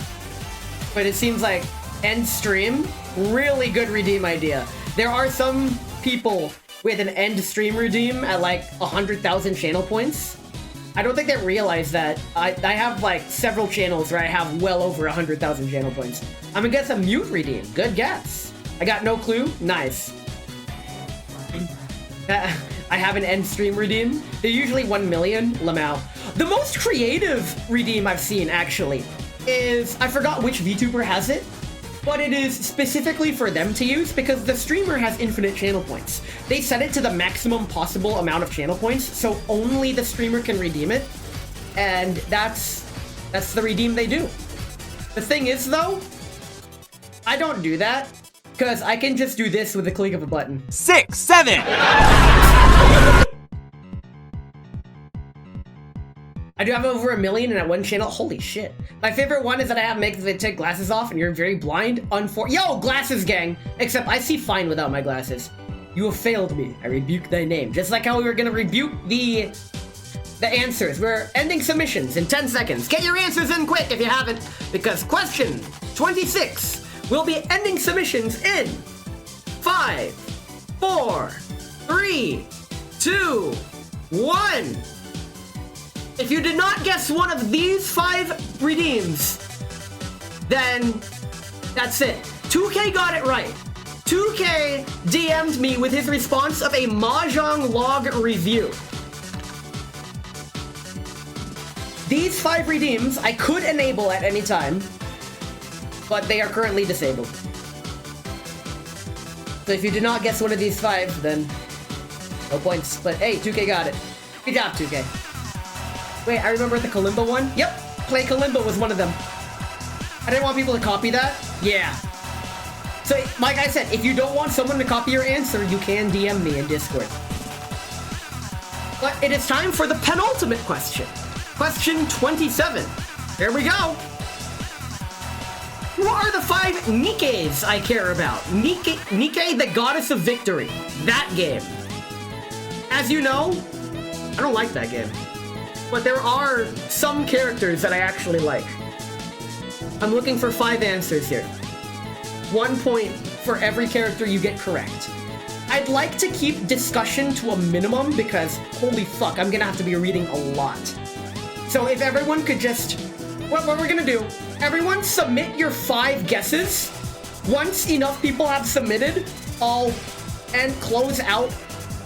But it seems like end stream, really good redeem idea. There are some people with an end stream redeem at like 100,000 channel points. I don't think they realize that. I have like several channels where I have well over 100,000 channel points. I'm gonna guess a mute redeem. Good guess. I got no clue. Nice. I have an end stream redeem. They're usually 1 million. Lamau. The most creative redeem I've seen, actually, is, I forgot which VTuber has it, but it is specifically for them to use because the streamer has infinite channel points. They set it to the maximum possible amount of channel points, so only the streamer can redeem it. And that's the redeem they do. The thing is, though, I don't do that, because I can just do this with a click of a button. 6, 7. I do have over 1 million in that one channel. Holy shit. My favorite one is that I have make the take glasses off and you're very blind. Yo, glasses gang! Except I see fine without my glasses. You have failed me. I rebuke thy name. Just like how we were gonna rebuke the answers. We're ending submissions in 10 seconds. Get your answers in quick if you haven't, because question 26 will be ending submissions in 5, 4, 3, 2, 1. If you did not guess one of these 5 redeems, then that's it. 2K got it right. 2K DM'd me with his response of a Mahjong log review. These 5 redeems I could enable at any time, but they are currently disabled. So if you did not guess one of these 5, then no points. But hey, 2K got it. Good job, 2K. Wait, I remember the Kalimba one? Yep, Play Kalimba was one of them. I didn't want people to copy that. Yeah. So, like I said, if you don't want someone to copy your answer, you can DM me in Discord. But it is time for the penultimate question. Question 27. Here we go. Who are the 5 Nikkes I care about? Nikke, the Goddess of Victory. That game. As you know, I don't like that game. But there are some characters that I actually like. I'm looking for 5 answers here. 1 point for every character you get correct. I'd like to keep discussion to a minimum because, holy fuck, I'm gonna have to be reading a lot. So if everyone could just... What we're gonna do, everyone submit your 5 guesses. Once enough people have submitted, I'll close out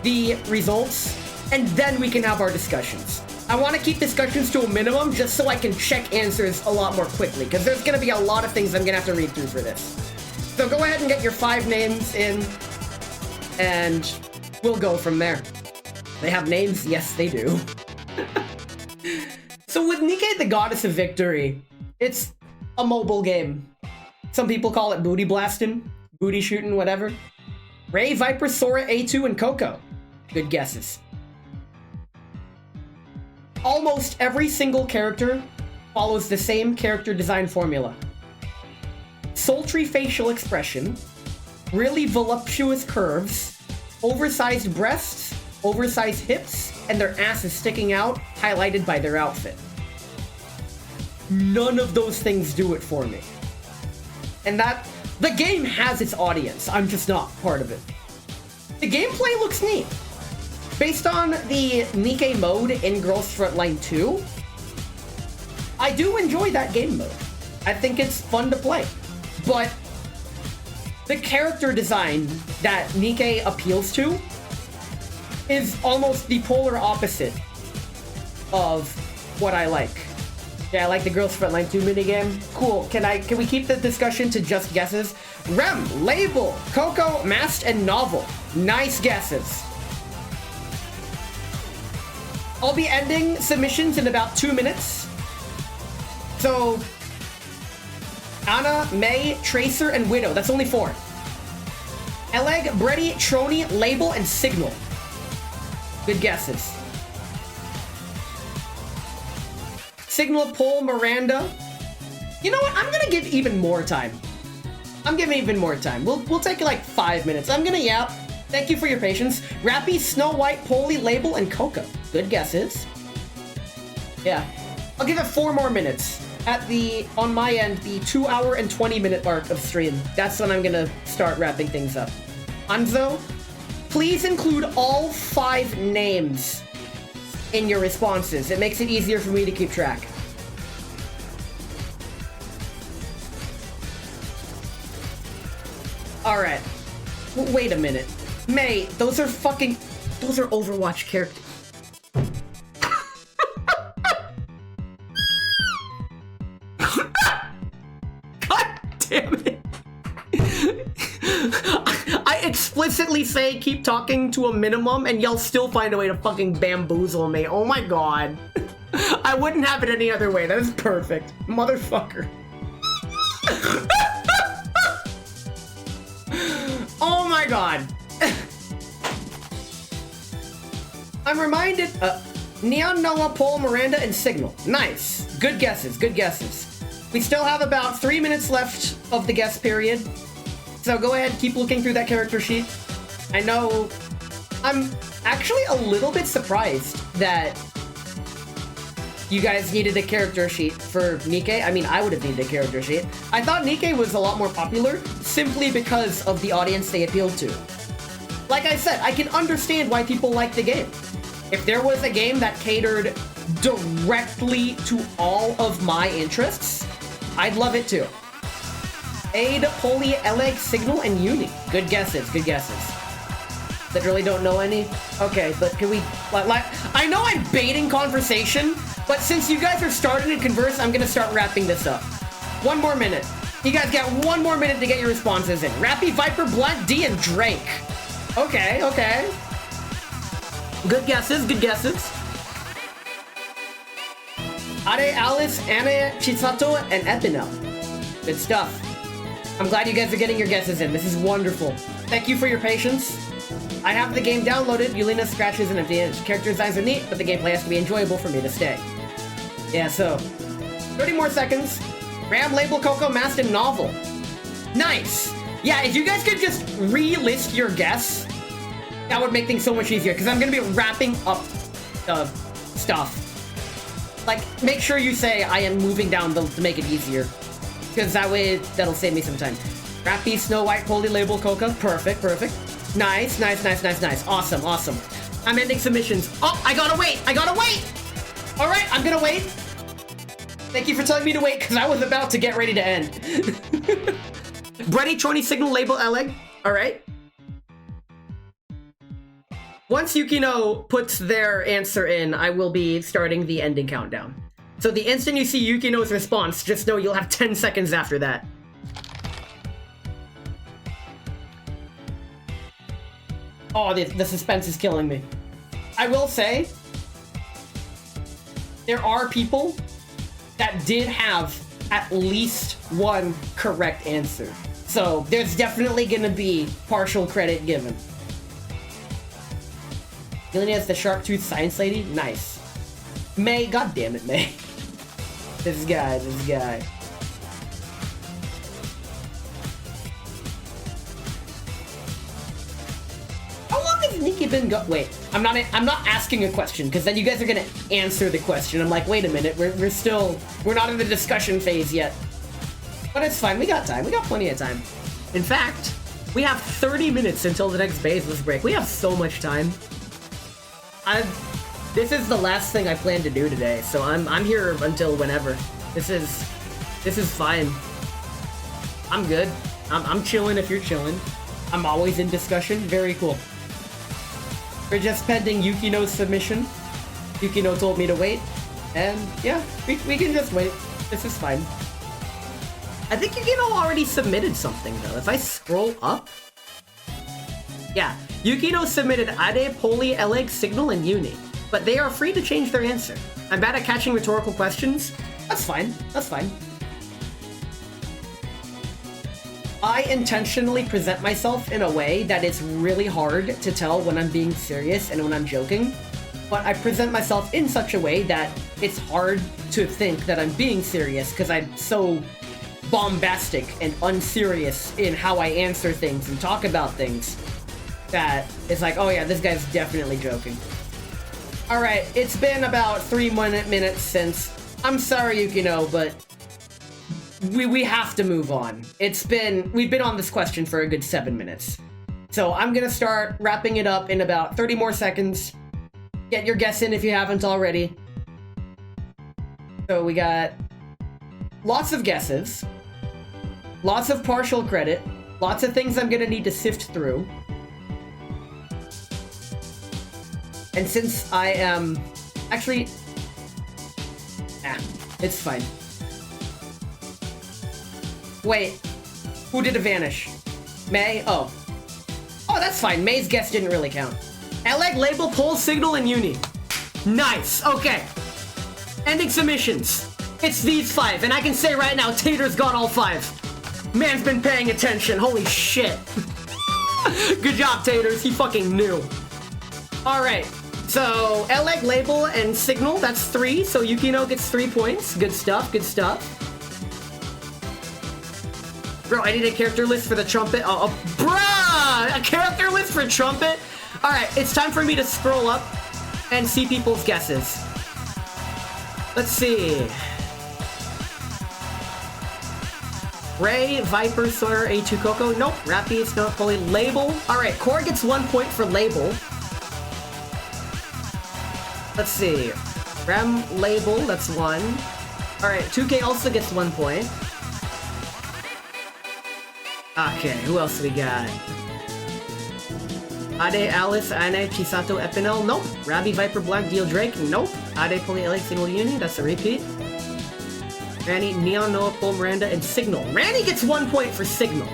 the results, and then we can have our discussions. I want to keep discussions to a minimum just so I can check answers a lot more quickly, because there's going to be a lot of things I'm going to have to read through for this. So go ahead and get your 5 names in, and we'll go from there. They have names? Yes, they do. So with Nikke, the Goddess of Victory, it's a mobile game. Some people call it booty blasting, booty shooting, whatever. Ray, Viper, Sora, A2, and Coco. Good guesses. Almost every single character follows the same character design formula. Sultry facial expression, really voluptuous curves, oversized breasts, oversized hips, and their asses sticking out, highlighted by their outfit. None of those things do it for me. And the game has its audience, I'm just not part of it. The gameplay looks neat. Based on the Nikke mode in Girls Frontline 2, I do enjoy that game mode. I think it's fun to play. But the character design that Nikke appeals to is almost the polar opposite of what I like. Yeah, I like the Girls Frontline 2 minigame. Cool. Can we keep the discussion to just guesses? Rem, Label, Coco, Masked, and Novel. Nice guesses. I'll be ending submissions in about 2 minutes. So, Anna, May, Tracer, and Widow. That's only 4. Eleg, Bredy, Trony, Label, and Signal. Good guesses. Signal, Pole, Miranda. You know what? I'm gonna give even more time. I'm giving even more time. We'll take like 5 minutes. I'm gonna yap. Thank you for your patience. Rappy, Snow White, Polly, Label, and Coco. Good guesses. Yeah. I'll give it 4 more minutes. On my end, the 2 hour and 20 minute mark of stream. That's when I'm gonna start wrapping things up. Anzo, please include all 5 names in your responses. It makes it easier for me to keep track. Alright. Wait a minute. May, those are Overwatch characters. God damn it. I explicitly say keep talking to a minimum and y'all still find a way to fucking bamboozle me. Oh my god. I wouldn't have it any other way. That is perfect. Motherfucker. Oh my god. I'm reminded, Neon, Noah, Paul, Miranda, and Signal. Nice. Good guesses, good guesses. We still have about 3 minutes left of the guess period. So go ahead, keep looking through that character sheet. I know I'm actually a little bit surprised that you guys needed a character sheet for Nikke. I mean, I would have needed a character sheet. I thought Nikke was a lot more popular simply because of the audience they appealed to. Like I said, I can understand why people like the game. If there was a game that catered directly to all of my interests, I'd love it too. Aid, Poly, Eleg, Signal, and Uni. Good guesses, good guesses. Literally don't know any? Okay, but can we... Like, I know I'm baiting conversation, but since you guys are starting to converse, I'm gonna start wrapping this up. 1 more minute. You guys got 1 more minute to get your responses in. Rappy, Viper, Blunt, D, and Drake. Okay, okay. Good guesses, good guesses. Are, Alice, Anna, Chisato, and Epinel. Good stuff. I'm glad you guys are getting your guesses in. This is wonderful. Thank you for your patience. I have the game downloaded. Yulina scratches and empty edge. Character designs are neat, but the gameplay has to be enjoyable for me to stay. Yeah, so 30 more seconds. Ram, Label, Coco, Mast, and Novel. Nice. Yeah, if you guys could just re-list your guess, that would make things so much easier, because I'm going to be wrapping up the stuff. Like, make sure you say I am moving down to make it easier, because that way, that'll save me some time. Rappy, Snow White, Poly, Label, Coca. Perfect, perfect. Nice, nice, nice, nice, nice. Awesome, awesome. I'm ending submissions. Oh, I gotta wait. I gotta wait. All right, I'm gonna wait. Thank you for telling me to wait, because I was about to get ready to end. Ready, Chorny, Signal, Label, Eleg. All right. Once Yukino puts their answer in, I will be starting the ending countdown. So the instant you see Yukino's response, just know you'll have 10 seconds after that. Oh, the suspense is killing me. I will say, there are people that did have at least 1 correct answer. So there's definitely gonna be partial credit given. Yelena is the sharp-toothed science lady? Nice. May, god damn it, May. This guy. How long has Nikki been wait, I'm not asking a question, because then you guys are gonna answer the question. I'm like, wait a minute, we're not in the discussion phase yet. But it's fine, we got time, we got plenty of time. In fact, we have 30 minutes until the next baseless break. We have so much time. This is the last thing I plan to do today, so I'm here until whenever. This is fine. I'm good. I'm chilling if you're chilling. I'm always in discussion. Very cool. We're just pending Yukino's submission. Yukino told me to wait, and yeah, we can just wait. This is fine. I think Yukino already submitted something though. If I scroll up, yeah, Yukino submitted Ade, Poly, Eleg, Signal, and Uni. But they are free to change their answer. I'm bad at catching rhetorical questions. That's fine. That's fine. I intentionally present myself in a way that it's really hard to tell when I'm being serious and when I'm joking. But I present myself in such a way that it's hard to think that I'm being serious because I'm so bombastic and unserious in how I answer things and talk about things that it's like, oh yeah, this guy's definitely joking. Alright, it's been about 3 minutes since. I'm sorry, Yukino, but we have to move on. We've been on this question for a good 7 minutes. So I'm gonna start wrapping it up in about 30 more seconds. Get your guess in if you haven't already. So we got lots of guesses, lots of partial credit, lots of things I'm gonna need to sift through. And since I am... Actually... it's fine. Wait. Who did it vanish? May? Oh. Oh, that's fine. May's guess didn't really count. Eleg, Label, Pole, Signal, and Uni. Nice. Okay. Ending submissions. It's these 5, and I can say right now, Tater's got all 5. Man's been paying attention. Holy shit. Good job, Taters. He fucking knew. All right. So, Eleg, Label, and Signal, that's 3. So Yukino gets 3 points. Good stuff, good stuff. Bro, I need a character list for the trumpet. Bruh! A character list for trumpet? Alright, it's time for me to scroll up and see people's guesses. Let's see. Ray, Viper, Sawyer, A2 Coco. Nope. Rappy, Snow, Polly, Label. Alright, Core gets 1 point for Label. Let's see. Rem, Label, that's 1. Alright, 2K also gets 1 point. Okay, who else we got? Ade, Alice, Ane, Chisato, Epinel. Nope. Rabbi, Viper, Black, Deal, Drake. Nope. Ade, Poli, Alex, Single Uni. That's a repeat. Randy, Neon, Noah, Paul, Miranda, and Signal. Randy gets 1 point for Signal.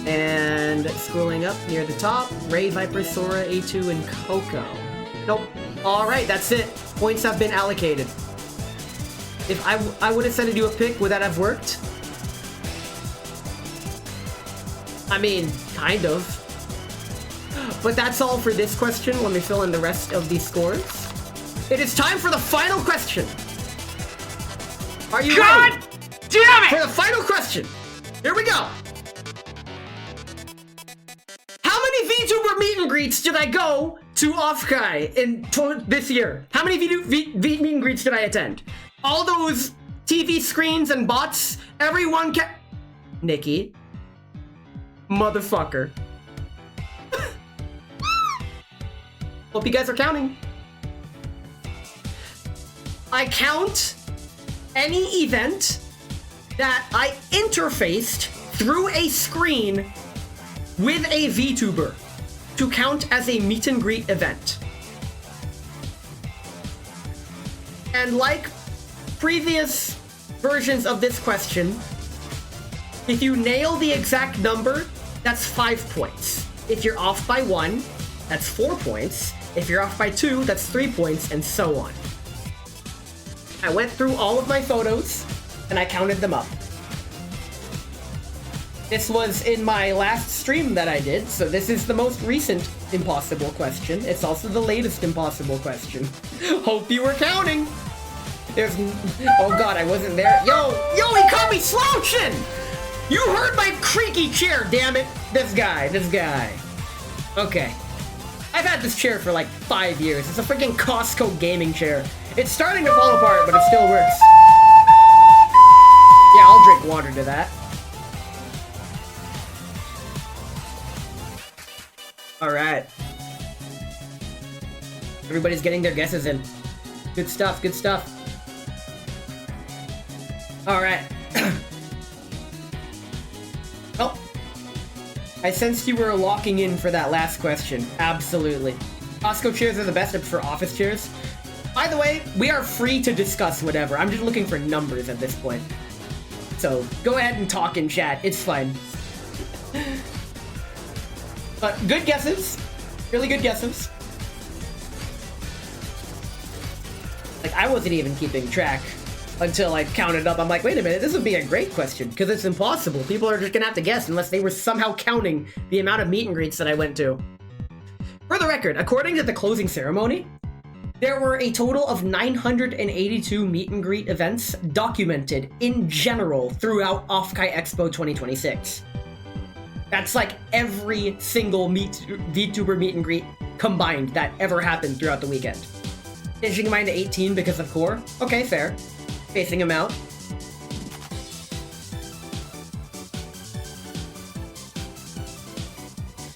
And scrolling up near the top, Ray, Viper, Sora, A2, and Coco. Nope. Alright, that's it. Points have been allocated. If I would have sent you a pick, would that have worked? I mean, kind of. But that's all for this question. Let me fill in the rest of these scores. It is time for the final question. Are you ready? Damn it! For the final question. Here we go. How many VTuber meet and greets did I go to Offkai in this year? How many meet and greets did I attend? All those TV screens and bots, everyone Nikki. Motherfucker. Hope you guys are counting. I count any event that I interfaced through a screen with a VTuber to count as a meet and greet event. And like previous versions of this question, if you nail the exact number, that's 5 points. If you're off by 1, that's 4 points. If you're off by 2, that's 3 points, and so on. I went through all of my photos, and I counted them up. This was in my last stream that I did, so this is the most recent impossible question. It's also the latest impossible question. Hope you were counting! There's... Oh god, I wasn't there. Yo, he caught me slouching! You heard my creaky chair, damn it! This guy. Okay. I've had this chair for like 5 years. It's a freaking Costco gaming chair. It's starting to fall apart, but it still works. Yeah, I'll drink water to that. Alright. Everybody's getting their guesses in. Good stuff, good stuff. Alright. Oh. I sensed you were locking in for that last question. Absolutely. Costco chairs are the best for office chairs. By the way, we are free to discuss whatever. I'm just looking for numbers at this point. So, go ahead and talk in chat. It's fine. But good guesses. Really good guesses. Like, I wasn't even keeping track until I counted up. I'm like, wait a minute, this would be a great question, because it's impossible. People are just gonna have to guess unless they were somehow counting the amount of meet and greets that I went to. For the record, according to the closing ceremony, there were a total of 982 meet and greet events documented in general throughout Offkai Expo 2026. That's like every single VTuber meet and greet combined that ever happened throughout the weekend. Changing mine to 18 because of core. Okay, fair. Spacing them out.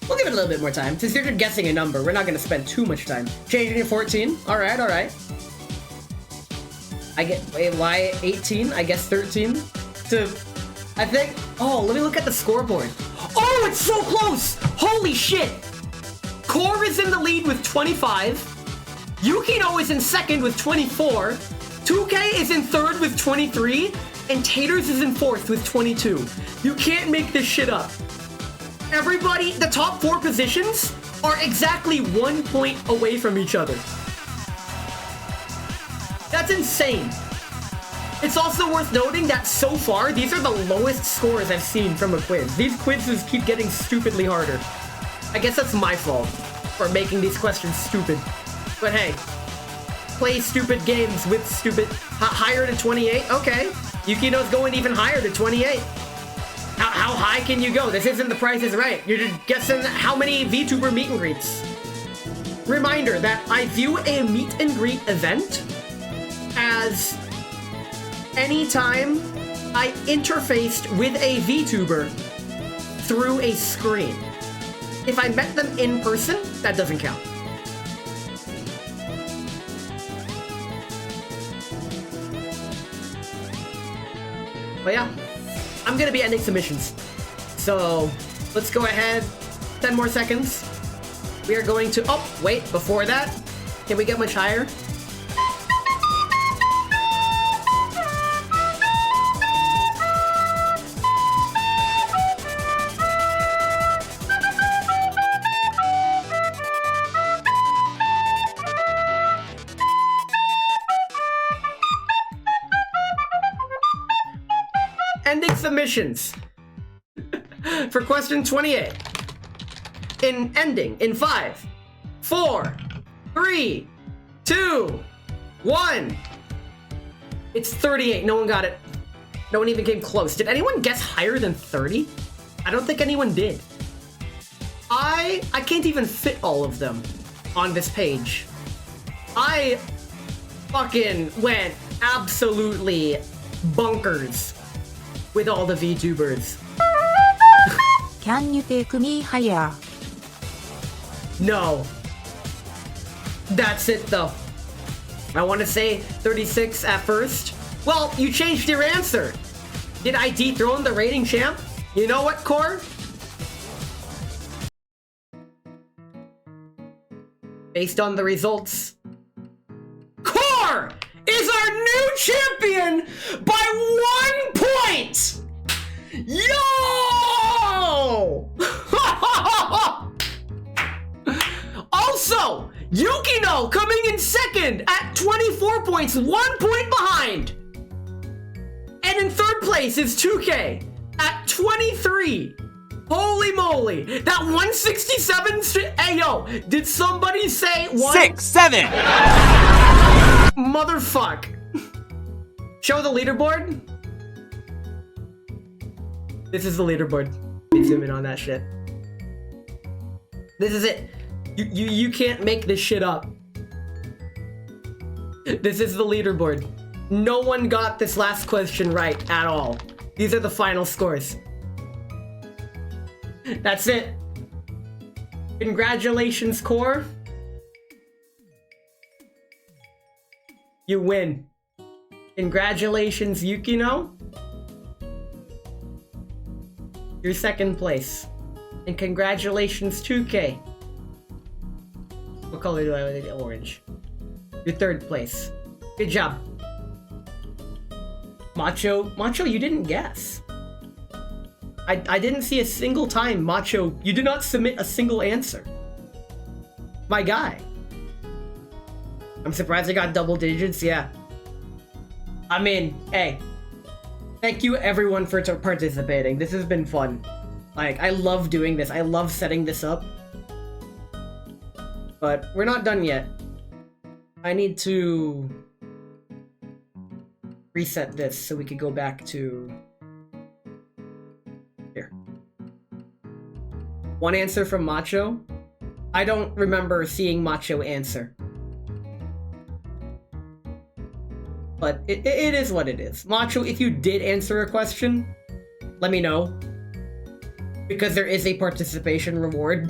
We'll give it a little bit more time. Since you're just guessing a number, we're not going to spend too much time. Changing to 14. Alright, alright. I get... Wait, why 18? I guess 13? To... I think... Oh, let me look at the scoreboard. Oh, it's so close! Holy shit! Core is in the lead with 25. Yukino is in second with 24. 2K is in third with 23. And Taters is in fourth with 22. You can't make this shit up. Everybody, the top 4 positions are exactly 1 point away from each other. That's insane. It's also worth noting that so far, these are the lowest scores I've seen from a quiz. These quizzes keep getting stupidly harder. I guess that's my fault for making these questions stupid. But hey, play stupid games with stupid... higher to 28? Okay. Yukino's going even higher to 28. How high can you go? This isn't The Price is Right. You're just guessing how many VTuber meet and greets. Reminder that I view a meet and greet event as any time I interfaced with a VTuber through a screen. If I met them in person, that doesn't count. But yeah, I'm gonna be ending submissions. So let's go ahead. 10 more seconds. We are going to, oh, wait, before that, can we get much higher? Ending submissions for question 28. In 5, 4, 3, 2, 1. It's 38. No one got it. No one even came close. Did anyone guess higher than 30? I don't think anyone did. I can't even fit all of them on this page. I fucking went absolutely bonkers with all the VTubers. Can you take me higher? No. That's it though. I want to say 36 at first. Well, you changed your answer. Did I dethrone the rating champ? You know what, Core? Based on the results, Core is our new champion by 1 point! Yo! Also, Yukino coming in second at 24 points, 1 point behind. And in third place is 2K at 23. Holy moly. That 167... Hey, yo, did somebody say 6, 7. Motherfuck. Show the leaderboard. This is the leaderboard. Let me zoom in on that shit. This is it. You can't make this shit up. This is the leaderboard. No one got this last question right at all. These are the final scores. That's it. Congratulations, Core. You win. Congratulations, Yukino. You're second place. And congratulations, 2K. What color do I want? Orange. You're third place. Good job. Macho, you didn't guess. I didn't see a single time, Macho, you did not submit a single answer. My guy. I'm surprised I got double digits, yeah. I mean, hey. Thank you everyone for participating. This has been fun. Like, I love doing this. I love setting this up. But we're not done yet. I need to reset this so we could go back to here. One answer from Macho. I don't remember seeing Macho answer. But it is what it is. Macho, if you did answer a question, let me know. Because there is a participation reward.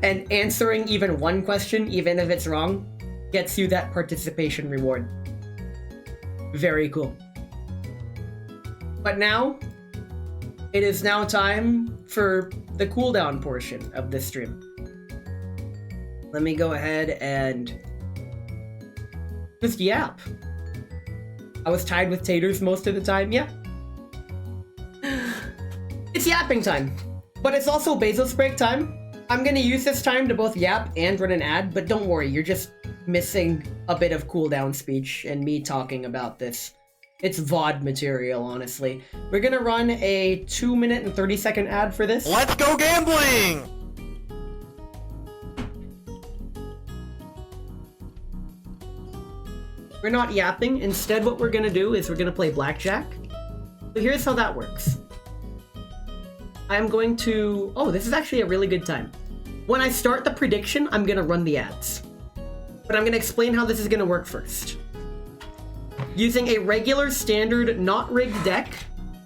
And answering even one question, even if it's wrong, gets you that participation reward. Very cool. But now, it is now time for the cooldown portion of this stream. Let me go ahead and just yap. I was tied with taters most of the time, yeah. It's yapping time. But it's also Bezos break time. I'm gonna use this time to both yap and run an ad, but don't worry, you're just missing a bit of cooldown speech and me talking about this. It's VOD material, honestly. We're gonna run a 2-minute and 30-second ad for this. Let's go gambling! We're not yapping. Instead, what we're gonna do is we're gonna play blackjack. So here's how that works. I'm going to... Oh, this is actually a really good time. When I start the prediction, I'm gonna run the ads. But I'm gonna explain how this is gonna work first. Using a regular, standard, not rigged deck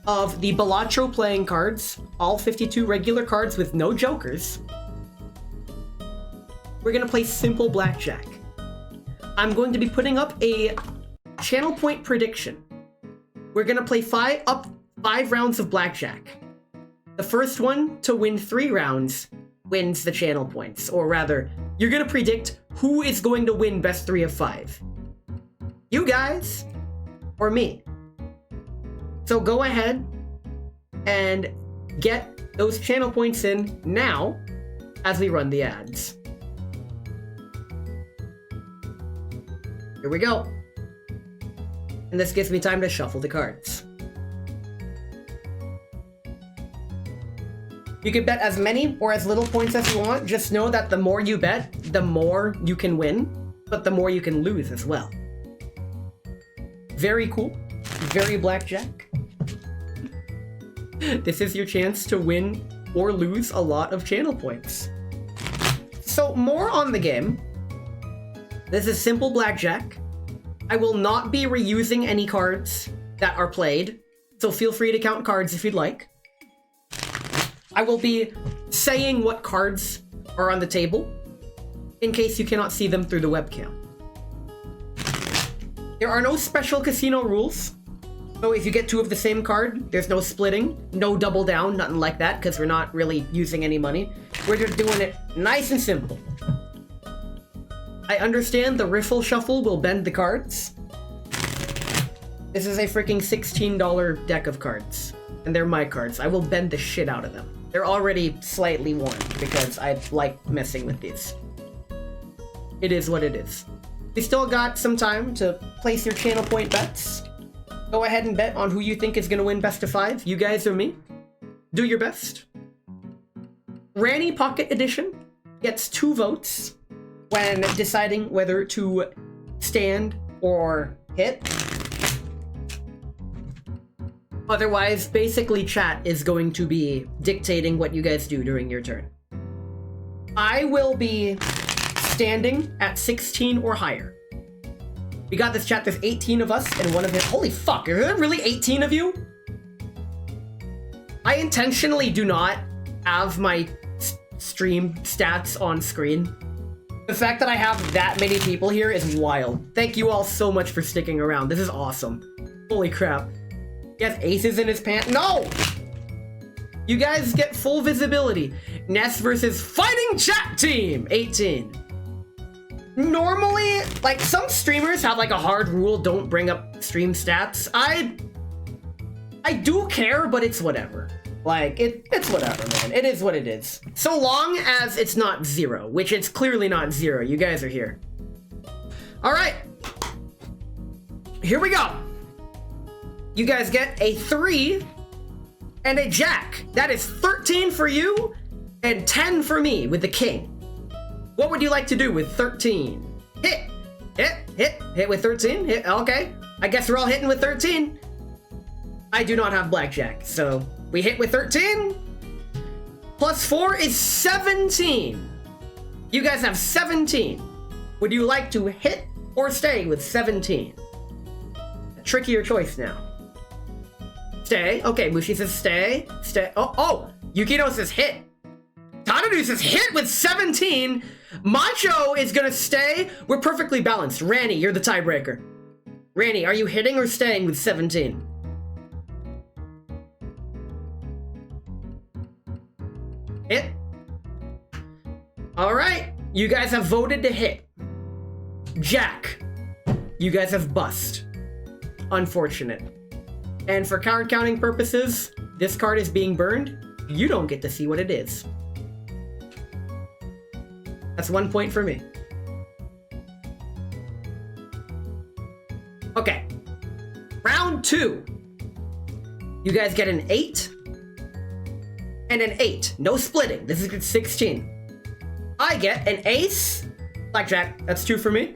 of the Balacho playing cards, all 52 regular cards with no jokers, we're gonna play simple blackjack. I'm going to be putting up a channel point prediction. We're gonna play 5 rounds of blackjack. The first one to win 3 rounds wins the channel points, or rather, you're gonna predict who is going to win best 3 of 5. You guys, or me. So go ahead and get those channel points in now as we run the ads. Here we go. And this gives me time to shuffle the cards. You can bet as many or as little points as you want. Just know that the more you bet, the more you can win, but the more you can lose as well. Very cool. Very blackjack. This is your chance to win or lose a lot of channel points. So more on the game. This is simple blackjack. I will not be reusing any cards that are played, so feel free to count cards if you'd like. I will be saying what cards are on the table, in case you cannot see them through the webcam. There are no special casino rules, so if you get 2 of the same card, there's no splitting, no double down, nothing like that, because we're not really using any money. We're just doing it nice and simple. I understand the riffle shuffle will bend the cards. This is a freaking $16 deck of cards, and they're my cards. I will bend the shit out of them. They're already slightly worn because I like messing with these. It is what it is. We still got some time to place your channel point bets. Go ahead and bet on who you think is going to win best of 5, you guys or me. Do your best. Ranny Pocket Edition gets 2 votes when deciding whether to stand or hit. Otherwise, basically chat is going to be dictating what you guys do during your turn. I will be standing at 16 or higher. We got this, chat. There's 18 of us and one of them. Holy fuck, are there really 18 of you? I intentionally do not have my stream stats on screen. The fact that I have that many people here is wild. Thank you all so much for sticking around. This is awesome. Holy crap. He has aces in his pants. No! You guys get full visibility. Ness versus Fighting Chat Team, 18. Normally, like, some streamers have like a hard rule, don't bring up stream stats. I do care, but it's whatever. Like, it's whatever, man. It is what it is. So long as it's not 0, which it's clearly not 0. You guys are here. All right. Here we go. You guys get a 3 and a jack. That is 13 for you and 10 for me with the king. What would you like to do with 13? Hit, hit, hit, hit with 13. Hit, okay. I guess we're all hitting with 13. I do not have blackjack, so we hit with 13. Plus 4 is 17. You guys have 17. Would you like to hit or stay with 17? A trickier choice now. Stay. Okay, Mushi says stay. Stay. Oh, Yukino says hit. Tadadu says hit with 17. Macho is gonna stay. We're perfectly balanced. Ranny, you're the tiebreaker. Ranny, are you hitting or staying with 17? Hit. All right, you guys have voted to hit. Jack, you guys have bust. Unfortunate. And for card counting purposes, this card is being burned. You don't get to see what it is. That's 1 point for me. Okay. Round 2. You guys get an 8 and an 8. No splitting. This is 16. I get an ace. Blackjack. That's 2 for me.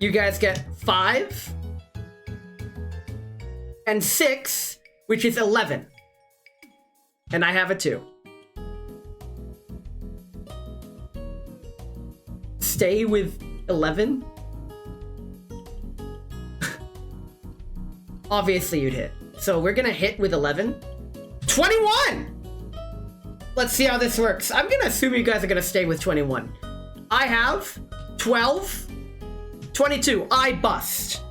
You guys get 5 and 6, which is 11. And I have a 2. Stay with 11? Obviously you'd hit. So we're gonna hit with 11. 21! Let's see how this works. I'm gonna assume you guys are gonna stay with 21. I have 12, 22. I bust.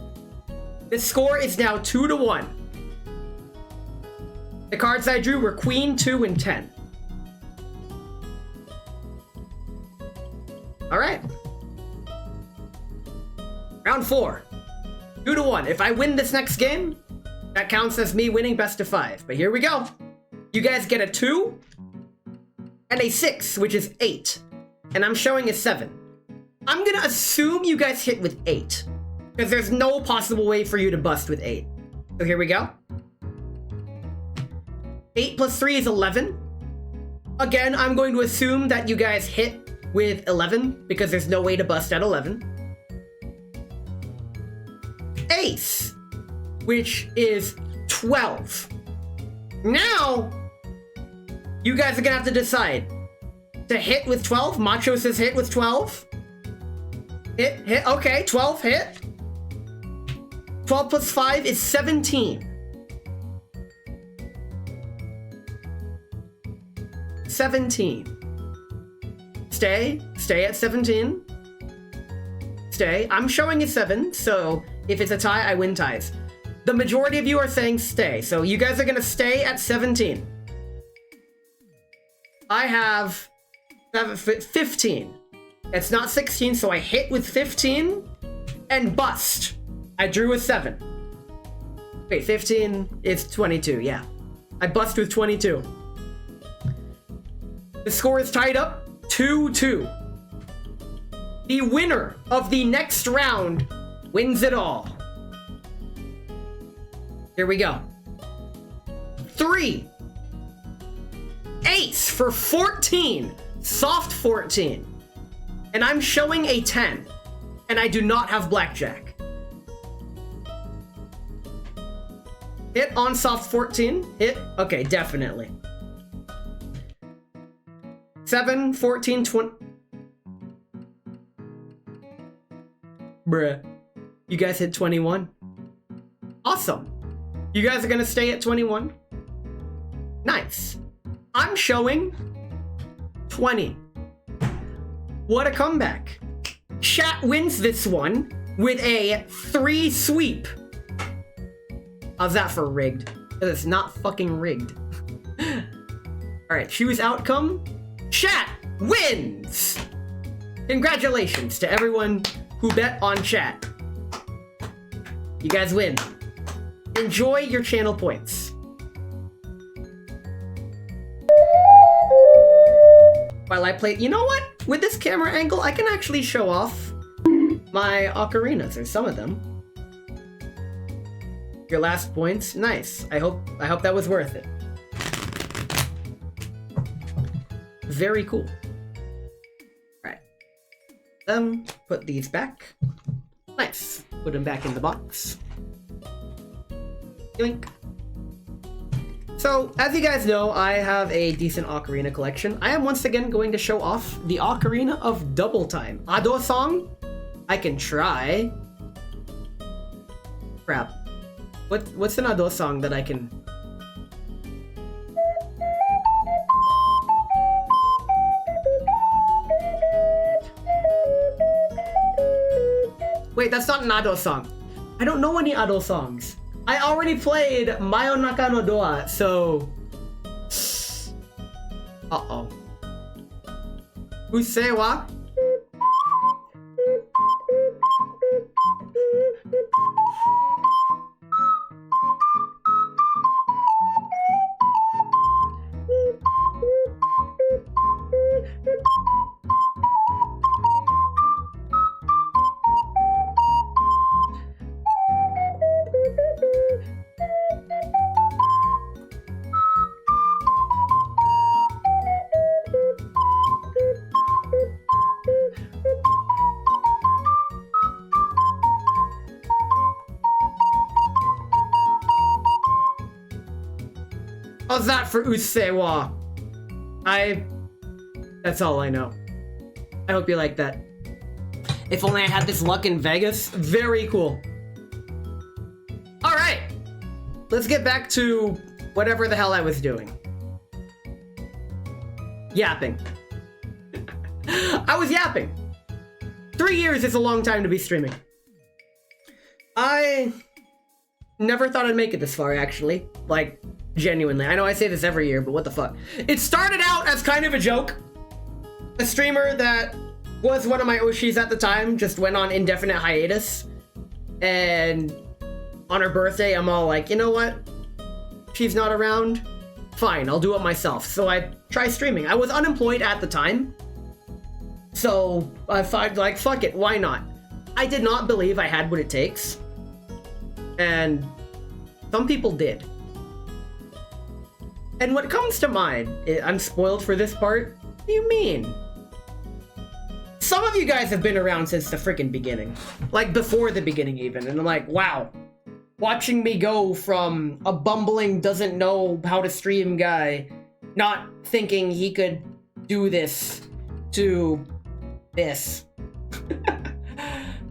The score is now 2-1. The cards I drew were Queen, 2, and 10. All right. Round 4. 2-1. If I win this next game, that counts as me winning best of 5. But here we go. You guys get a 2 and a 6, which is 8. And I'm showing a 7. I'm gonna assume you guys hit with 8. Because there's no possible way for you to bust with 8. So here we go. 8 plus 3 is 11. Again, I'm going to assume that you guys hit with 11 because there's no way to bust at 11. Ace, which is 12. Now, you guys are gonna have to decide to hit with 12. Macho says hit with 12. Hit, okay, 12, hit. 12 plus 5 is 17. 17. Stay at 17. Stay. I'm showing a 7, so if it's a tie, I win ties. The majority of you are saying stay, so you guys are gonna stay at 17. I have 15. It's not 16, so I hit with 15 and bust. I drew a 7. Wait, 15 is 22, yeah. I bust with 22. The score is tied up 2-2. The winner of the next round wins it all. Here we go. 3. Ace for 14. Soft 14. And I'm showing a 10. And I do not have blackjack. Hit on soft 14. Hit. Okay, definitely. 7, 14, 20. Bruh. You guys hit 21. Awesome. You guys are gonna stay at 21. Nice. I'm showing 20. What a comeback. Chat wins this one with a 3 sweep. How's that for rigged? It's not fucking rigged. Alright, choose outcome. Chat wins! Congratulations to everyone who bet on chat. You guys win. Enjoy your channel points. While I play, you know what? With this camera angle, I can actually show off my ocarinas, or some of them. Your last points, nice. I hope that was worth it. Very cool. Alright. Put these back. Nice. Put them back in the box. Yoink. So, as you guys know, I have a decent ocarina collection. I am once again going to show off the Ocarina of Double Time. Ado song? I can try. Crap. What's an Ado song that I can... Wait, that's not an Ado song. I don't know any Ado songs. I already played Mayonaka no Doa, so... Uh-oh. Usei wa? How's that for Usewa? That's all I know. I hope you like that. If only I had this luck in Vegas. Very cool. All right. Let's get back to whatever the hell I was doing. Yapping. I was yapping. 3 years is a long time to be streaming. I never thought I'd make it this far, actually. Like, genuinely. I know I say this every year, but what the fuck. It started out as kind of a joke. A streamer that was one of my Oshis at the time just went on indefinite hiatus. And on her birthday, I'm all like, you know what? She's not around. Fine, I'll do it myself. So I try streaming. I was unemployed at the time. So I thought, like, fuck it, why not? I did not believe I had what it takes. And some people did. And what comes to mind, I'm spoiled for this part. What do you mean? Some of you guys have been around since the freaking beginning. Like, before the beginning even. And I'm like, wow. Watching me go from a bumbling, doesn't know how to stream guy, not thinking he could do this, to this.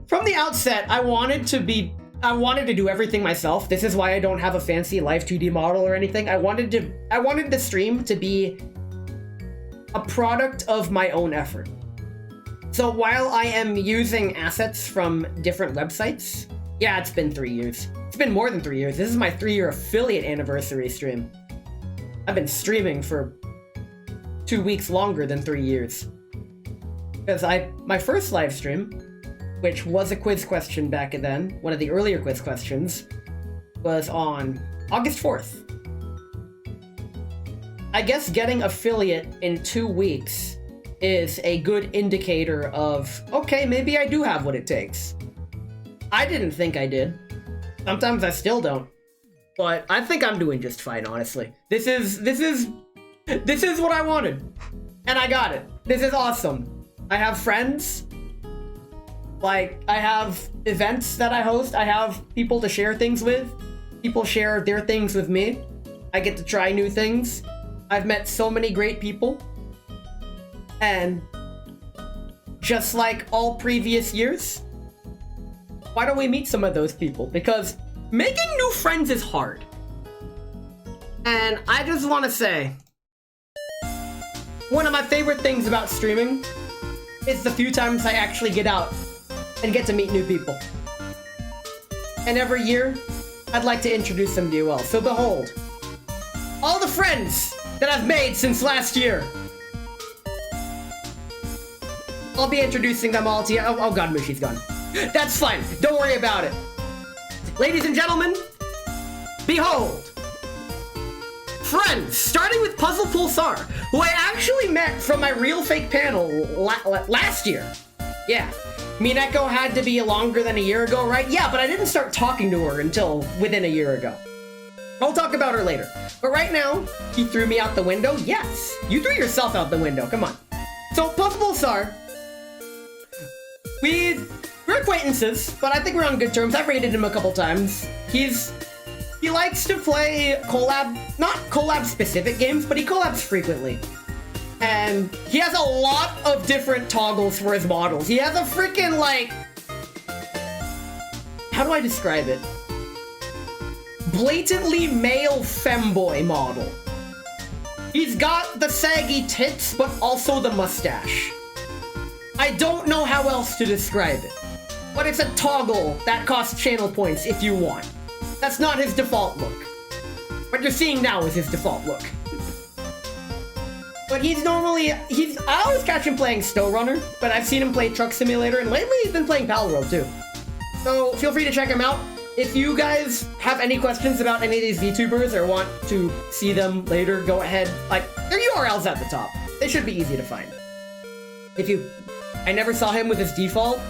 From the outset, I wanted to do everything myself. This is why I don't have a fancy live 2D model or anything. I wanted the stream to be a product of my own effort. So while I am using assets from different websites, yeah, it's been 3 years. It's been more than 3 years. This is my 3-year affiliate anniversary stream. I've been streaming for 2 weeks longer than 3 years. Because my first live stream, which was a quiz question back then, one of the earlier quiz questions, was on August 4th. I guess getting affiliate in 2 weeks is a good indicator of, okay, maybe I do have what it takes. I didn't think I did. Sometimes I still don't. But I think I'm doing just fine, honestly. This is what I wanted. And I got it. This is awesome. I have friends. Like, I have events that I host. I have people to share things with. People share their things with me. I get to try new things. I've met so many great people. And just like all previous years, why don't we meet some of those people? Because making new friends is hard. And I just want to say, one of my favorite things about streaming is the few times I actually get out and get to meet new people. And every year, I'd like to introduce them to you all. So behold, all the friends that I've made since last year. I'll be introducing them all to you. Oh god, Mushi's gone. That's fine. Don't worry about it. Ladies and gentlemen, behold, friends, starting with Puzzle Pulsar, who I actually met from my real fake panel last year. Yeah, Mineko had to be longer than a year ago, right? Yeah, but I didn't start talking to her until within a year ago. I'll talk about her later. But right now, he threw me out the window. Yes, you threw yourself out the window. Come on. So, Puzzle Pulsar, we're acquaintances, but I think we're on good terms. I've rated him a couple times. He likes to play not collab specific games, but he collabs frequently. And he has a lot of different toggles for his models. He has a freaking, like, how do I describe it? Blatantly male femboy model. He's got the saggy tits, but also the mustache. I don't know how else to describe it, but it's a toggle that costs channel points if you want. That's not his default look. What you're seeing now is his default look. But I always catch him playing SnowRunner, but I've seen him play Truck Simulator, and lately he's been playing Palworld too. So feel free to check him out. If you guys have any questions about any of these VTubers or want to see them later, go ahead. Like, their URL's at the top. They should be easy to find. I never saw him with his default.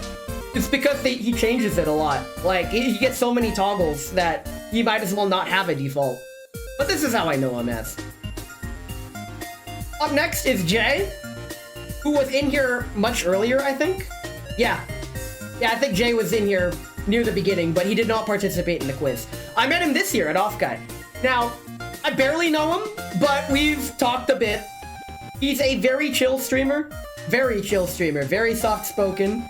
It's because he changes it a lot. Like, he gets so many toggles that he might as well not have a default. But this is how I know him as. Up next is Jay, who was in here much earlier, I think. Yeah, I think Jay was in here near the beginning, but he did not participate in the quiz. I met him this year at Off Guy. Now, I barely know him, but we've talked a bit. He's a very chill streamer, very soft-spoken,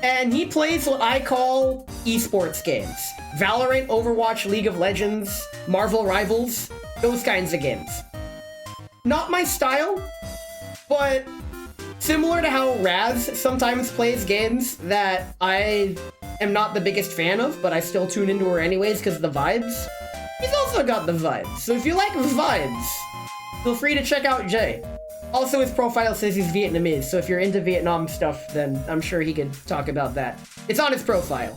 and he plays what I call esports games. Valorant, Overwatch, League of Legends, Marvel Rivals, those kinds of games. Not my style, but similar to how Raz sometimes plays games that I am not the biggest fan of, but I still tune into her anyways because of the vibes. He's also got the vibes, so if you like vibes, feel free to check out Jay. Also, his profile says he's Vietnamese, so if you're into Vietnam stuff, then I'm sure he could talk about that. It's on his profile.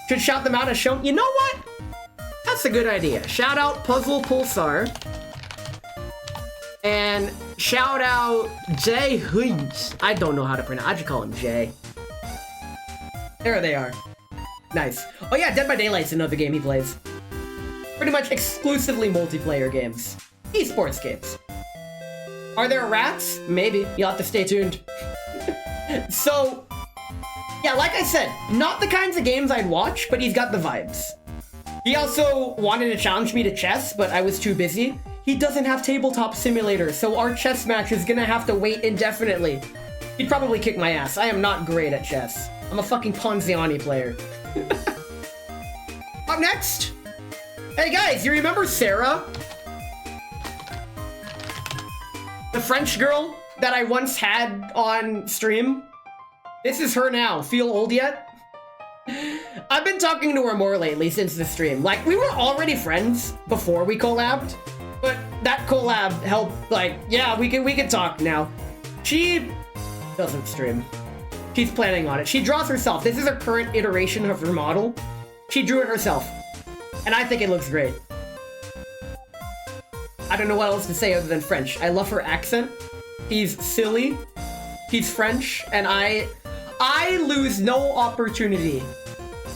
Should shout them out as shown. You know what? That's a good idea. Shout out Puzzle Pulsar. And shout out Jay Hunch. I don't know how to pronounce. I just call him Jay. There they are. Nice. Oh yeah, Dead by Daylight's another game he plays. Pretty much exclusively multiplayer games. Esports games. Are there rats? Maybe. You'll have to stay tuned. So, yeah, like I said, not the kinds of games I'd watch, but he's got the vibes. He also wanted to challenge me to chess, but I was too busy. He doesn't have Tabletop Simulator, so our chess match is gonna have to wait indefinitely. He'd probably kick my ass. I am not great at chess. I'm a fucking Ponziani player. Up next! Hey guys, you remember Sarah? The French girl that I once had on stream? This is her now. Feel old yet? I've been talking to her more lately since the stream. Like, we were already friends before we collabed, but that collab helped, like, yeah, we can talk now. She doesn't stream. She's planning on it. She draws herself. This is her current iteration of her model. She drew it herself. And I think it looks great. I don't know what else to say other than French. I love her accent. She's silly. She's French. And I lose no opportunity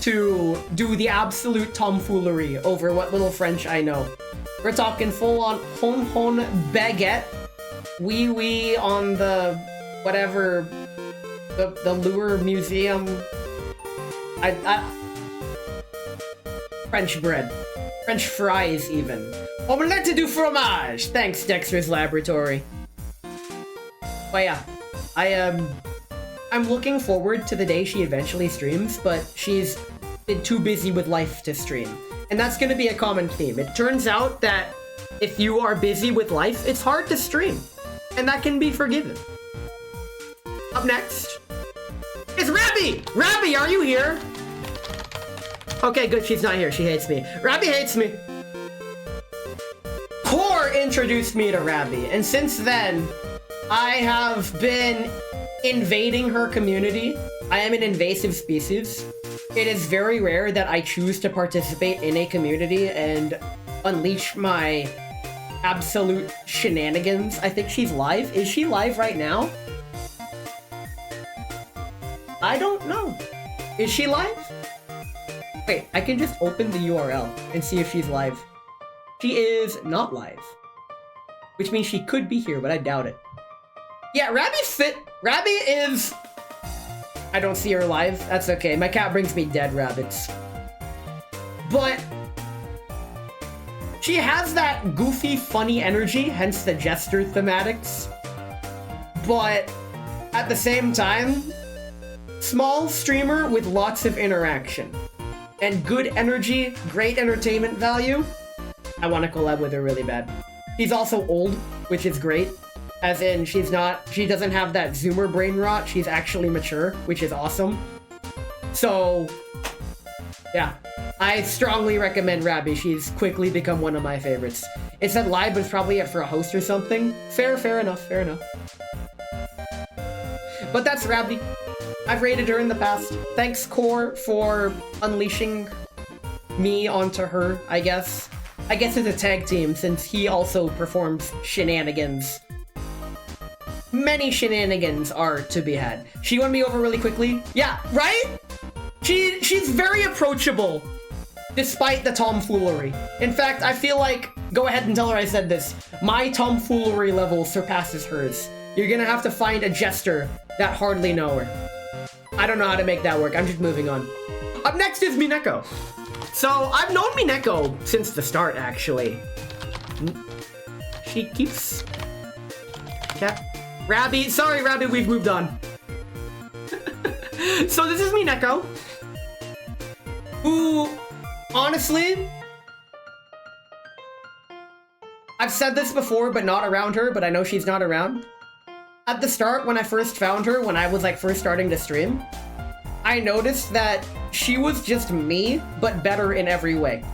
to do the absolute tomfoolery over what little French I know. We're talking full-on hon baguette. Wee on the whatever, the Louvre Museum. French bread. French fries, even. Omelette du fromage! Thanks, Dexter's Laboratory. But yeah, I'm looking forward to the day she eventually streams, but she's been too busy with life to stream. And that's gonna be a common theme. It turns out that if you are busy with life, it's hard to stream. And that can be forgiven. Up next is Rabbi! Rabbi, are you here? Okay, good, she's not here. She hates me. Rabbi hates me. Core introduced me to Rabbi, and since then, I have been invading her community. I am an invasive species. It is very rare that I choose to participate in a community and unleash my absolute shenanigans. I think she's live. Is she live right now? I don't know. Is she live? Wait, I can just open the URL and see if she's live. She is not live. Which means she could be here, but I doubt it. Yeah, Rabbi's fit. Rabbi is... I don't see her live. That's okay. My cat brings me dead rabbits. But... she has that goofy, funny energy, hence the jester thematics. But at the same time, small streamer with lots of interaction. And good energy, great entertainment value. I want to collab with her really bad. She's also old, which is great. As in, she doesn't have that Zoomer brain rot. She's actually mature, which is awesome. So, yeah. I strongly recommend Rabbi. She's quickly become one of my favorites. It said live, but it's probably for a host or something. Fair enough. But that's Rabbi. I've rated her in the past. Thanks, Core, for unleashing me onto her, I guess. I guess it's a tag team, since he also performs shenanigans. Many shenanigans are to be had. She won me over really quickly. Yeah, right? She's very approachable, despite the tomfoolery. In fact, I feel like, go ahead and tell her I said this, my tomfoolery level surpasses hers. You're gonna have to find a jester that hardly know her. I don't know how to make that work. I'm just moving on. Up next is Mineko. So, I've known Mineko since the start, actually. she keeps... Cat. Rabby, sorry Rabby, we've moved on. So this is Mineko, who, honestly, I've said this before, but not around her, but I know she's not around. At the start, when I first found her, when I was like first starting to stream, I noticed that she was just me, but better in every way.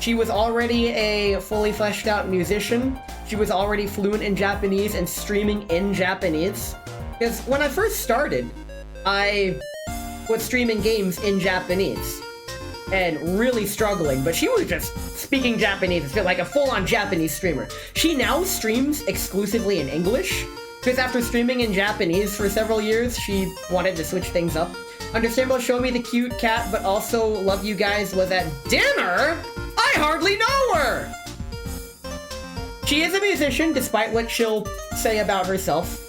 She was already a fully fleshed out musician. She was already fluent in Japanese and streaming in Japanese. Because when I first started, I was streaming games in Japanese and really struggling, but she was just speaking Japanese. It's like a full-on Japanese streamer. She now streams exclusively in English, because after streaming in Japanese for several years, she wanted to switch things up. Understandable, show me the cute cat, but also love you guys was at dinner? I hardly know her! She is a musician, despite what she'll say about herself.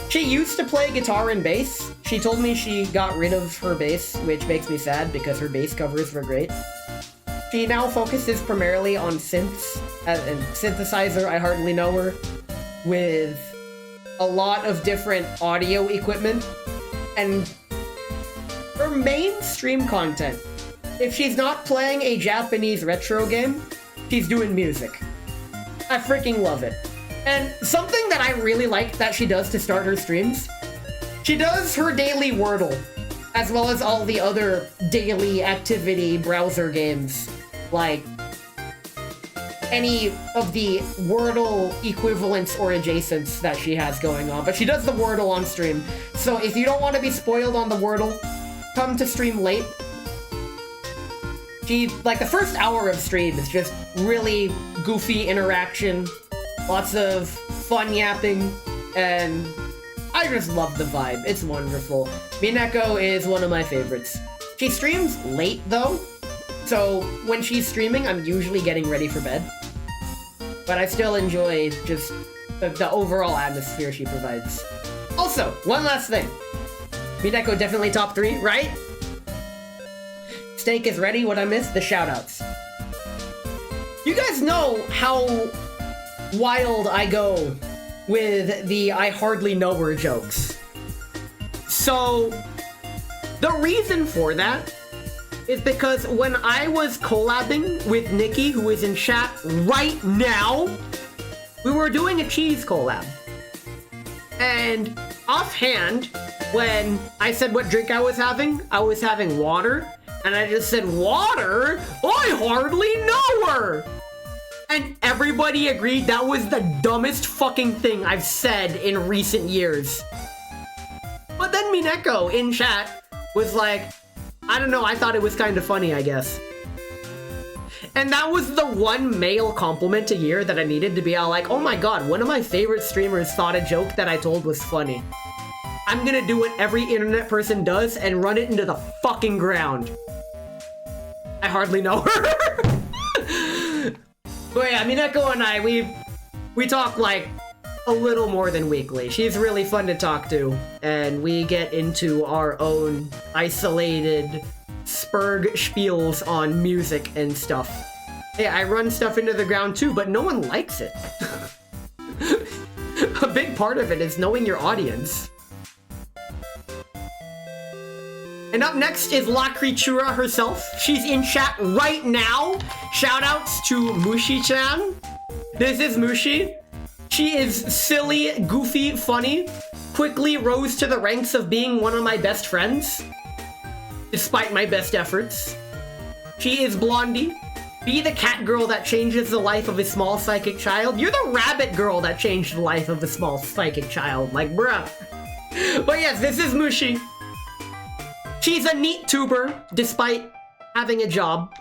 She used to play guitar and bass. She told me she got rid of her bass, which makes me sad because her bass covers were great. She now focuses primarily on synths and synthesizer. I hardly know her, with a lot of different audio equipment and her main stream content. If she's not playing a Japanese retro game, she's doing music. I freaking love it. And something that I really like that she does to start her streams, she does her daily Wordle, as well as all the other daily activity browser games, like any of the Wordle equivalents or adjacents that she has going on. But she does the Wordle on stream, so if you don't want to be spoiled on the Wordle, come to stream late. She, like, the first hour of stream is just really goofy interaction, lots of fun yapping, and I just love the vibe. It's wonderful. Mineko is one of my favorites. She streams late, though, so when she's streaming, I'm usually getting ready for bed. But I still enjoy just the overall atmosphere she provides. Also, one last thing. Mineko definitely top 3, right? Steak is ready. What I missed? The shoutouts. You guys know how wild I go with the I hardly know her jokes. So, the reason for that is because when I was collabing with Nikki, who is in chat right now, we were doing a cheese collab. And offhand, when I said what drink I was having water. And I just said, water? I hardly know her! And everybody agreed that was the dumbest fucking thing I've said in recent years. But then Mineko in chat was like, I don't know, I thought it was kind of funny, I guess. And that was the one male compliment a year that I needed to be all like, oh my god, one of my favorite streamers thought a joke that I told was funny. I'm gonna do what every internet person does and run it into the fucking ground. I hardly know her. But yeah, Mineko and I, we talk like a little more than weekly. She's really fun to talk to, and we get into our own isolated spurg spiels on music and stuff. Yeah, I run stuff into the ground too, but no one likes it. A big part of it is knowing your audience. And up next is La Creatura herself. She's in chat right now. Shoutouts to Mushi-chan. This is Mushi. She is silly, goofy, funny. Quickly rose to the ranks of being one of my best friends, despite my best efforts. She is Blondie. Be the cat girl that changes the life of a small psychic child. You're the rabbit girl that changed the life of a small psychic child. Like, bruh. But yes, this is Mushi. She's a neat tuber, despite having a job.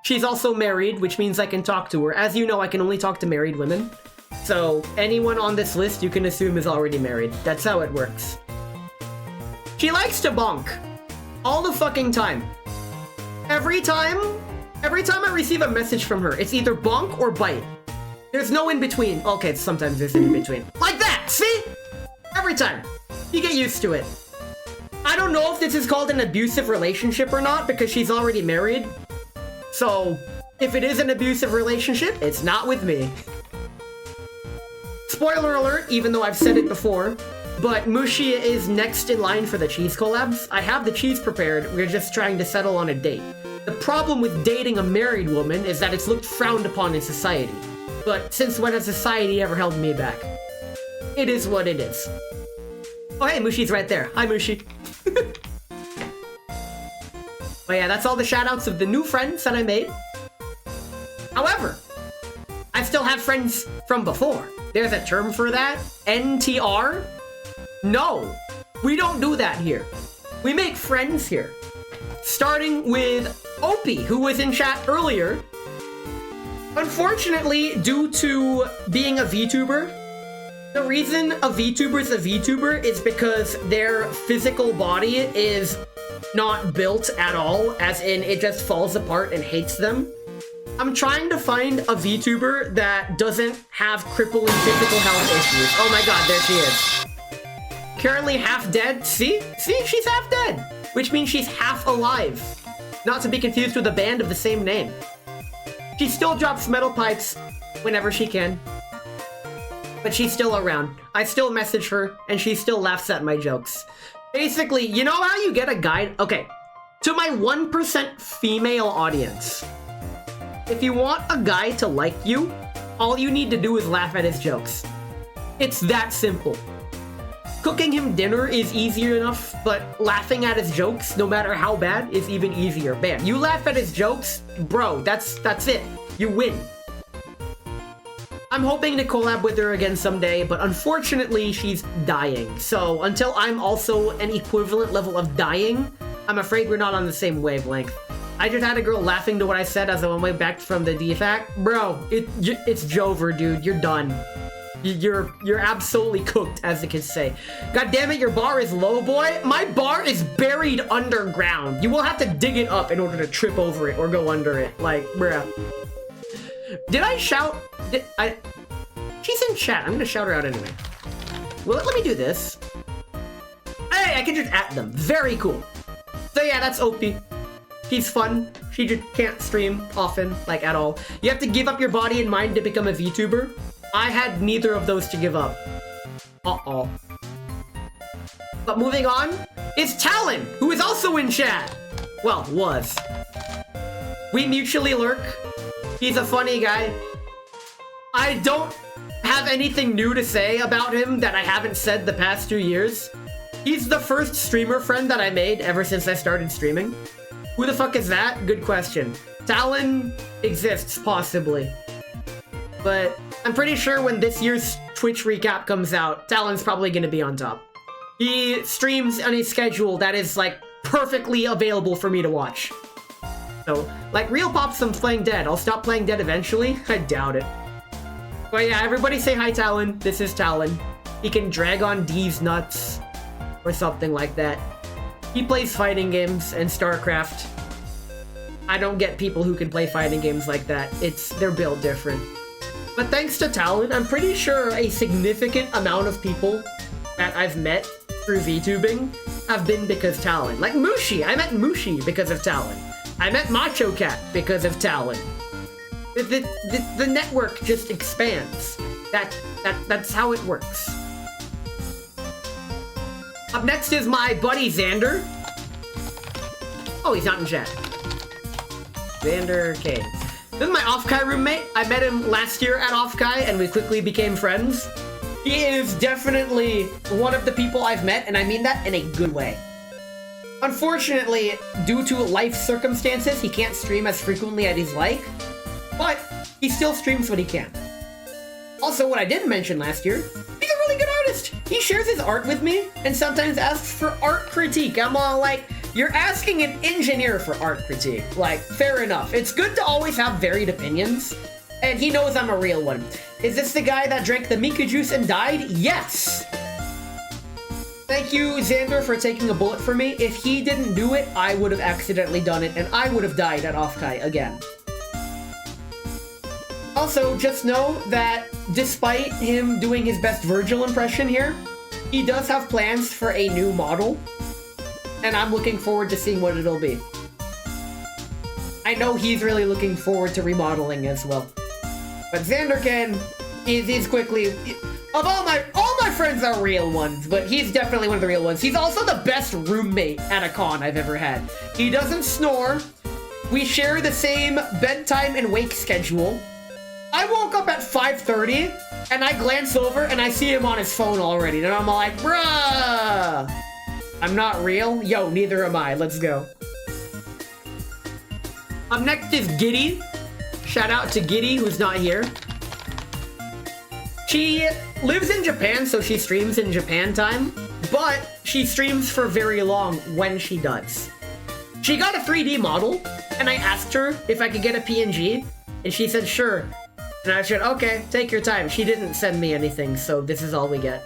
She's also married, which means I can talk to her. As you know, I can only talk to married women. So anyone on this list you can assume is already married. That's how it works. She likes to bonk. All the fucking time. Every time I receive a message from her, it's either bonk or bite. There's no in between. Okay, sometimes there's in between. Like that, see? Every time. You get used to it. I don't know if this is called an abusive relationship or not, because she's already married. So, if it is an abusive relationship, it's not with me. Spoiler alert, even though I've said it before, but Mushi is next in line for the cheese collabs. I have the cheese prepared, we're just trying to settle on a date. The problem with dating a married woman is that it's looked frowned upon in society. But since when has society ever held me back? It is what it is. Oh hey, Mushi's right there. Hi Mushi. But yeah, that's all the shoutouts of the new friends that I made. However, I still have friends from before. There's a term for that? NTR? No, we don't do that here. We make friends here. Starting with Opie, who was in chat earlier. Unfortunately, due to being a VTuber, the reason a VTuber's a VTuber is because their physical body is not built at all, as in it just falls apart and hates them. I'm trying to find a VTuber that doesn't have crippling physical health issues. Oh my god, there she is. Currently half dead. See, she's half dead, which means she's half alive. Not to be confused with a band of the same name. She still drops metal pipes whenever she can, but she's still around. I still message her, and she still laughs at my jokes. Basically, you know how you get a guide? Okay, to my 1% female audience, if you want a guy to like you, all you need to do is laugh at his jokes. It's that simple. Cooking him dinner is easier enough, but laughing at his jokes, no matter how bad, is even easier. Bam, you laugh at his jokes, bro, that's it. You win. I'm hoping to collab with her again someday, but unfortunately, she's dying. So until I'm also an equivalent level of dying, I'm afraid we're not on the same wavelength. I just had a girl laughing to what I said as I went way back from the DFAC. Bro, it's Jover, dude. You're done. You're absolutely cooked, as the kids say. God damn it, your bar is low, boy. My bar is buried underground. You will have to dig it up in order to trip over it or go under it. Like, bruh. Did I shout? She's in chat. I'm gonna shout her out anyway. Well, let me do this. Hey, I can just at them. Very cool. So yeah, that's Opie. She's fun. She just can't stream often, like at all. You have to give up your body and mind to become a VTuber. I had neither of those to give up. Uh-oh. But moving on is Talon, who is also in chat. Well, was. We mutually lurk. He's a funny guy. I don't have anything new to say about him that I haven't said the past 2 years. He's the first streamer friend that I made ever since I started streaming. Who the fuck is that? Good question. Talon exists, possibly. But I'm pretty sure when this year's Twitch recap comes out, Talon's probably gonna be on top. He streams on a schedule that is, like, perfectly available for me to watch. So, like, Real Popsum's playing Dead. I'll stop playing Dead eventually. I doubt it. But yeah, everybody say hi, Talon. This is Talon. He can drag on D's nuts. Or something like that. He plays fighting games and StarCraft. I don't get people who can play fighting games like that. They're built different. But thanks to Talon, I'm pretty sure a significant amount of people that I've met through VTubing have been because Talon. Like Mushi, I met Mushi because of Talon. I met Macho Cat because of Talon. The network just expands. That's how it works. Up next is my buddy Xander. Oh, he's not in chat. Xander Kane. This is my Off-Kai roommate. I met him last year at Off-Kai and we quickly became friends. He is definitely one of the people I've met, and I mean that in a good way. Unfortunately, due to life circumstances, he can't stream as frequently as he'd like, but he still streams when he can. Also, what I didn't mention last year, he's a really good artist. He shares his art with me and sometimes asks for art critique. I'm all like, you're asking an engineer for art critique. Like, fair enough. It's good to always have varied opinions, and he knows I'm a real one. Is this the guy that drank the Mika juice and died? Yes! Thank you, Xander, for taking a bullet for me. If he didn't do it, I would have accidentally done it, and I would have died at Off-Kai again. Also, just know that despite him doing his best Virgil impression here, he does have plans for a new model, and I'm looking forward to seeing what it'll be. I know he's really looking forward to remodeling as well. But Xanderkin is quickly... Of all my friends are real ones, but he's definitely one of the real ones. He's also the best roommate at a con I've ever had. He doesn't snore. We share the same bedtime and wake schedule. I woke up at 5:30 and I glance over and I see him on his phone already. And I'm like, bruh, I'm not real. Yo, neither am I. Let's go. Up next is Giddy. Shout out to Giddy, who's not here. She lives in Japan, so she streams in Japan time, but she streams for very long when she does. She got a 3D model, and I asked her if I could get a PNG, and she said sure. And I said, okay, take your time. She didn't send me anything, so this is all we get.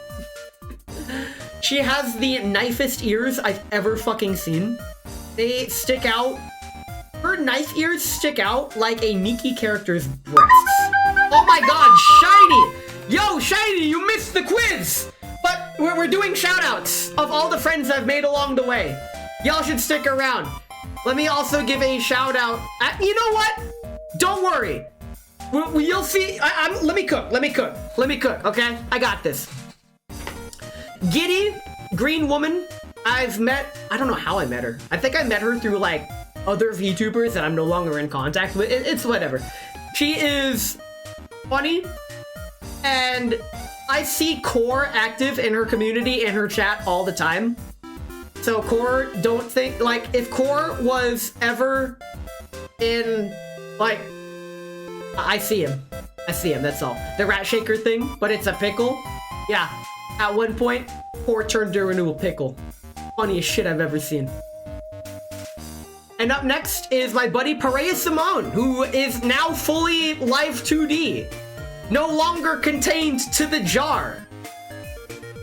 She has the knifest ears I've ever fucking seen. They stick out. Her knife ears stick out like a Nikki character's breasts. Oh my god, Shiny! Yo, Shiny, you missed the quiz! But we're doing shoutouts of all the friends I've made along the way. Y'all should stick around. Let me also give a shout out. You know what? Don't worry. You'll see. Let me cook, okay? I got this. Giddy, green woman, I've met. I don't know how I met her. I think I met her through like other VTubers that I'm no longer in contact with. It's whatever. She is funny, and I see Core active in her community, in her chat all the time. So Core, don't think, like, if Core was ever in, like, I see him, that's all. The rat shaker thing, but it's a pickle. Yeah, at one point, Core turned her into a pickle. Funniest shit I've ever seen. And up next is my buddy Perea Simone, who is now fully live 2D. No longer contained to the jar.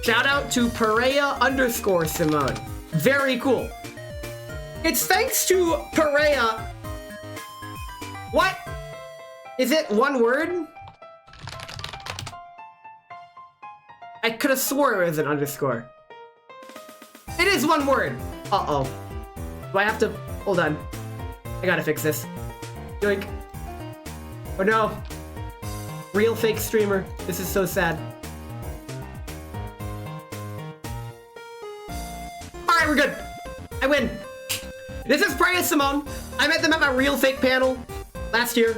Shout out to Perea_Simone. Very cool. It's thanks to Perea. What? Is it one word? I could have swore it was an underscore. It is one word. Uh-oh. Do I have to... Hold on. I gotta fix this. Yoink. Oh no. Real fake streamer. This is so sad. Alright, we're good. I win. This is Perea Simone. I met them at my real fake panel last year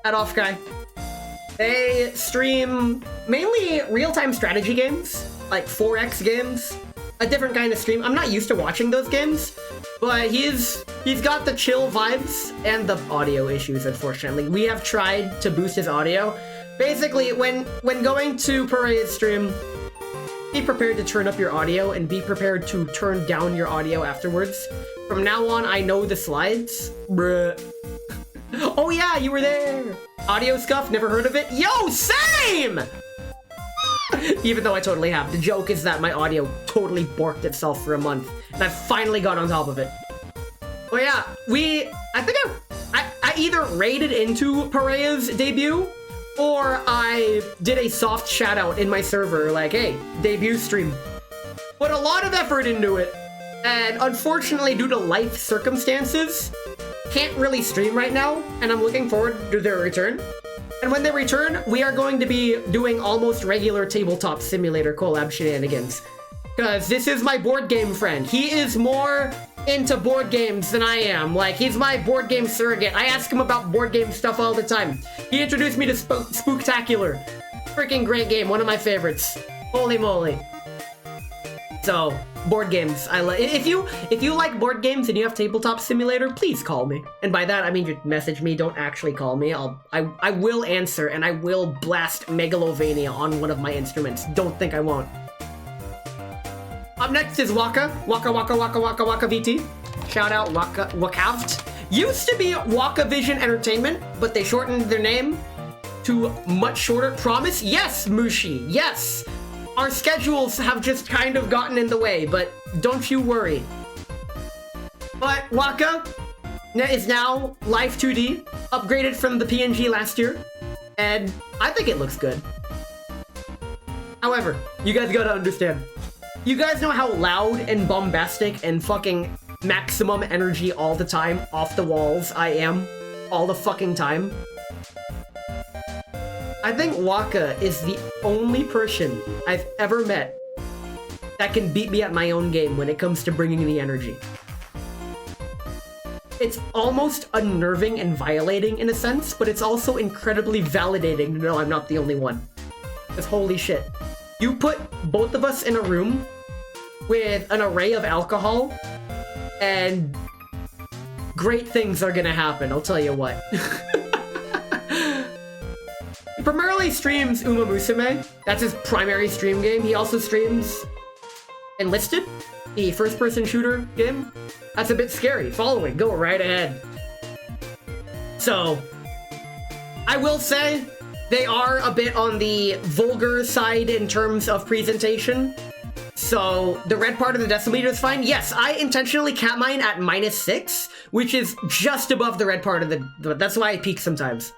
at Off Guy. They stream mainly real-time strategy games, like 4X games. A different kind of stream. I'm not used to watching those games, but he's got the chill vibes and the audio issues, unfortunately. We have tried to boost his audio. Basically, when going to Perea's stream, be prepared to turn up your audio and be prepared to turn down your audio afterwards. From now on, I know the slides. Bruh. Oh yeah, you were there. Audio scuff, never heard of it? Yo, same! Even though I totally have. The joke is that my audio totally borked itself for a month, and I finally got on top of it. Well, yeah, I think I either raided into Perea's debut, or I did a soft shout out in my server, like, hey, debut stream. Put a lot of effort into it, and unfortunately, due to life circumstances, can't really stream right now, and I'm looking forward to their return. And when they return, we are going to be doing almost regular tabletop simulator collab shenanigans. Because this is my board game friend. He is more into board games than I am. Like, he's my board game surrogate. I ask him about board game stuff all the time. He introduced me to Spooktacular. Freaking great game, one of my favorites. Holy moly. So, board games. If you like board games and you have tabletop simulator, please call me. And by that I mean just message me. Don't actually call me. I will answer, and I will blast Megalovania on one of my instruments. Don't think I won't. Up next is Waka VT. Shout out Wakavt. Used to be Waka Vision Entertainment, but they shortened their name to much shorter. Promise? Yes, Mushi. Yes. Our schedules have just kind of gotten in the way, but don't you worry. But Waka is now Live 2D, upgraded from the PNG last year, and I think it looks good. However, you guys gotta understand. You guys know how loud and bombastic and fucking maximum energy all the time, off the walls I am all the fucking time? I think Waka is the only person I've ever met that can beat me at my own game when it comes to bringing the energy. It's almost unnerving and violating in a sense, but it's also incredibly validating to know I'm not the only one. Because holy shit. You put both of us in a room with an array of alcohol, and great things are gonna happen, I'll tell you what. He primarily streams Uma Musume. That's his primary stream game. He also streams Enlisted, the first-person shooter game. That's a bit scary. Follow it. Go right ahead. So, I will say they are a bit on the vulgar side in terms of presentation. So, the red part of the decimeter is fine. Yes, I intentionally cap mine at -6, which is just above the red part of the... That's why I peak sometimes.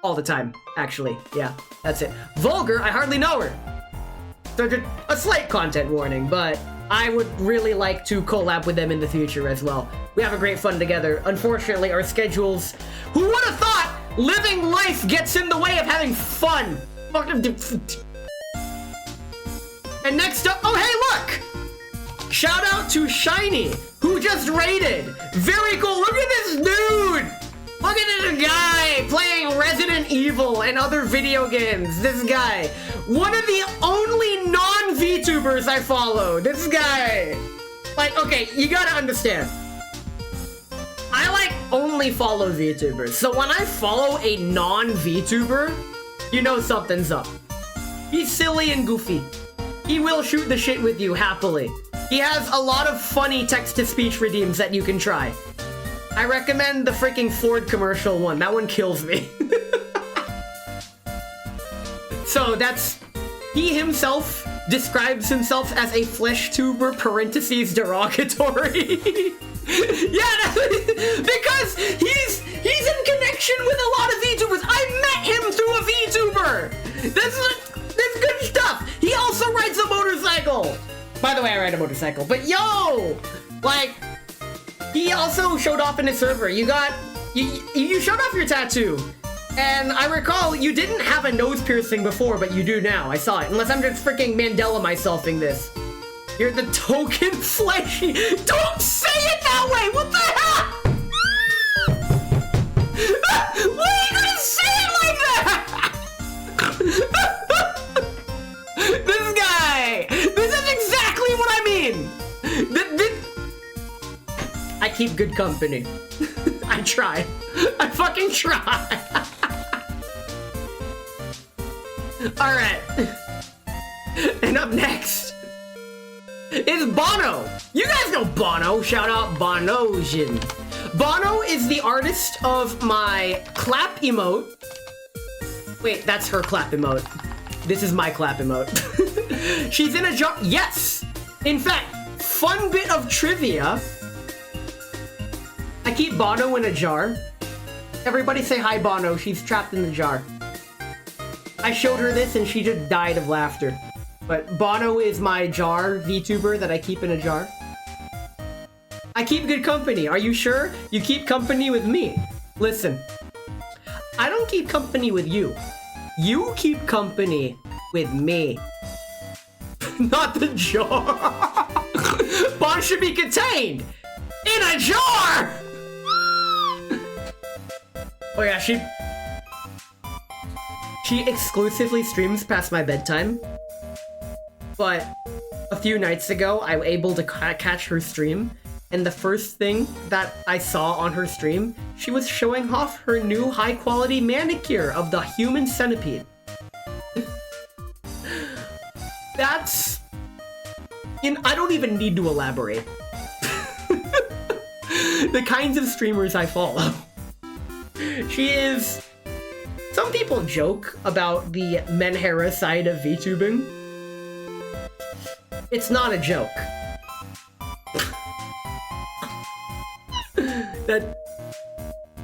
All the time, actually. Yeah, that's it. Vulgar, I hardly know her. So, just a slight content warning, but I would really like to collab with them in the future as well. We have a great fun together. Unfortunately, our schedules... Who would have thought living life gets in the way of having fun? And next up... Oh, hey, look! Shout out to Shiny, who just raided. Very cool. Look at this dude! Look at this guy playing Resident Evil and other video games. This guy. One of the only non-VTubers I follow. This guy. Like, okay, you gotta understand. I, like, only follow VTubers. So when I follow a non-VTuber, you know something's up. He's silly and goofy. He will shoot the shit with you happily. He has a lot of funny text-to-speech redeems that you can try. I recommend the freaking Ford commercial one. That one kills me. So that's... He himself describes himself as a flesh tuber, parentheses, derogatory. Yeah, because he's in connection with a lot of VTubers. I met him through a VTuber. That's good stuff. He also rides a motorcycle. By the way, I ride a motorcycle. But yo, like... He also showed off in his server. You showed off your tattoo. And I recall you didn't have a nose piercing before, but you do now. I saw it. Unless I'm just freaking Mandela myselfing this. You're the token fleshy. Don't say it that way! What the hell? Why are you gonna say it like that? This guy! This is exactly what I mean! I keep good company. I try. I fucking try. Alright. And up next is Bono. You guys know Bono. Shout out Bonosion. Bono is the artist of my clap emote. Wait, that's her clap emote. This is my clap emote. She's in a jar. Yes! In fact, fun bit of trivia. I keep Bono in a jar. Everybody say hi, Bono. She's trapped in the jar. I showed her this and she just died of laughter. But Bono is my jar VTuber that I keep in a jar. I keep good company. Are you sure? You keep company with me. Listen, I don't keep company with you. You keep company with me. Not the jar. Bon should be contained in a jar. Oh yeah, she exclusively streams past my bedtime. But a few nights ago, I was able to catch her stream, and the first thing that I saw on her stream, she was showing off her new high-quality manicure of the human centipede. That's... I don't even need to elaborate. The kinds of streamers I follow. She is... Some people joke about the Menhera side of VTubing. It's not a joke.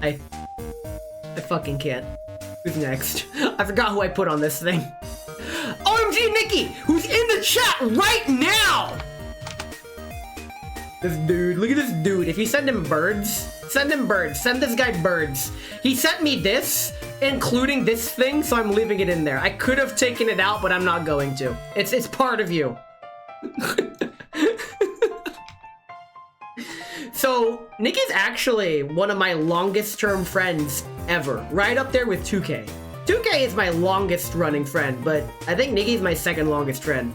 I fucking can't. Who's next? I forgot who I put on this thing. OMG Nikki, who's in the chat right now! This dude, look at this dude. If you send him birds, send him birds. Send this guy birds. He sent me this, including this thing, so I'm leaving it in there. I could have taken it out, but I'm not going to. It's part of you. So, Nikki's actually one of my longest term friends ever. Right up there with 2K. 2K is my longest running friend, but I think Nikki's my second longest friend.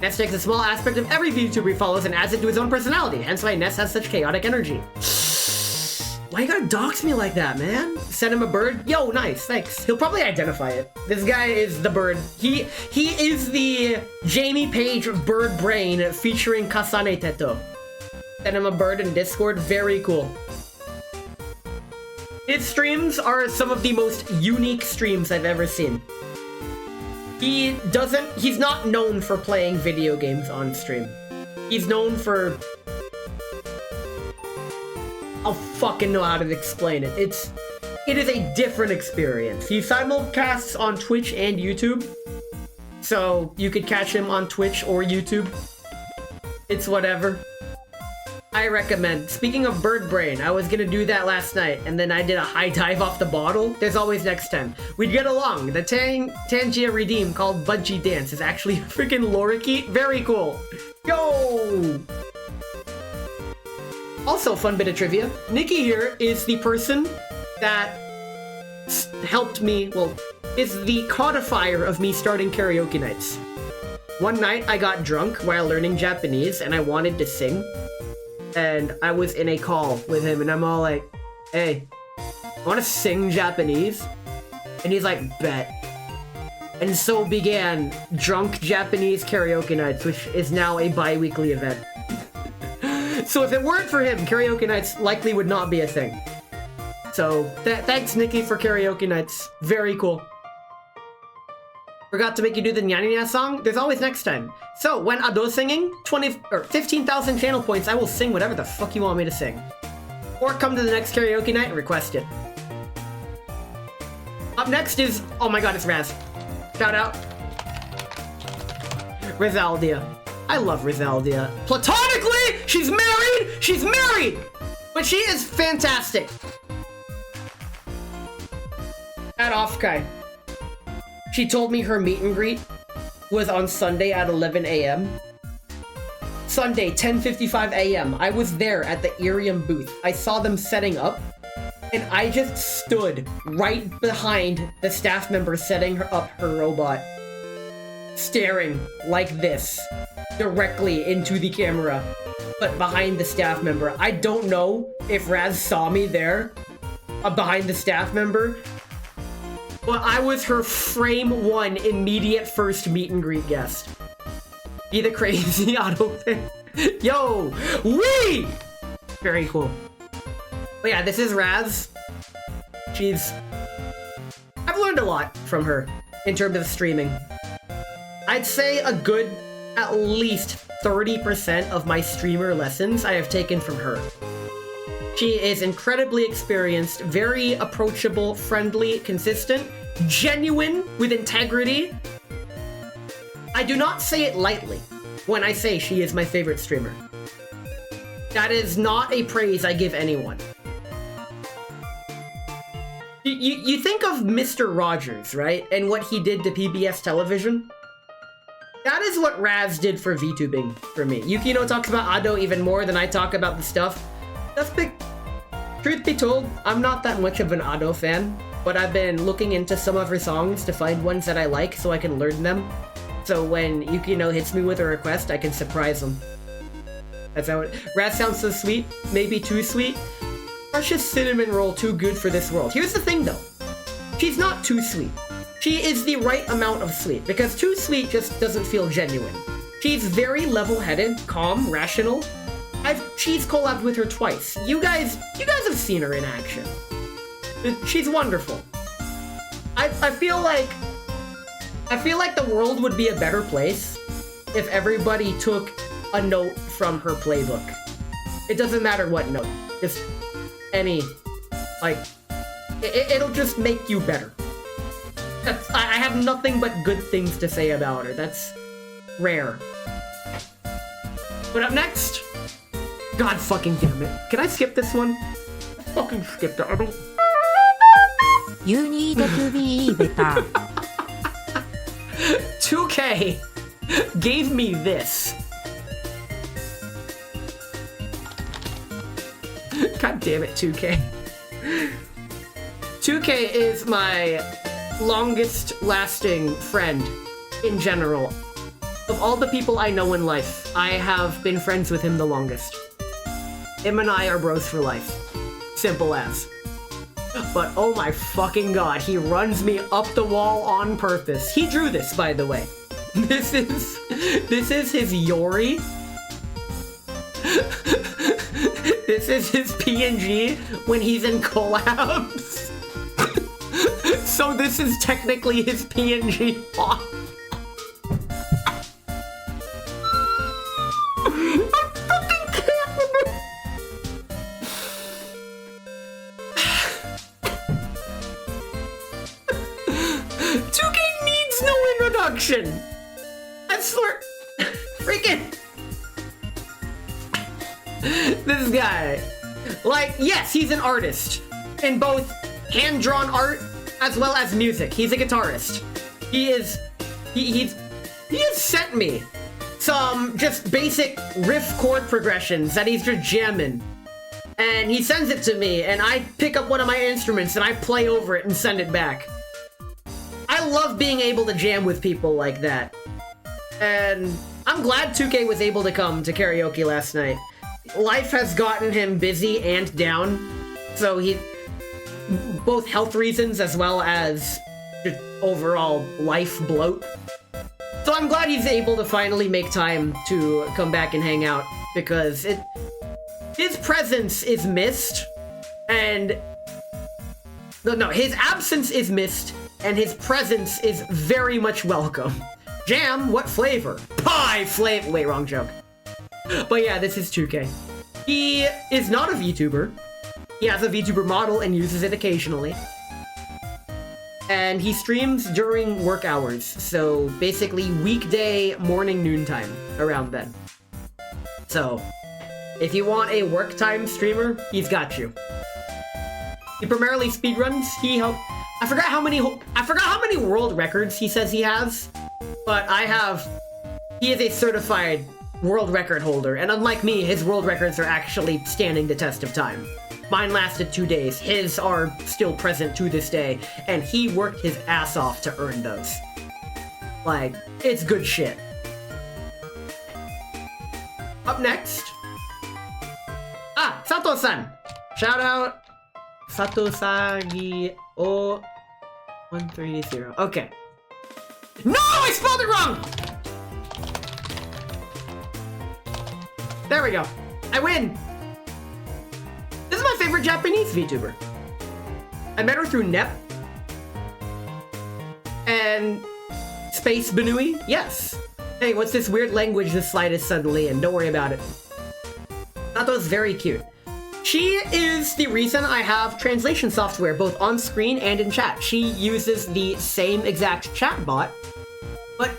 Ness takes a small aspect of every VTuber he follows and adds it to his own personality, hence why Ness has such chaotic energy. Why you gotta dox me like that, man? Send him a bird? Yo, nice, thanks. He'll probably identify it. This guy is the bird. He is the Jamie Page bird brain featuring Kasane Teto. Send him a bird in Discord, very cool. His streams are some of the most unique streams I've ever seen. He's not known for playing video games on stream. He's known for... I'll fucking know how to explain it. It is a different experience. He simulcasts on Twitch and YouTube. So you could catch him on Twitch or YouTube. It's whatever. I recommend. Speaking of bird brain, I was gonna do that last night, and then I did a high dive off the bottle. There's always next time. We'd get along. The Tangia Redeem called Budgie Dance is actually freaking loricky. Very cool. Yo! Also, fun bit of trivia. Nikki here is the person that helped me, well, is the codifier of me starting karaoke nights. One night, I got drunk while learning Japanese, and I wanted to sing. And I was in a call with him, and I'm all like, hey, I want to sing Japanese? And he's like, bet. And so began Drunk Japanese Karaoke Nights, which is now a bi-weekly event. So if it weren't for him, karaoke nights likely would not be a thing. So thanks, Nikki, for karaoke nights. Very cool. Forgot to make you do the Nya Nya Nya song? There's always next time. So, when Ado's singing, 15,000 channel points, I will sing whatever the fuck you want me to sing. Or come to the next karaoke night and request it. Up next is, oh my god, it's Raz. Shout out. Rizaldia. I love Rizaldia. Platonically, she's married! She's married! But she is fantastic. At Offkai. She told me her meet and greet was on Sunday at 11 a.m. Sunday, 10:55 a.m. I was there at the Irium booth. I saw them setting up, and I just stood right behind the staff member setting up her robot, staring like this, directly into the camera, but behind the staff member. I don't know if Raz saw me there, behind the staff member, but I was her frame one immediate first meet and greet guest. Be the crazy auto fan. Yo! Wee! Very cool. But yeah, this is Raz. I've learned a lot from her in terms of streaming. I'd say a good, at least 30% of my streamer lessons I have taken from her. She is incredibly experienced, very approachable, friendly, consistent, genuine, with integrity. I do not say it lightly when I say she is my favorite streamer. That is not a praise I give anyone. You think of Mr. Rogers, right? And what he did to PBS television? That is what Raz did for VTubing for me. Yukino talks about Ado even more than I talk about the stuff. That's big. Truth be told, I'm not that much of an Ado fan, but I've been looking into some of her songs to find ones that I like so I can learn them. So when Yukino hits me with a request, I can surprise him. That's how it... Raz sounds so sweet, maybe too sweet. Precious cinnamon roll too good for this world. Here's the thing though. She's not too sweet. She is the right amount of sweet, because too sweet just doesn't feel genuine. She's very level-headed, calm, rational. She's collabed with her twice. You guys have seen her in action. She's wonderful. I feel like the world would be a better place if everybody took a note from her playbook. It doesn't matter what note, just any, like, it'll just make you better. I have nothing but good things to say about her. That's rare. But up next, God fucking damn it. Can I skip this one? I fucking skipped it. I don't... You need to be better. 2K gave me this. God damn it, 2K. 2K is my longest lasting friend in general. Of all the people I know in life, I have been friends with him the longest. Him and I are bros for life. Simple as. But oh my fucking god, he runs me up the wall on purpose. He drew this, by the way. This is his Yori. This is his PNG when he's in collabs. So this is technically his PNG font. I fucking can't. 2K needs no introduction. I swear. Freaking. This guy. Like, yes, he's an artist in both hand-drawn art as well as music. He's a guitarist. He has sent me some just basic riff chord progressions that he's just jamming. And he sends it to me, and I pick up one of my instruments and I play over it and send it back. I love being able to jam with people like that. And I'm glad 2K was able to come to karaoke last night. Life has gotten him busy and down, so both health reasons as well as just overall life bloat. So I'm glad he's able to finally make time to come back and hang out, because his presence is missed, and no, his absence is missed, and his presence is very much welcome. Jam, what flavor? Pie flavor. Wait, wrong joke. But yeah, this is 2K. He is not a VTuber. He has a VTuber model and uses it occasionally. And he streams during work hours, so basically weekday morning noontime, around then. So, if you want a work time streamer, he's got you. He primarily speedruns. I forgot how many world records he says he has, but he is a certified world record holder, and unlike me, his world records are actually standing the test of time. Mine lasted 2 days, his are still present to this day, and he worked his ass off to earn those. Like, it's good shit. Up next... Sato-san! Shout out Satosagi 0130. Okay. No! I spelled it wrong! There we go. I win! This is my favorite Japanese VTuber. I met her through NEP. And Space Benui? Yes. Hey, what's this weird language this slide is suddenly in? Don't worry about it. Sato's very cute. She is the reason I have translation software both on screen and in chat. She uses the same exact chat bot, but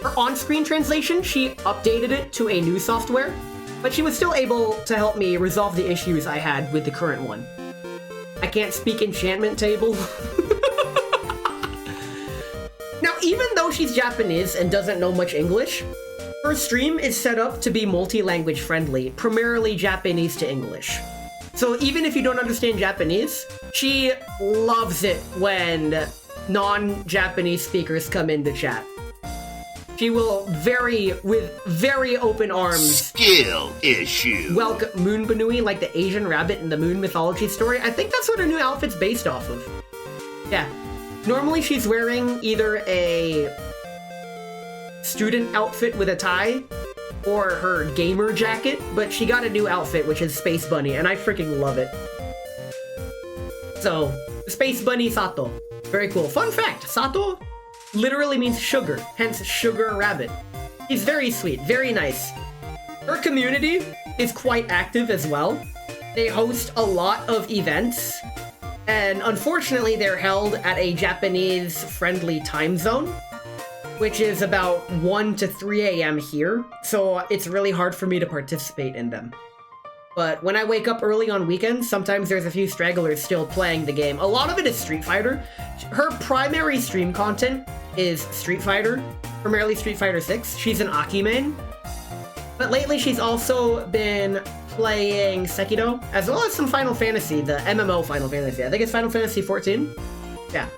for on-screen translation, she updated it to a new software, but she was still able to help me resolve the issues I had with the current one. I can't speak enchantment table. Now, even though she's Japanese and doesn't know much English, her stream is set up to be multi-language friendly, primarily Japanese to English. So even if you don't understand Japanese, she loves it when non-Japanese speakers come into chat. She will with very open arms... Skill issue. Welcome Moon Benui, like the Asian rabbit in the Moon mythology story. I think that's what her new outfit's based off of. Yeah. Normally she's wearing either a student outfit with a tie or her gamer jacket, but she got a new outfit, which is Space Bunny, and I freaking love it. So, Space Bunny Sato. Very cool. Fun fact, Sato literally means sugar, hence sugar rabbit. He's very sweet, very nice. Her community is quite active as well. They host a lot of events, and unfortunately they're held at a Japanese-friendly time zone, which is about 1 to 3 a.m. here, so it's really hard for me to participate in them. But when I wake up early on weekends, sometimes there's a few stragglers still playing the game. A lot of it is Street Fighter. Her primary stream content is Street Fighter, primarily Street Fighter 6. She's an Aki main. But lately she's also been playing Sekiro, as well as some Final Fantasy, the MMO Final Fantasy. I think it's Final Fantasy 14? Yeah.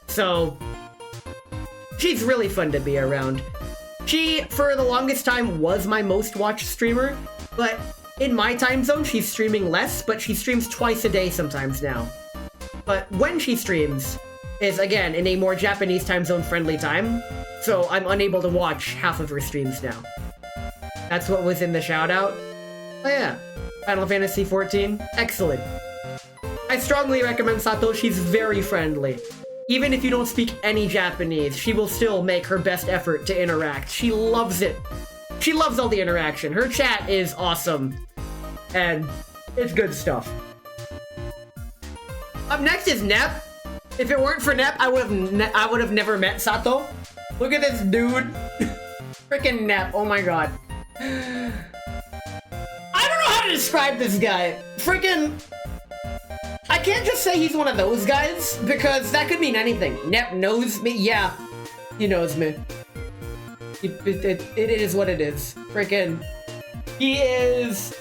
So, she's really fun to be around. She, for the longest time, was my most watched streamer, but in my time zone, she's streaming less, but she streams twice a day sometimes now. But when she streams is, again, in a more Japanese time zone friendly time, so I'm unable to watch half of her streams now. That's what was in the shout-out. Oh yeah, Final Fantasy 14, excellent. I strongly recommend Sato, she's very friendly. Even if you don't speak any Japanese, she will still make her best effort to interact. She loves it. She loves all the interaction. Her chat is awesome. And it's good stuff. Up next is Nep. If it weren't for Nep, I would have never met Sato. Look at this dude. Freaking Nep, oh my god. I don't know how to describe this guy. Freaking... I can't just say he's one of those guys, because that could mean anything. Nep knows me? Yeah, he knows me. It is what it is. Freaking... He is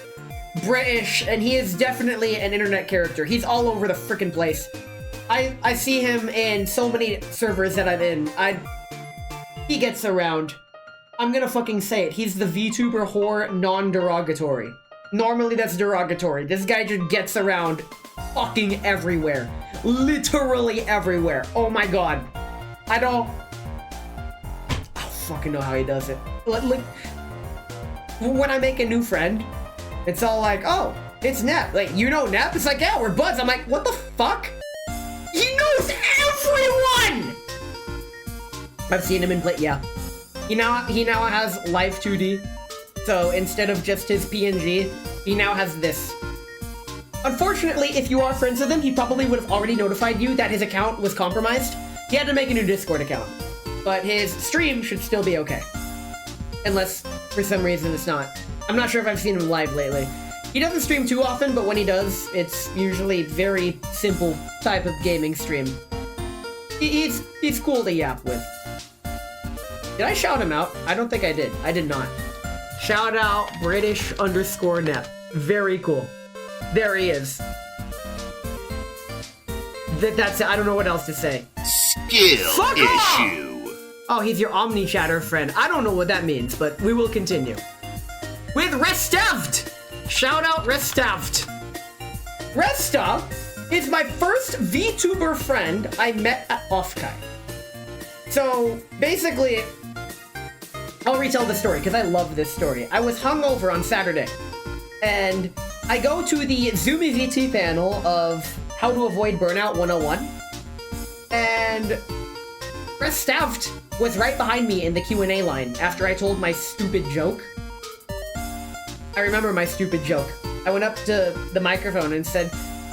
British, and he is definitely an internet character. He's all over the freaking place. I see him in so many servers that I'm in. He gets around. I'm gonna fucking say it. He's the VTuber whore non-derogatory. Normally that's derogatory. This guy just gets around fucking everywhere. Literally everywhere. Oh my god. I don't fucking know how he does it. Like, when I make a new friend, it's all like, oh, it's Nep. Like, you know Nep? It's like, yeah, we're buds. I'm like, what the fuck? He knows everyone! I've seen him in play, yeah. He now has Live 2D, so instead of just his PNG, he now has this. Unfortunately, if you are friends with him, he probably would have already notified you that his account was compromised. He had to make a new Discord account, but his stream should still be okay. Unless, for some reason, it's not. I'm not sure if I've seen him live lately. He doesn't stream too often, but when he does, it's usually very simple type of gaming stream. He's cool to yap with. Did I shout him out? I don't think I did. I did not. Shout out British_Nep. Very cool. There he is. That's it. I don't know what else to say. Skill Fuck off! issue. Oh, he's your Omni Chatter friend. I don't know what that means, but we will continue. With Restavt! Shout out Restavt. Resta is my first VTuber friend I met at Offkai. So, basically, I'll retell the story, because I love this story. I was hungover on Saturday, and I go to the Zoomy VT panel of How to Avoid Burnout 101, and Restavt was right behind me in the Q&A line after I told my stupid joke. I remember my stupid joke. I went up to the microphone and said,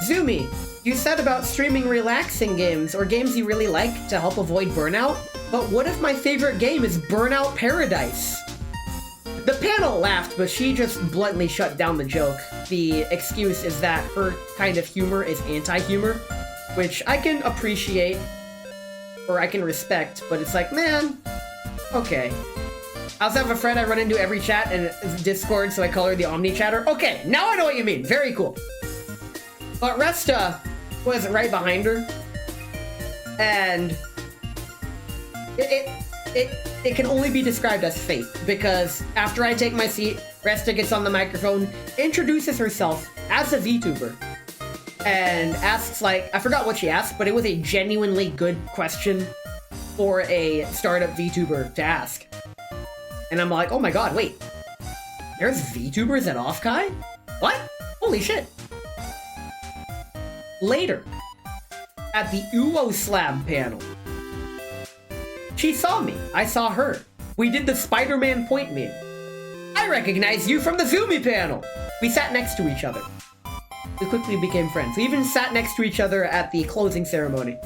Zoomy, you said about streaming relaxing games or games you really like to help avoid burnout, but what if my favorite game is Burnout Paradise? The panel laughed, but she just bluntly shut down the joke. The excuse is that her kind of humor is anti-humor, which I can appreciate, or I can respect, but it's like, man, okay. I also have a friend I run into every chat, and it's Discord, so I call her the Omni Chatter. Okay, now I know what you mean. Very cool. But Resta was right behind her, and it can only be described as fate, because after I take my seat, Resta gets on the microphone, introduces herself as a VTuber, and asks, like, I forgot what she asked, but it was a genuinely good question for a startup VTuber to ask. And I'm like, oh my god, wait. There's VTubers at Offkai? What? Holy shit. Later, at the Uwo Slab panel, she saw me. I saw her. We did the Spider-Man point meme. I recognize you from the Zoomy panel. We sat next to each other. We quickly became friends. We even sat next to each other at the closing ceremony.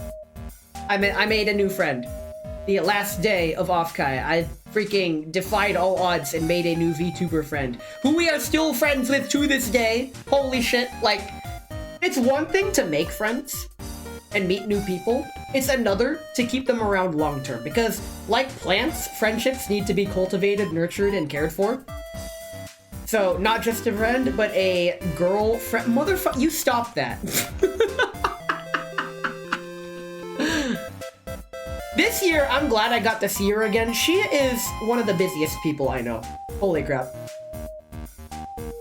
I made a new friend. the last day of Offkai, I freaking defied all odds and made a new VTuber friend, who we are still friends with to this day. Holy shit, like, it's one thing to make friends and meet new people. It's another to keep them around long term, because like plants, friendships need to be cultivated, nurtured, and cared for. So not just a friend, but a girlfriend. Motherfucker, you stop that. This year, I'm glad I got to see her again. She is one of the busiest people I know. Holy crap.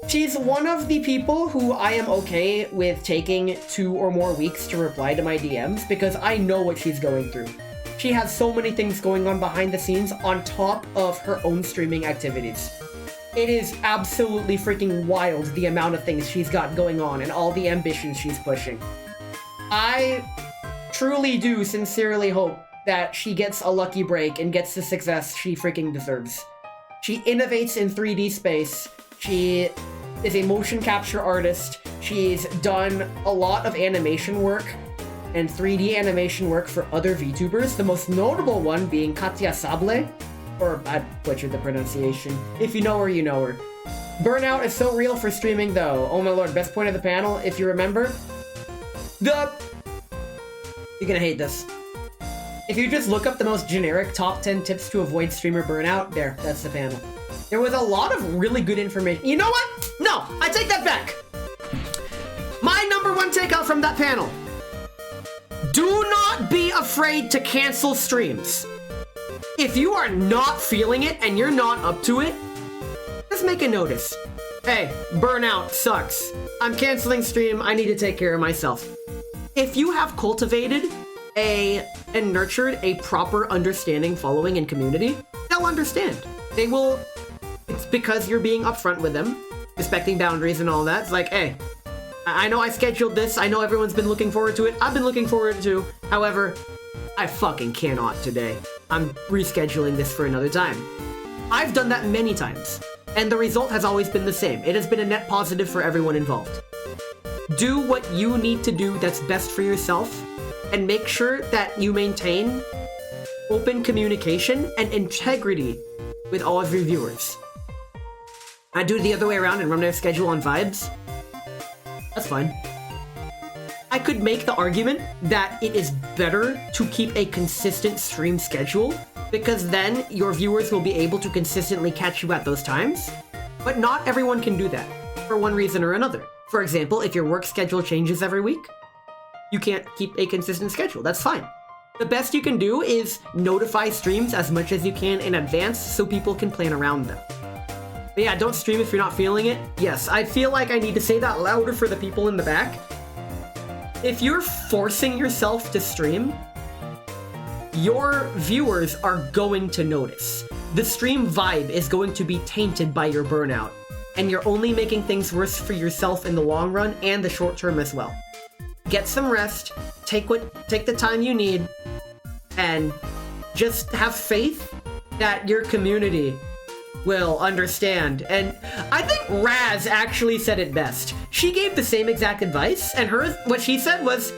She's one of the people who I am okay with taking 2 or more weeks to reply to my DMs, because I know what she's going through. She has so many things going on behind the scenes on top of her own streaming activities. It is absolutely freaking wild the amount of things she's got going on and all the ambitions she's pushing. I truly do sincerely hope that she gets a lucky break and gets the success she freaking deserves. She innovates in 3D space. She is a motion capture artist. She's done a lot of animation work and 3D animation work for other VTubers, the most notable one being Katya Sable, or I butchered the pronunciation. If you know her, you know her. Burnout is so real for streaming though. Oh my lord, best point of the panel, if you remember. You're gonna hate this. If you just look up the most generic top 10 tips to avoid streamer burnout, there, that's the panel. There was a lot of really good information. You know what? No, I take that back. My number one takeout from that panel. Do not be afraid to cancel streams. If you are not feeling it and you're not up to it, just make a notice. Hey, burnout sucks. I'm canceling stream. I need to take care of myself. If you have cultivated and nurtured a proper understanding, following, and community, they'll understand. They will. It's because you're being upfront with them, respecting boundaries and all that. It's like, hey, I know I scheduled this. I know everyone's been looking forward to it. I've been looking forward to. However, I fucking cannot today. I'm rescheduling this for another time. I've done that many times, and the result has always been the same. It has been a net positive for everyone involved. Do what you need to do that's best for yourself, and make sure that you maintain open communication and integrity with all of your viewers. I do it the other way around and run their schedule on vibes. That's fine. I could make the argument that it is better to keep a consistent stream schedule, because then your viewers will be able to consistently catch you at those times. But not everyone can do that, for one reason or another. For example, if your work schedule changes every week, you can't keep a consistent schedule. That's fine. The best you can do is notify streams as much as you can in advance so people can plan around them. But yeah, don't stream if you're not feeling it. Yes, I feel like I need to say that louder for the people in the back. If you're forcing yourself to stream, your viewers are going to notice. The stream vibe is going to be tainted by your burnout, and you're only making things worse for yourself in the long run and the short term as well. Get some rest, take the time you need, and just have faith that your community will understand. And I think Raz actually said it best. She gave the same exact advice, and what she said was,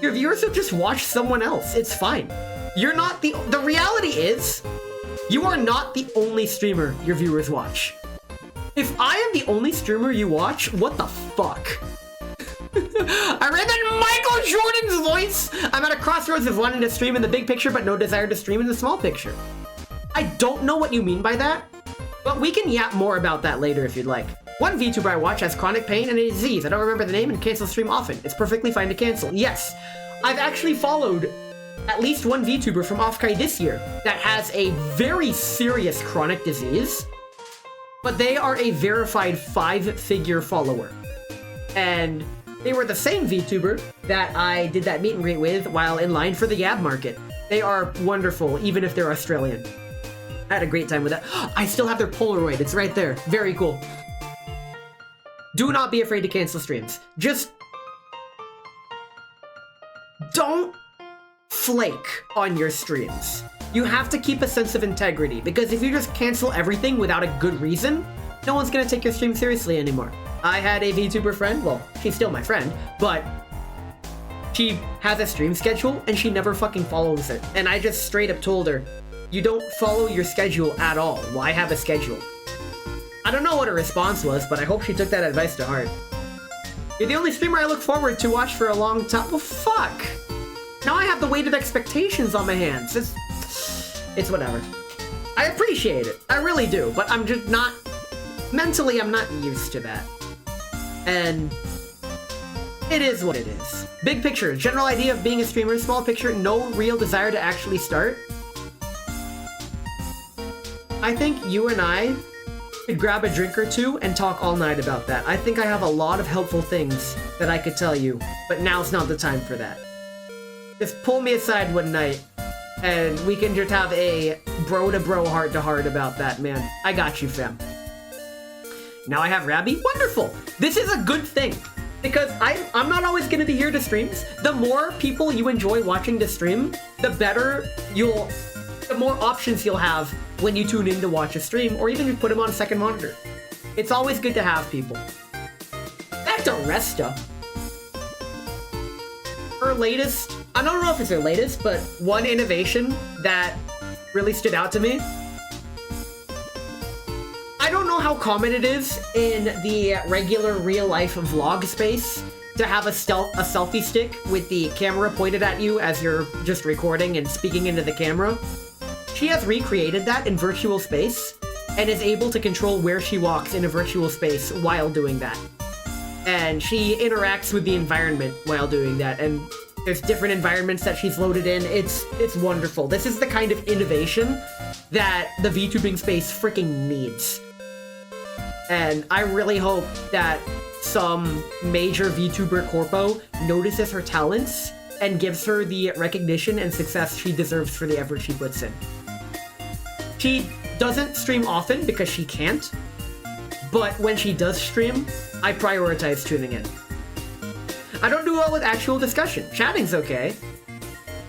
your viewers will just watch someone else. It's fine. You're not the reality is, you are not the only streamer your viewers watch. If I am the only streamer you watch, what the fuck? I read that in Michael Jordan's voice! I'm at a crossroads of wanting to stream in the big picture but no desire to stream in the small picture. I don't know what you mean by that, but we can yap more about that later if you'd like. One VTuber I watch has chronic pain and a disease. I don't remember the name and cancel stream often. It's perfectly fine to cancel. Yes, I've actually followed at least one VTuber from Offkai this year that has a very serious chronic disease, but they are a verified 5-figure follower. And they were the same VTuber that I did that meet and greet with while in line for the Yab market. They are wonderful, even if they're Australian. I had a great time with that. I still have their Polaroid. It's right there. Very cool. Do not be afraid to cancel streams. Just don't flake on your streams. You have to keep a sense of integrity, because if you just cancel everything without a good reason, no one's gonna take your stream seriously anymore. I had a VTuber friend, well, she's still my friend, but She has a stream schedule and she never fucking follows it. And I just straight up told her, you don't follow your schedule at all. Why have a schedule? I don't know what her response was, but I hope she took that advice to heart. You're the only streamer I look forward to watch for a long time. Well, fuck. Now I have the weight of expectations on my hands. It's whatever. I appreciate it. I really do. But I'm just not... Mentally, I'm not used to that. And... it is what it is. Big picture. General idea of being a streamer. Small picture. No real desire to actually start. I think you and I could grab a drink or two and talk all night about that. I think I have a lot of helpful things that I could tell you, but now's not the time for that. Just pull me aside one night, and we can just have a bro-to-bro, heart-to-heart about that, man. I got you, fam. Now I have Rabby? Wonderful! This is a good thing, because I'm not always going to be here to streams. The more people you enjoy watching to stream, the better the more options you'll have when you tune in to watch a stream, or even you put them on a second monitor. It's always good to have people. Back to Resta. Her latest, I don't know if it's her latest, but one innovation that really stood out to me. I don't know how common it is in the regular real-life vlog space to have a selfie stick with the camera pointed at you as you're just recording and speaking into the camera. She has recreated that in virtual space and is able to control where she walks in a virtual space while doing that. And she interacts with the environment while doing that, and there's different environments that she's loaded in. It's wonderful. This is the kind of innovation that the VTubing space freaking needs. And I really hope that some major VTuber corpo notices her talents and gives her the recognition and success she deserves for the effort she puts in. She doesn't stream often because she can't, but when she does stream, I prioritize tuning in. I don't do well with actual discussion. Chatting's okay.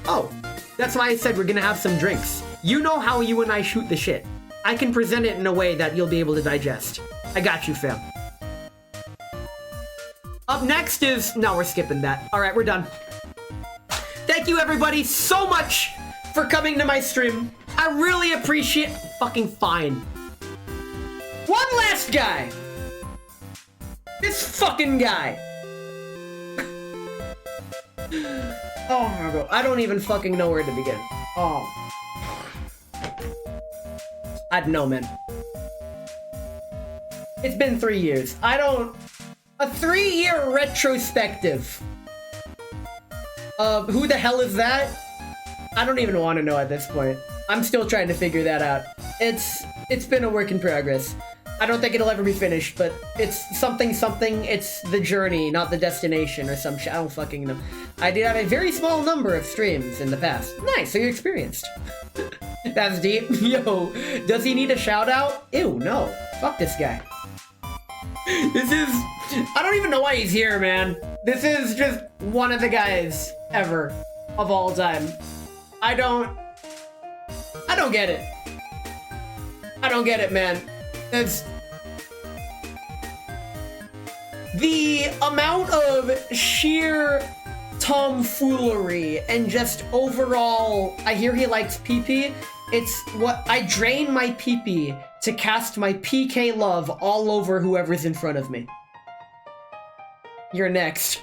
Oh, that's why I said we're gonna have some drinks. You know how you and I shoot the shit. I can present it in a way that you'll be able to digest. I got you, fam. Up next is... No, we're skipping that. Alright, we're done. Thank you, everybody, so much for coming to my stream. I really appreciate... Fucking fine. One last guy. This fucking guy. Oh my god. I don't even fucking know where to begin. Oh. I don't know, man. It's been 3 years. A 3-year retrospective of who the hell is that? I don't even want to know at this point. I'm still trying to figure that out. It's been a work in progress. I don't think it'll ever be finished, but it's something. It's the journey, not the destination or some shit. I don't fucking know. I did have a very small number of streams in the past. Nice, so you're experienced. That's deep. Yo, does he need a shout out? Ew, no. Fuck this guy. I don't even know why he's here, man. This is just one of the guys ever of all time. I don't get it. I don't get it, man. It's the amount of sheer tomfoolery and just overall, I hear he likes pee-pee. It's what I drain my pee-pee to cast my PK love all over whoever's in front of me. You're next.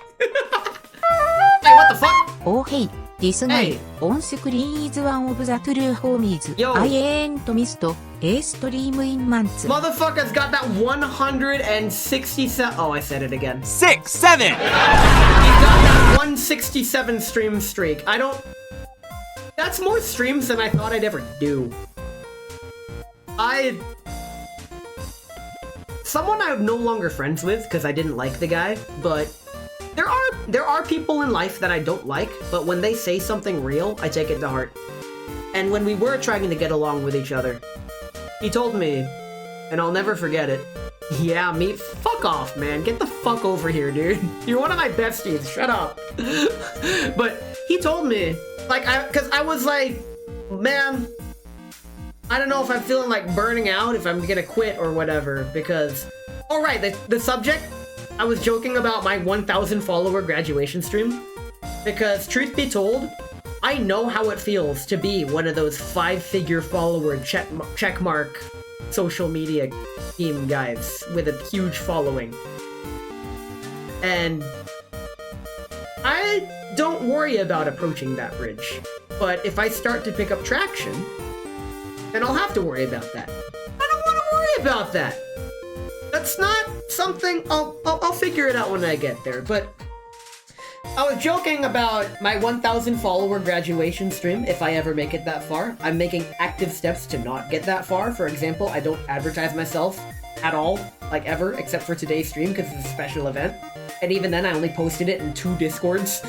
Hey, what the fuck? Oh hey, this guy Hey. on screen is one of the true homies. Yo. I ain't missed a stream in months. Motherfucker's got that 167. Oh, I said it again. 6, 7. He's got that 167 stream streak. That's more streams than I thought I'd ever do. Someone I'm no longer friends with because I didn't like the guy, but there are people in life that I don't like, but when they say something real, I take it to heart. And when we were trying to get along with each other, he told me, and I'll never forget it, yeah, me, fuck off, man. Get the fuck over here, dude. You're one of my besties. Shut up. But he told me, because I was like, man, I don't know if I'm feeling like burning out, if I'm gonna quit or whatever, because... Alright, the subject, I was joking about my 1,000 follower graduation stream. Because, truth be told, I know how it feels to be one of those 5-figure follower checkmark social media team guys with a huge following. And I don't worry about approaching that bridge. But if I start to pick up traction, then I'll have to worry about that. I don't want to worry about that. That's not something I'll figure it out when I get there. But I was joking about my 1,000 follower graduation stream if I ever make it that far. I'm making active steps to not get that far. For example, I don't advertise myself at all, like ever, except for today's stream because it's a special event. And even then, I only posted it in 2 Discords.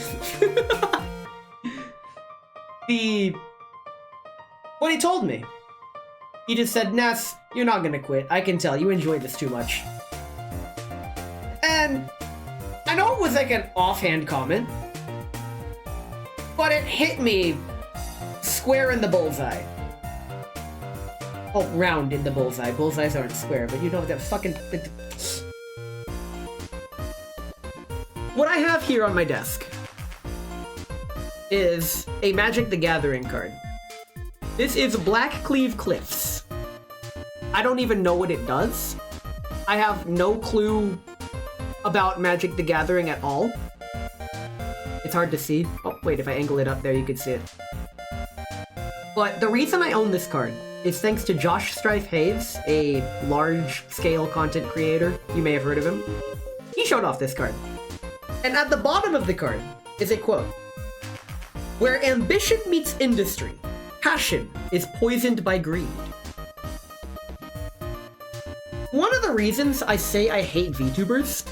What he told me. He just said, Ness, you're not gonna quit. I can tell, you enjoy this too much. And I know it was like an offhand comment, but it hit me square in the bullseye. Oh, round in the bullseye. Bullseyes aren't square, but you know that fucking... What I have here on my desk is a Magic the Gathering card. This is Black Cleave Cliffs. I don't even know what it does. I have no clue about Magic the Gathering at all. It's hard to see. Oh, wait, if I angle it up there, you can see it. But the reason I own this card is thanks to Josh Strife Hayes, a large-scale content creator. You may have heard of him. He showed off this card. And at the bottom of the card is a quote. Where ambition meets industry, passion is poisoned by greed. One of the reasons I say I hate VTubers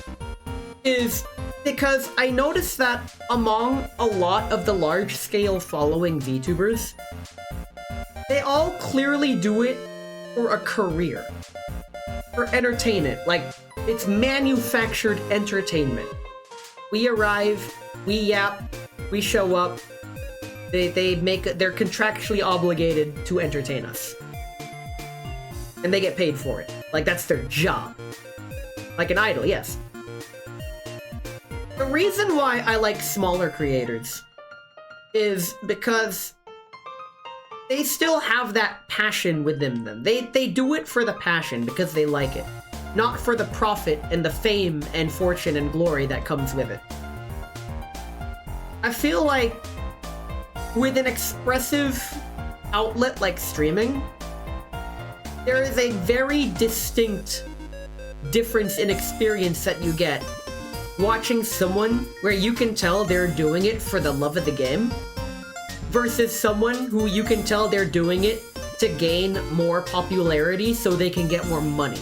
is because I noticed that among a lot of the large-scale following VTubers, they all clearly do it for a career, for entertainment. Like, it's manufactured entertainment. We arrive, we yap, we show up, they're contractually obligated to entertain us. And they get paid for it. Like, that's their job. Like an idol, yes. The reason why I like smaller creators is because they still have that passion within them. They do it for the passion because they like it, not for the profit and the fame and fortune and glory that comes with it. I feel like with an expressive outlet like streaming, there is a very distinct difference in experience that you get watching someone where you can tell they're doing it for the love of the game versus someone who you can tell they're doing it to gain more popularity so they can get more money.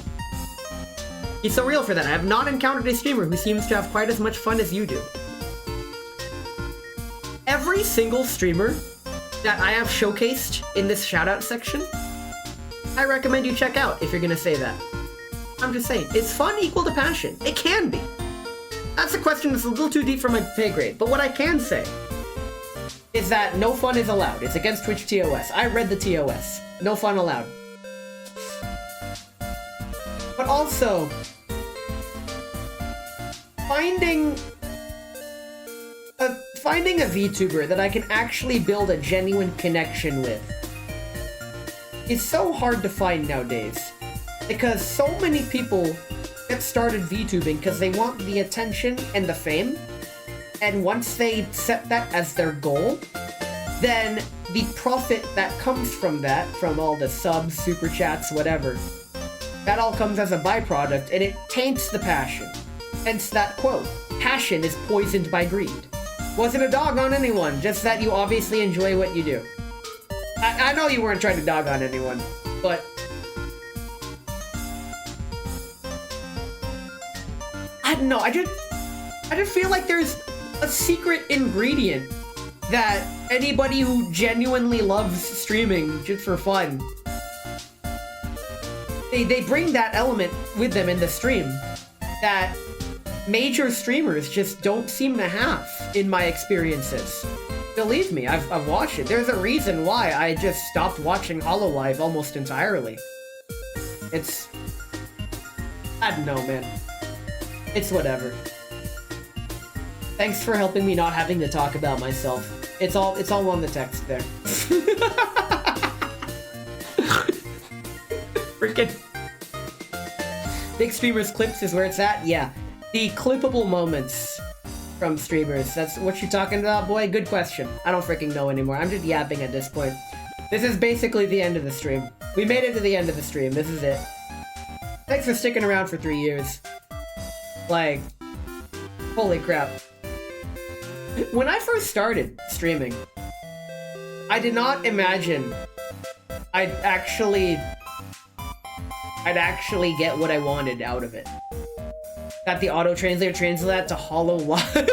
It's so real for that. I have not encountered a streamer who seems to have quite as much fun as you do. Every single streamer that I have showcased in this shoutout section, I recommend you check out if you're gonna say that. I'm just saying, is fun equal to passion? It can be. That's a question that's a little too deep for my pay grade, but what I can say is that no fun is allowed. It's against Twitch TOS. I read the TOS. No fun allowed. But also, finding a VTuber that I can actually build a genuine connection with is so hard to find nowadays. Because so many people get started VTubing because they want the attention and the fame. And once they set that as their goal, then the profit that comes from that, from all the subs, super chats, whatever, that all comes as a byproduct and it taints the passion. Hence that quote, passion is poisoned by greed. Wasn't a dog on anyone, just that you obviously enjoy what you do. I know you weren't trying to dog on anyone, but I don't know, I just feel like there's a secret ingredient that anybody who genuinely loves streaming just for fun, they bring that element with them in the stream that major streamers just don't seem to have, in my experiences. Believe me, I've watched it. There's a reason why I just stopped watching Hololive almost entirely. It's... I don't know, man. It's whatever. Thanks for helping me not having to talk about myself. It's all on the text there. Freaking big streamers clips is where it's at. Yeah, the clippable moments from streamers. That's what you're talking about, boy. Good question. I don't freaking know anymore. I'm just yapping at this point. This is basically the end of the stream. We made it to the end of the stream. This is it. Thanks for sticking around for 3 years. Like, holy crap. When I first started streaming, I did not imagine I'd actually get what I wanted out of it. That the auto-translator translated that to Hollow Live.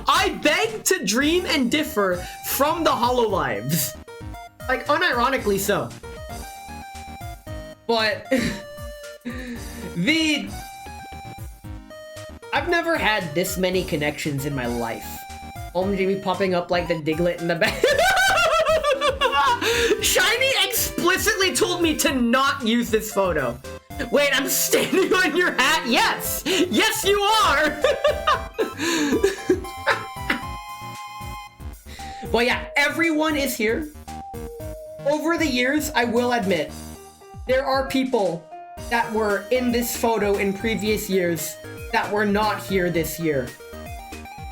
I beg to dream and differ from the Hollow Lives. Like, unironically so. But I've never had this many connections in my life. Jamie popping up like the Diglett in the back. Shiny explicitly told me to not use this photo. Wait, I'm standing on your hat? Yes! Yes, you are! Well, yeah, everyone is here. Over the years, I will admit, there are people that were in this photo in previous years that were not here this year.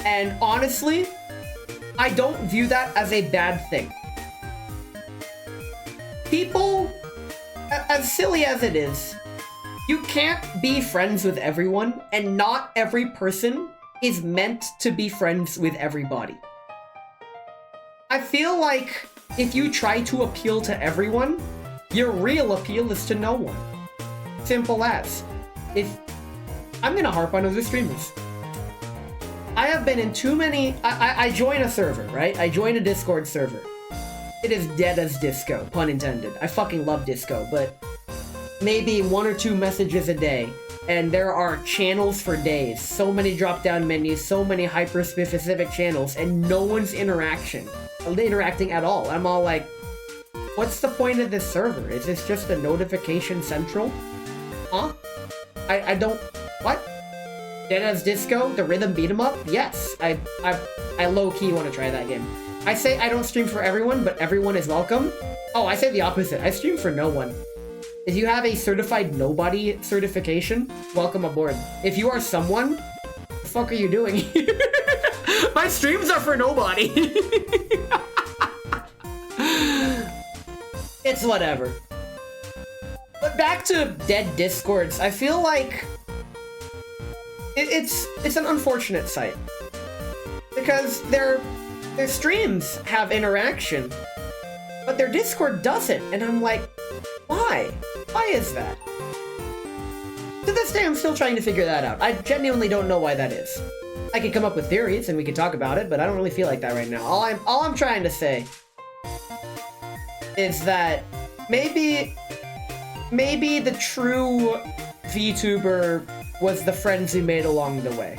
And honestly, I don't view that as a bad thing. People, as silly as it is, you can't be friends with everyone, and not every person is meant to be friends with everybody. I feel like if you try to appeal to everyone, your real appeal is to no one. Simple as. I'm gonna harp on other streamers. I have been in too many. I join a server, right? I join a Discord server. It is dead as disco, pun intended. I fucking love disco, but maybe 1 or 2 messages a day, and there are channels for days. So many drop-down menus, so many hyper-specific channels, and no one's interacting at all. I'm all like, what's the point of this server? Is this just a notification central? Huh? I don't... What? Dead as Disco? The rhythm beat 'em up? Yes. I low-key want to try that game. I say I don't stream for everyone, but everyone is welcome. Oh, I say the opposite. I stream for no one. If you have a certified nobody certification, welcome aboard. If you are someone, what the fuck are you doing here? My streams are for nobody. It's whatever. But back to dead Discords, I feel like it's an unfortunate sight. Because their streams have interaction, but their Discord doesn't, and I'm like, why? Why is that? To this day, I'm still trying to figure that out. I genuinely don't know why that is. I could come up with theories and we could talk about it, but I don't really feel like that right now. All I'm trying to say is that maybe the true VTuber was the friends we made along the way.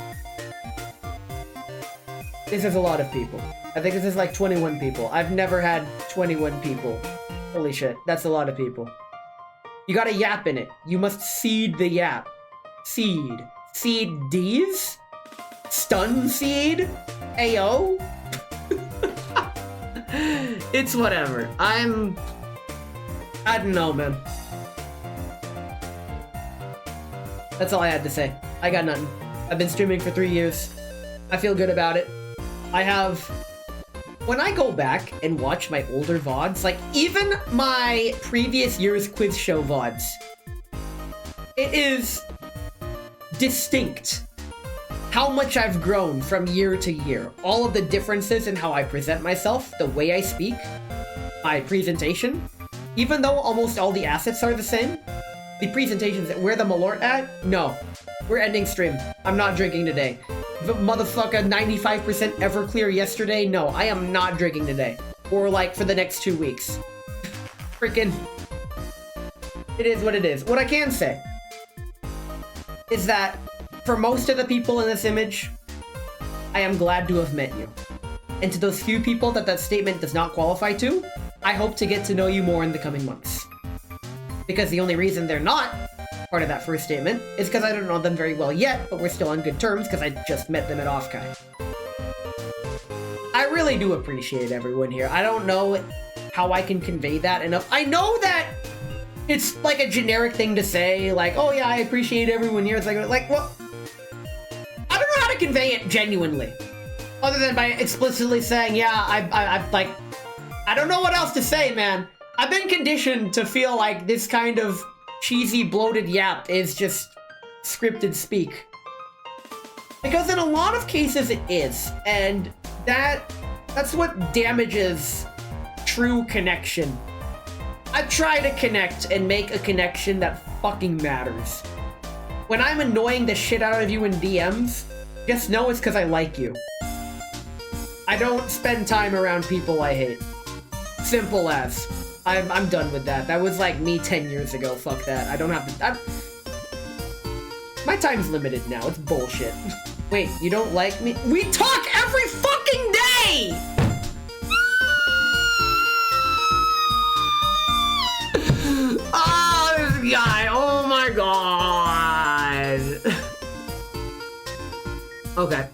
This is a lot of people. I think this is like 21 people. I've never had 21 people. Holy shit, that's a lot of people. You got a yap in it. You must seed the yap. Seed. Seed D's? Stun seed? Ayo? It's whatever. I don't know, man. That's all I had to say. I got nothing. I've been streaming for 3 years. I feel good about it. When I go back and watch my older VODs, like even my previous year's quiz show VODs, it is distinct how much I've grown from year to year. All of the differences in how I present myself, the way I speak, my presentation. Even though almost all the assets are the same, the presentations, where the Malort at? No. We're ending stream. I'm not drinking today. Motherfucker, 95% Everclear yesterday? No, I am not drinking today. Or like for the next 2 weeks. Freaking. It is what it is. What I can say is that for most of the people in this image, I am glad to have met you. And to those few people that statement does not qualify to, I hope to get to know you more in the coming months. Because the only reason they're not part of that first statement is because I don't know them very well yet, but we're still on good terms because I just met them at Offkai. I really do appreciate everyone here. I don't know how I can convey that enough. I know that it's like a generic thing to say, like, oh yeah, I appreciate everyone here. It's like, well, I don't know how to convey it genuinely. Other than by explicitly saying, yeah, I like, I don't know what else to say, man. I've been conditioned to feel like this kind of cheesy, bloated yap is just scripted speak. Because in a lot of cases it is, and that's what damages true connection. I try to connect and make a connection that fucking matters. When I'm annoying the shit out of you in DMs, just know it's because I like you. I don't spend time around people I hate. Simple as. I'm done with that. That was like me 10 years ago. Fuck that. I don't have to... My time's limited now. It's bullshit. Wait, you don't like me? We talk every fucking day! Oh, this guy. Oh my god. Okay.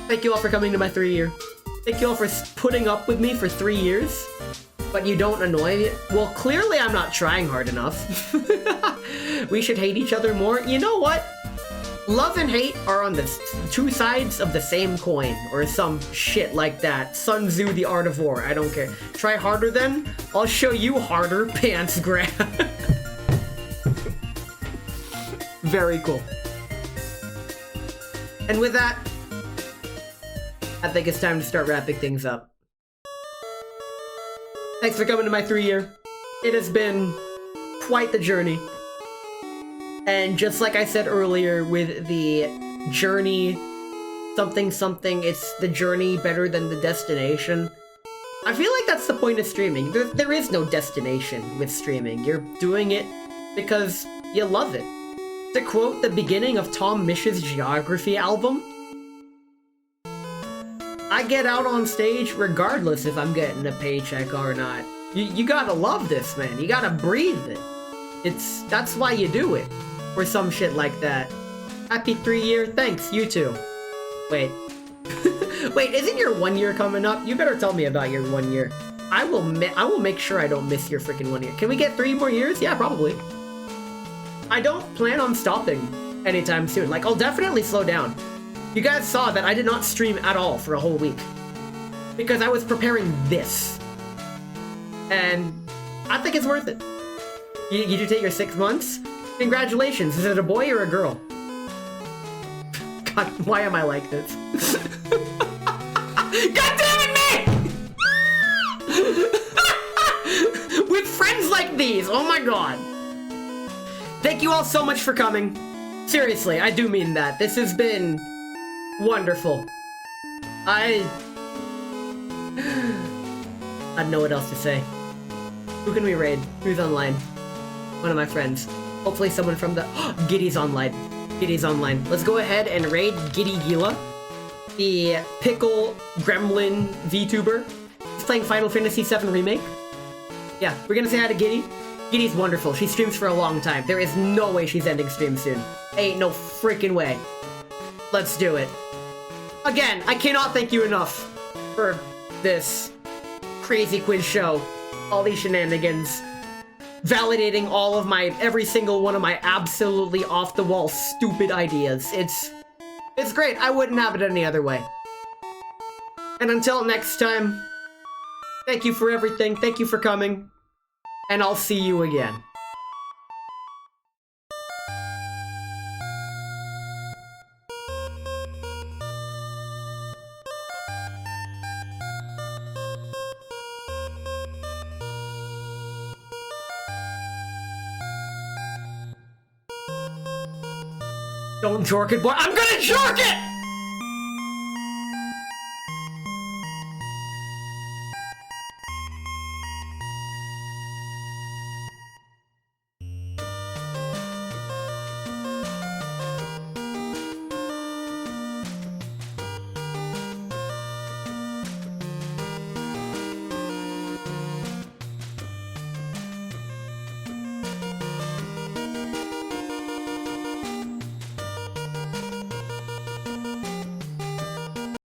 Thank you all for coming to my 3-year. Thank you all for putting up with me for 3 years. But you don't annoy me. Well, clearly I'm not trying hard enough. We should hate each other more. You know what? Love and hate are on the two sides of the same coin, or some shit like that. Sun Tzu, the Art of War. I don't care. Try harder then? I'll show you harder, pants grab. Very cool. And with that, I think it's time to start wrapping things up. Thanks for coming to my 3-year. It has been quite the journey. And just like I said earlier with the journey, something, it's the journey better than the destination. I feel like that's the point of streaming. There is no destination with streaming. You're doing it because you love it. To quote the beginning of Tom Mish's Geography album, I get out on stage regardless if I'm getting a paycheck or not. You gotta love this, man. You gotta breathe it. That's why you do it. Or some shit like that. Happy 3-year, thanks, you too. Wait. Wait, isn't your 1 year coming up? You better tell me about your 1 year. I will make sure I don't miss your freaking 1 year. Can we get 3 more years? Yeah, probably. I don't plan on stopping anytime soon. Like, I'll definitely slow down. You guys saw that I did not stream at all for a whole week. Because I was preparing this. And I think it's worth it. You did take your 6 months? Congratulations. Is it a boy or a girl? God, why am I like this? God damn it, me! With friends like these, oh my god. Thank you all so much for coming. Seriously, I do mean that. This has been wonderful. I don't know what else to say. Who can we raid? Who's online? One of my friends. Hopefully someone from the... Giddy's online. Giddy's online. Let's go ahead and raid Giddy Gila, the pickle gremlin VTuber. He's playing Final Fantasy VII Remake. Yeah, we're gonna say hi to Giddy. Giddy's wonderful. She streams for a long time. There is no way she's ending stream soon. Ain't no freaking way. Let's do it. Again, I cannot thank you enough for this crazy quiz show. All these shenanigans. Validating all of my, every single one of my absolutely off-the-wall stupid ideas. It's great. I wouldn't have it any other way. And until next time, thank you for everything. Thank you for coming. And I'll see you again. Don't jork it, boy. I'm gonna jork it!